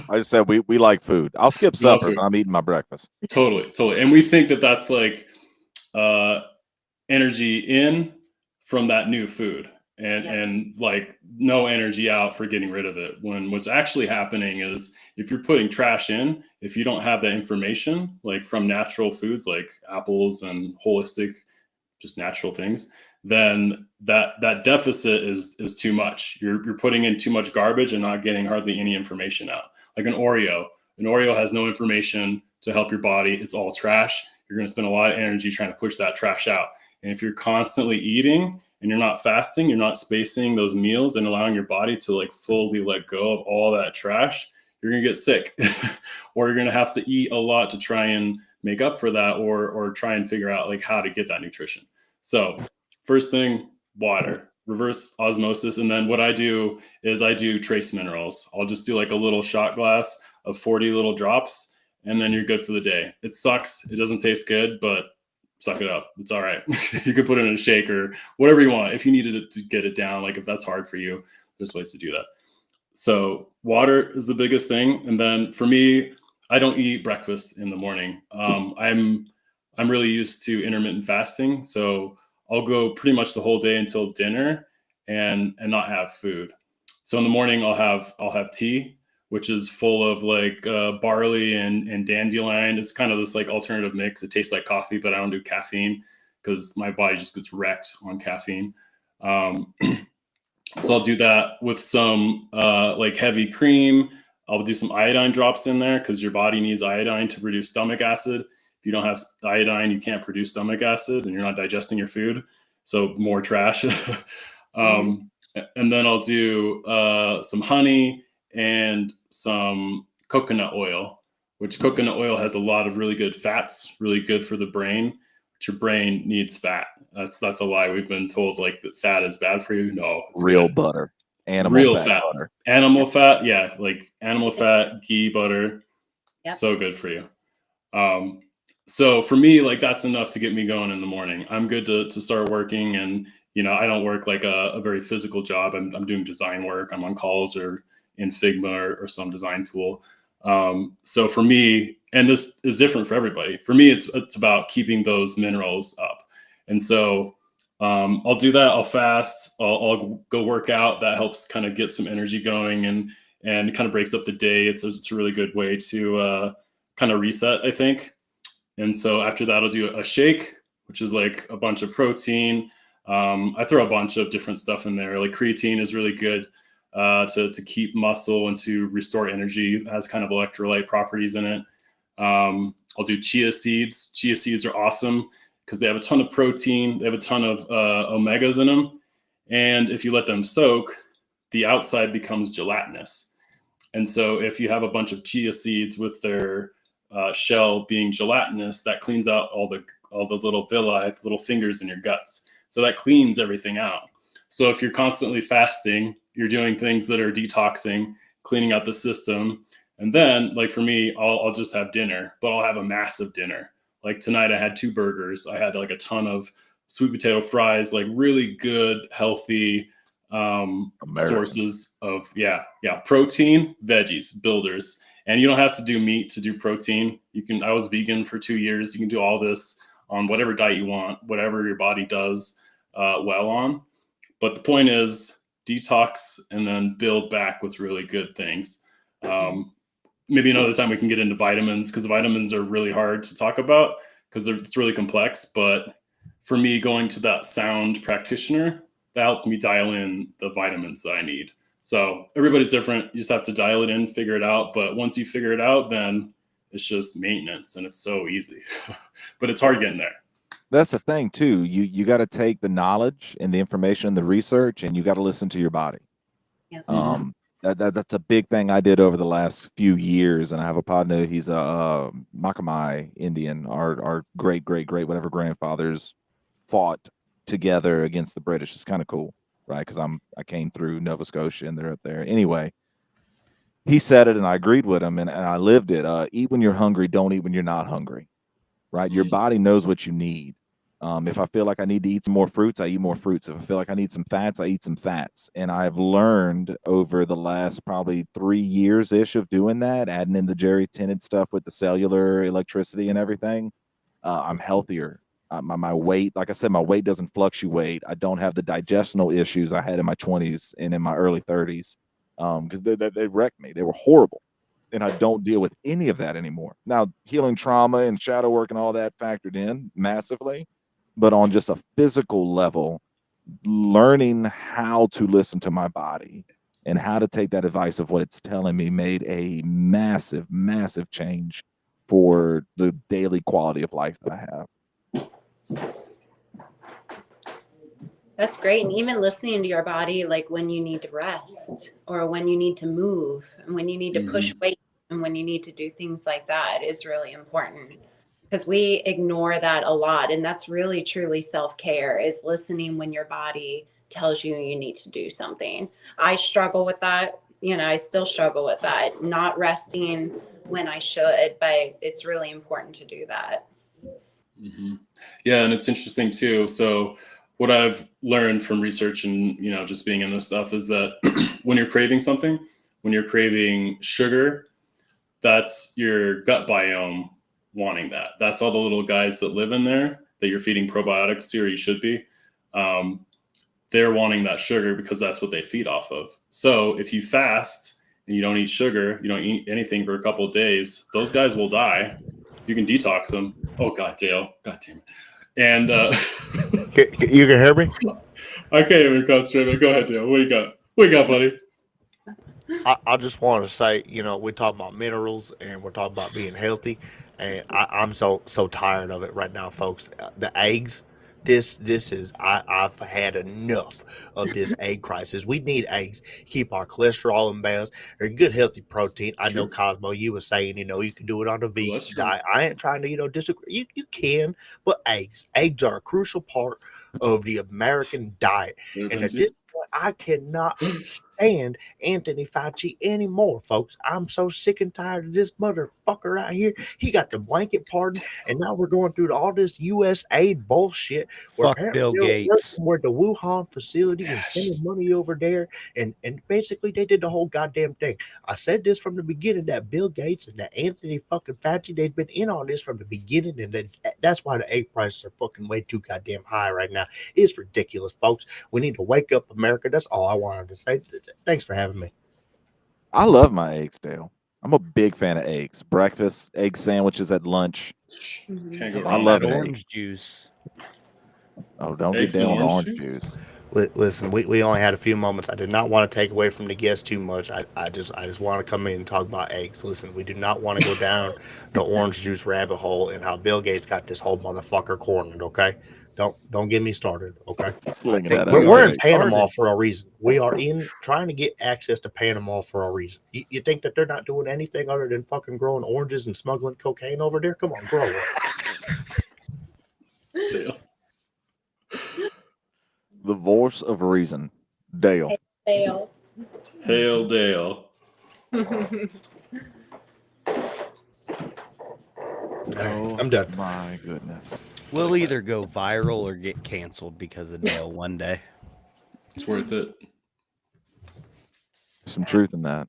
A: I just said we like food. I'll skip
D: Love
A: supper,
D: food.
A: but I'm eating my breakfast.
D: Totally. And we think that that's like energy in from that new food, and like no energy out for getting rid of it, when what's actually happening is, if you're putting trash in, if you don't have that information like from natural foods like apples and holistic, just natural things, then that deficit is too much. You're putting in too much garbage and not getting hardly any information out. Like an Oreo. An Oreo has no information to help your body. It's all trash. You're going to spend a lot of energy trying to push that trash out. And if you're constantly eating and you're not fasting, you're not spacing those meals and allowing your body to like fully let go of all that trash, you're going to get sick or you're going to have to eat a lot to try and make up for that or try and figure out like how to get that nutrition. So first thing, water, reverse osmosis. And then what I do is I do trace minerals. I'll just do like a little shot glass of 40 little drops, and then you're good for the day. It sucks. It doesn't taste good, but suck it up. It's all right. You could put it in a shake or whatever you want. If you needed it to get it down, like if that's hard for you, there's ways to do that. So water is the biggest thing. And then for me, I don't eat breakfast in the morning. I'm really used to intermittent fasting. So I'll go pretty much the whole day until dinner and not have food. So in the morning I'll have tea, which is full of like barley and dandelion. It's kind of this like alternative mix. It tastes like coffee, but I don't do caffeine because my body just gets wrecked on caffeine. So I'll do that with some like heavy cream. I'll do some iodine drops in there because your body needs iodine to produce stomach acid. If you don't have iodine, you can't produce stomach acid and you're not digesting your food. So more trash. And then I'll do some honey and some coconut oil, which coconut oil has a lot of really good fats, really good for the brain. But your brain needs fat. That's a lie. We've been told like that fat is bad for you. No, it's
A: Real
D: good.
A: butter, animal
D: Real
A: fat butter.
D: Animal fat, yeah, like animal fat, ghee, butter.
E: Yep.
D: So good for you. So for me, like that's enough to get me going in the morning. I'm good to start working, and I don't work like a very physical job. I'm doing design work. I'm on calls or in Figma or some design tool. So for me, and this is different for everybody. For me, it's about keeping those minerals up. And so I'll do that. I'll fast. I'll go work out. That helps kind of get some energy going and kind of breaks up the day. It's a really good way to kind of reset, I think. And so after that, I'll do a shake, which is like a bunch of protein. I throw a bunch of different stuff in there. Like creatine is really good to keep muscle and to restore energy. It has kind of electrolyte properties in it. I'll do chia seeds. Chia seeds are awesome because they have a ton of protein. They have a ton of omegas in them. And if you let them soak, the outside becomes gelatinous. And so if you have a bunch of chia seeds with their shell being gelatinous, that cleans out all the little villi, little fingers in your guts. So that cleans everything out. So if you're constantly fasting, you're doing things that are detoxing, cleaning out the system. And then, like for me, I'll just have dinner, but I'll have a massive dinner. Like tonight I had 2 burgers. I had like a ton of sweet potato fries, like really good, healthy sources of protein, veggies, builders. And you don't have to do meat to do protein. I was vegan for 2 years. You can do all this on whatever diet you want, whatever your body does well on. But the point is detox and then build back with really good things. Maybe another time we can get into vitamins, because vitamins are really hard to talk about because it's really complex. But for me, going to that sound practitioner, that helped me dial in the vitamins that I need. So everybody's different. You just have to dial it in, figure it out. But once you figure it out, then it's just maintenance and it's so easy. But it's hard getting there.
A: That's the thing too. You got to take the knowledge and the information and the research, and you got to listen to your body.
E: Yeah.
A: That's a big thing I did over the last few years. And I have a partner. He's a Makamai Indian. Our great whatever grandfathers fought together against the British. It's kind of cool, right? Because I came through Nova Scotia and they're up there. Anyway, he said it and I agreed with him and I lived it. Eat when you're hungry. Don't eat when you're not hungry. Right? Your body knows what you need. If I feel like I need to eat some more fruits, I eat more fruits. If I feel like I need some fats, I eat some fats. And I've learned over the last probably 3 years-ish of doing that, adding in the Jerry tinted stuff with the cellular electricity and everything, I'm healthier. My weight, like I said, my weight doesn't fluctuate. I don't have the digestional issues I had in my 20s and in my early 30s because they wrecked me. They were horrible. And I don't deal with any of that anymore. Now, healing trauma and shadow work and all that factored in massively. But on just a physical level, learning how to listen to my body and how to take that advice of what it's telling me made a massive, massive change for the daily quality of life that I have.
E: That's great. And even listening to your body, like when you need to rest or when you need to move and when you need to push weight and when you need to do things like that is really important, because we ignore that a lot. And that's really truly self-care, is listening when your body tells you you need to do something. I struggle with that. I still struggle with that, not resting when I should, but it's really important to do that.
D: Yeah, and it's interesting too. So what I've learned from research and just being in this stuff is that when you're craving something, when you're craving sugar, that's your gut biome wanting that. That's all the little guys that live in there that you're feeding probiotics to, or you should be. They're wanting that sugar because that's what they feed off of. So if you fast and you don't eat sugar, you don't eat anything for a couple of days, those guys will die. You can detox them. Oh God, Dale. God damn it. And
C: You can hear me?
D: I can't even concentrate. Go ahead, Dale. What you got? What you got, buddy?
C: I just want to say, we're talking about minerals and we're talking about being healthy, and I'm so tired of it right now, folks. The eggs, this is I've had enough of this egg crisis. We need eggs, keep our cholesterol in balance. They're good, healthy protein. I know,
D: Sure.
C: Cosmo, you were saying, you can do it on a vegan
D: Cholesterol.
C: diet. I ain't trying to, disagree. You can, but eggs are a crucial part of the American diet, and at this point, I cannot stand Anthony Fauci anymore, folks. I'm so sick and tired of this motherfucker out here. He got the blanket pardon, and now we're going through all this U.S. aid bullshit. Where
F: Fuck
C: apparently
F: Bill
C: they're
F: Gates.
C: working with the Wuhan facility and sending money over there, and basically they did the whole goddamn thing. I said this from the beginning, that Bill Gates and that Anthony fucking Fauci, they've been in on this from the beginning, and that's why the egg prices are fucking way too goddamn high right now. It's ridiculous, folks. We need to wake up, America. That's all I wanted to say. Thanks for having me.
A: I love my eggs, Dale. I'm a big fan of eggs. Breakfast, egg sandwiches at lunch.
D: Can't go
A: I
D: wrong
A: love
D: with
A: an
D: that.
A: egg.
F: Orange juice.
A: Oh, don't get
D: Eggs and
A: down on the
D: orange
A: orange
D: juice?
A: juice.
C: Listen, we only had a few moments. I did not want to take away from the guests too much. I just want to come in and talk about eggs. Listen, we do not want to go down the orange juice rabbit hole and how Bill Gates got this whole motherfucker cornered. Okay, don't get me started. Okay,
A: Slinging
C: hey,
A: that
F: We
A: out.
C: we're in
F: already
C: Panama
F: started.
C: for a reason. We are trying to get access to Panama for a reason. You think that they're not doing anything other than fucking growing oranges and smuggling cocaine over there? Come on, grow up.
D: Dale.
A: The voice of reason, Dale.
E: Fail.
D: Hail Dale.
A: Oh,
C: I'm done.
A: my goodness.
F: We'll either go viral or get canceled because of Dale one day.
D: It's worth it.
A: Some truth in that.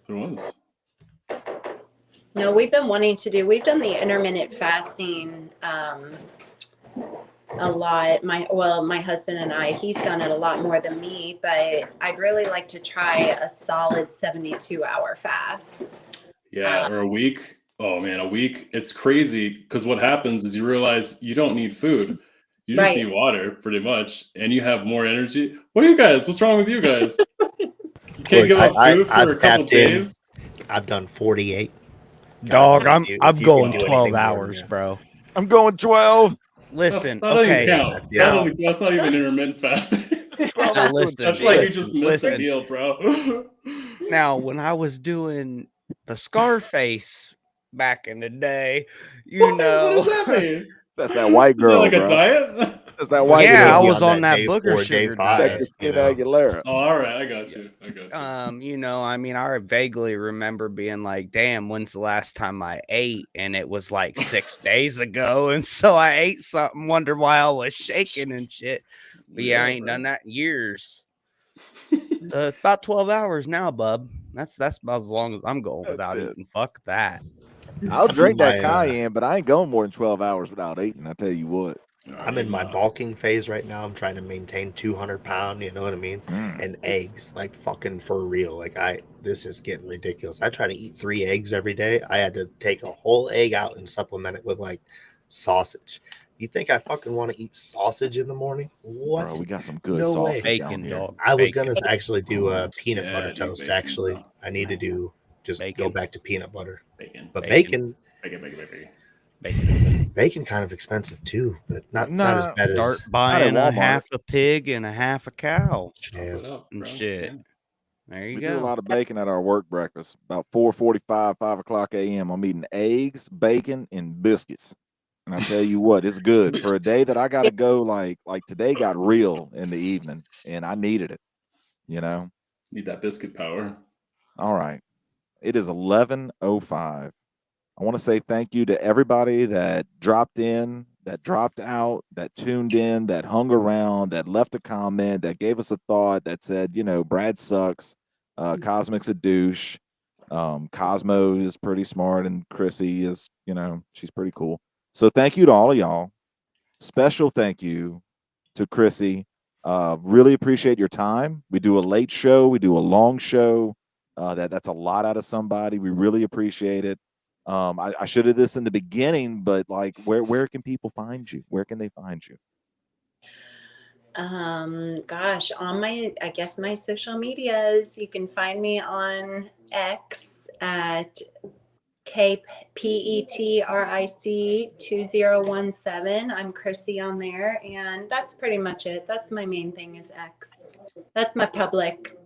D: There was.
E: No, we've been wanting to do, we've done the intermittent fasting a lot. My husband and I, he's done it a lot more than me, but I'd really like to try a solid 72-hour fast.
D: Yeah, or a week. Oh man, a week. It's crazy because what happens is you realize you don't need food. You just
E: Right.
D: need water pretty much, and you have more energy. What are you guys? What's wrong with you guys? You can't give up food for a couple days.
C: I've done 48.
F: Dog, I'm going
C: do
F: 12
C: anything more than
F: hours,
C: that.
F: bro.
A: I'm going 12.
F: Listen,
D: that doesn't
F: okay.
D: count.
C: Yeah.
D: That's not even intermittent fasting.
F: Now listen,
D: That's like you just missed a meal, bro.
F: Now, when I was doing the Scarface back in the day,
D: What does that mean?
A: That's that white
D: Is that
A: girl,
D: like
A: bro.
D: a diet?
A: That's that white
F: yeah,
A: girl.
F: I
C: Be
F: was on that
C: day
F: booger
C: 4, day
F: sugar
C: 5,
A: That
F: diet.
A: Christina Aguilera.
D: Oh, all right, I got you.
F: I vaguely remember being like, damn, when's the last time I ate? And it was like 6 days ago. And so I ate something, wondered why I was shaking and shit. But yeah, I ain't done that in years. So it's about 12 hours now, bub. That's about as long as I'm going without
A: it.
F: eating. Fuck that.
A: I'll drink that
C: my,
A: cayenne, but I ain't going more than 12 hours without eating. I tell you what.
C: I'm in my bulking phase right now. I'm trying to maintain 200 pounds, you know what I mean? And eggs, like fucking for real. This is getting ridiculous. I try to eat 3 eggs every day. I had to take a whole egg out and supplement it with like sausage. You think I fucking want to eat sausage in the morning? What?
A: Bro, we got some good
C: No way.
A: sausage down
F: Bacon,
A: here.
F: dog.
C: I was
F: Bacon.
C: gonna actually do a peanut
D: Yeah,
C: butter
D: dude,
C: toast.
D: bacon.
C: Actually,
D: Oh,
C: I need to do just go
F: Bacon.
C: back to peanut butter.
D: bacon.
C: But
F: Bacon.
C: bacon kind of expensive too, but not as
A: Nah,
C: bad
F: Start
C: as
F: buying a
A: Walmart.
F: half a pig and a half a cow
D: Chop
C: Yeah.
D: it up,
F: and
D: bro.
F: shit.
D: Yeah.
F: There you
A: We
F: go.
A: do a lot of bacon at our work breakfast. About 4:45, 5 o'clock a.m. I'm eating eggs, bacon, and biscuits. And I tell you what, it's good for a day that I got to go. Like today got real in the evening, and I needed it. You know.
D: Need that biscuit power.
A: All right, it is 11:05. I want to say thank you to everybody that dropped in, that dropped out, that tuned in, that hung around, that left a comment, that gave us a thought, that said, you know, Brad sucks, Cosmic's a douche, Cosmo is pretty smart, and Chrissy is, you know, she's pretty cool. So thank you to all of y'all. Special thank you to Chrissy. Really appreciate your time. We do a late show, we do a long show. That's a lot out of somebody. We really appreciate it. I should have this in the beginning, but like, where can people find you? Where can they find you?
E: Gosh, on my social medias, you can find me on X at KPETRIC2017. I'm Chrissy on there, and that's pretty much it. That's my main thing is X. That's my public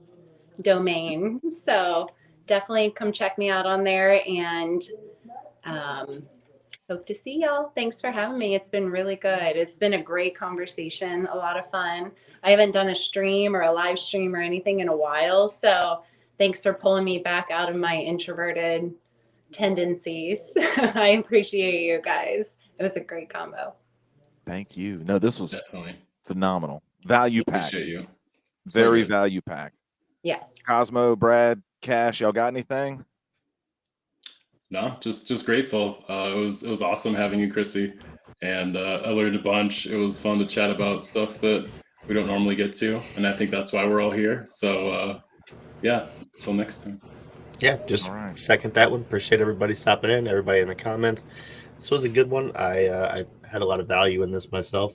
E: domain. So definitely come check me out on there, and hope to see y'all. Thanks for having me. It's been really good. It's been a great conversation, a lot of fun. I haven't done a stream or a live stream or anything in a while, so thanks for pulling me back out of my introverted tendencies. I appreciate you guys. It was a great combo.
A: Thank you. No, this was
D: Definitely.
A: phenomenal. Value packed.
D: Appreciate you.
A: Very
D: good.
A: value packed.
E: Yes.
A: Cosmo, Brad, Cash, y'all got anything?
D: No, just grateful. It was awesome having you, Chrissy, and I learned a bunch. It was fun to chat about stuff that we don't normally get to, and I think that's why we're all here. So yeah, until next time.
C: Yeah, just
A: All right.
C: second that one. Appreciate everybody stopping in, everybody in the comments. This was a good one. I had a lot of value in this myself.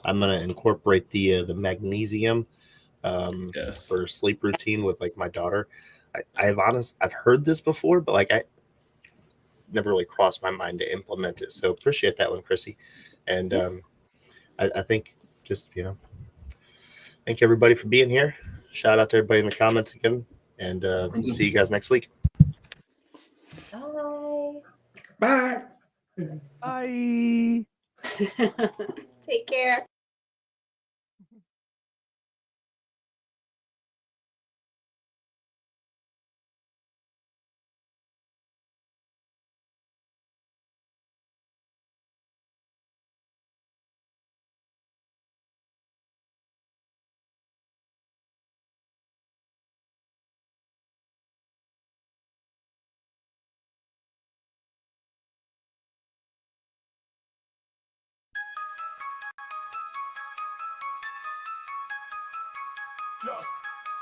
C: I'm gonna incorporate the magnesium
D: Yes.
C: for sleep routine with like my daughter. I've heard this before, but like I never really crossed my mind to implement it. So appreciate that one, Chrissy. And I think just, thank everybody for being here. Shout out to everybody in the comments again. And see you guys next week.
E: Bye.
B: Bye.
A: Bye.
E: Take care.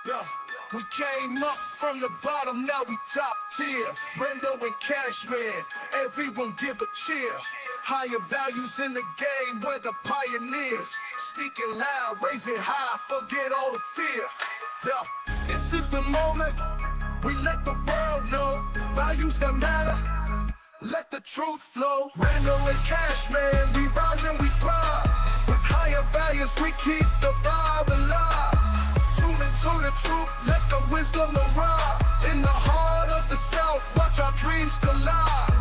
G: Yeah, we came up from the bottom, now we top tier. Brendo and Cashman, everyone give a cheer. Higher values in the game, we're the pioneers. Speaking loud, raising high, forget all the fear. Yeah, this is the moment, we let the world know. Values that matter, let the truth flow. Brendo and Cashman, we rise and we thrive. With higher values, we keep the vibe alive. To the truth, let the wisdom arrive. In the heart of the South, watch our dreams collide.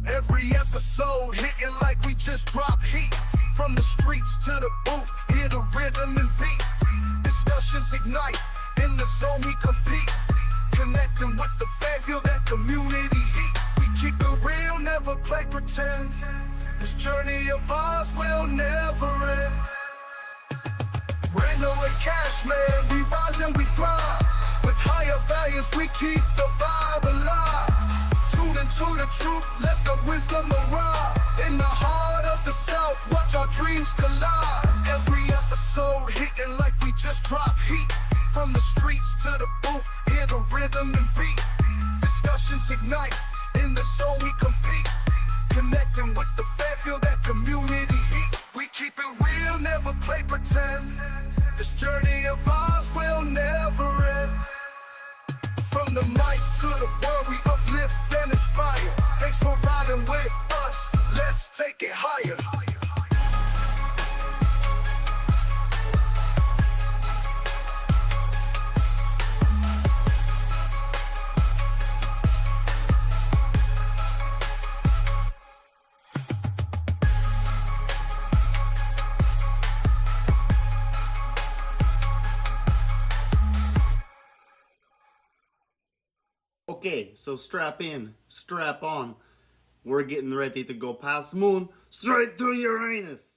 G: Every episode hitting like we just dropped heat. From the streets to the booth, hear the rhythm and beat. Discussions ignite, in the zone we compete. Connecting with the fan, feel that community heat. We keep it real, never play pretend. This journey of ours will never end. Brando and Cashman, we rise and we thrive. With higher values, we keep the vibe alive. Tuned into the truth, let the wisdom arrive. In the heart of the South, watch our dreams collide. Every episode hitting like we just dropped heat. From the streets to the booth, hear the rhythm and beat. unite. In the show we compete, connecting with the fan, feel that community heat. We keep it real, never play pretend. This journey of ours will never end. From the mic to the world, we uplift and inspire. Thanks for riding with us, let's take it higher.
I: Okay, so strap in, strap on. We're getting ready to go past moon, straight to Uranus.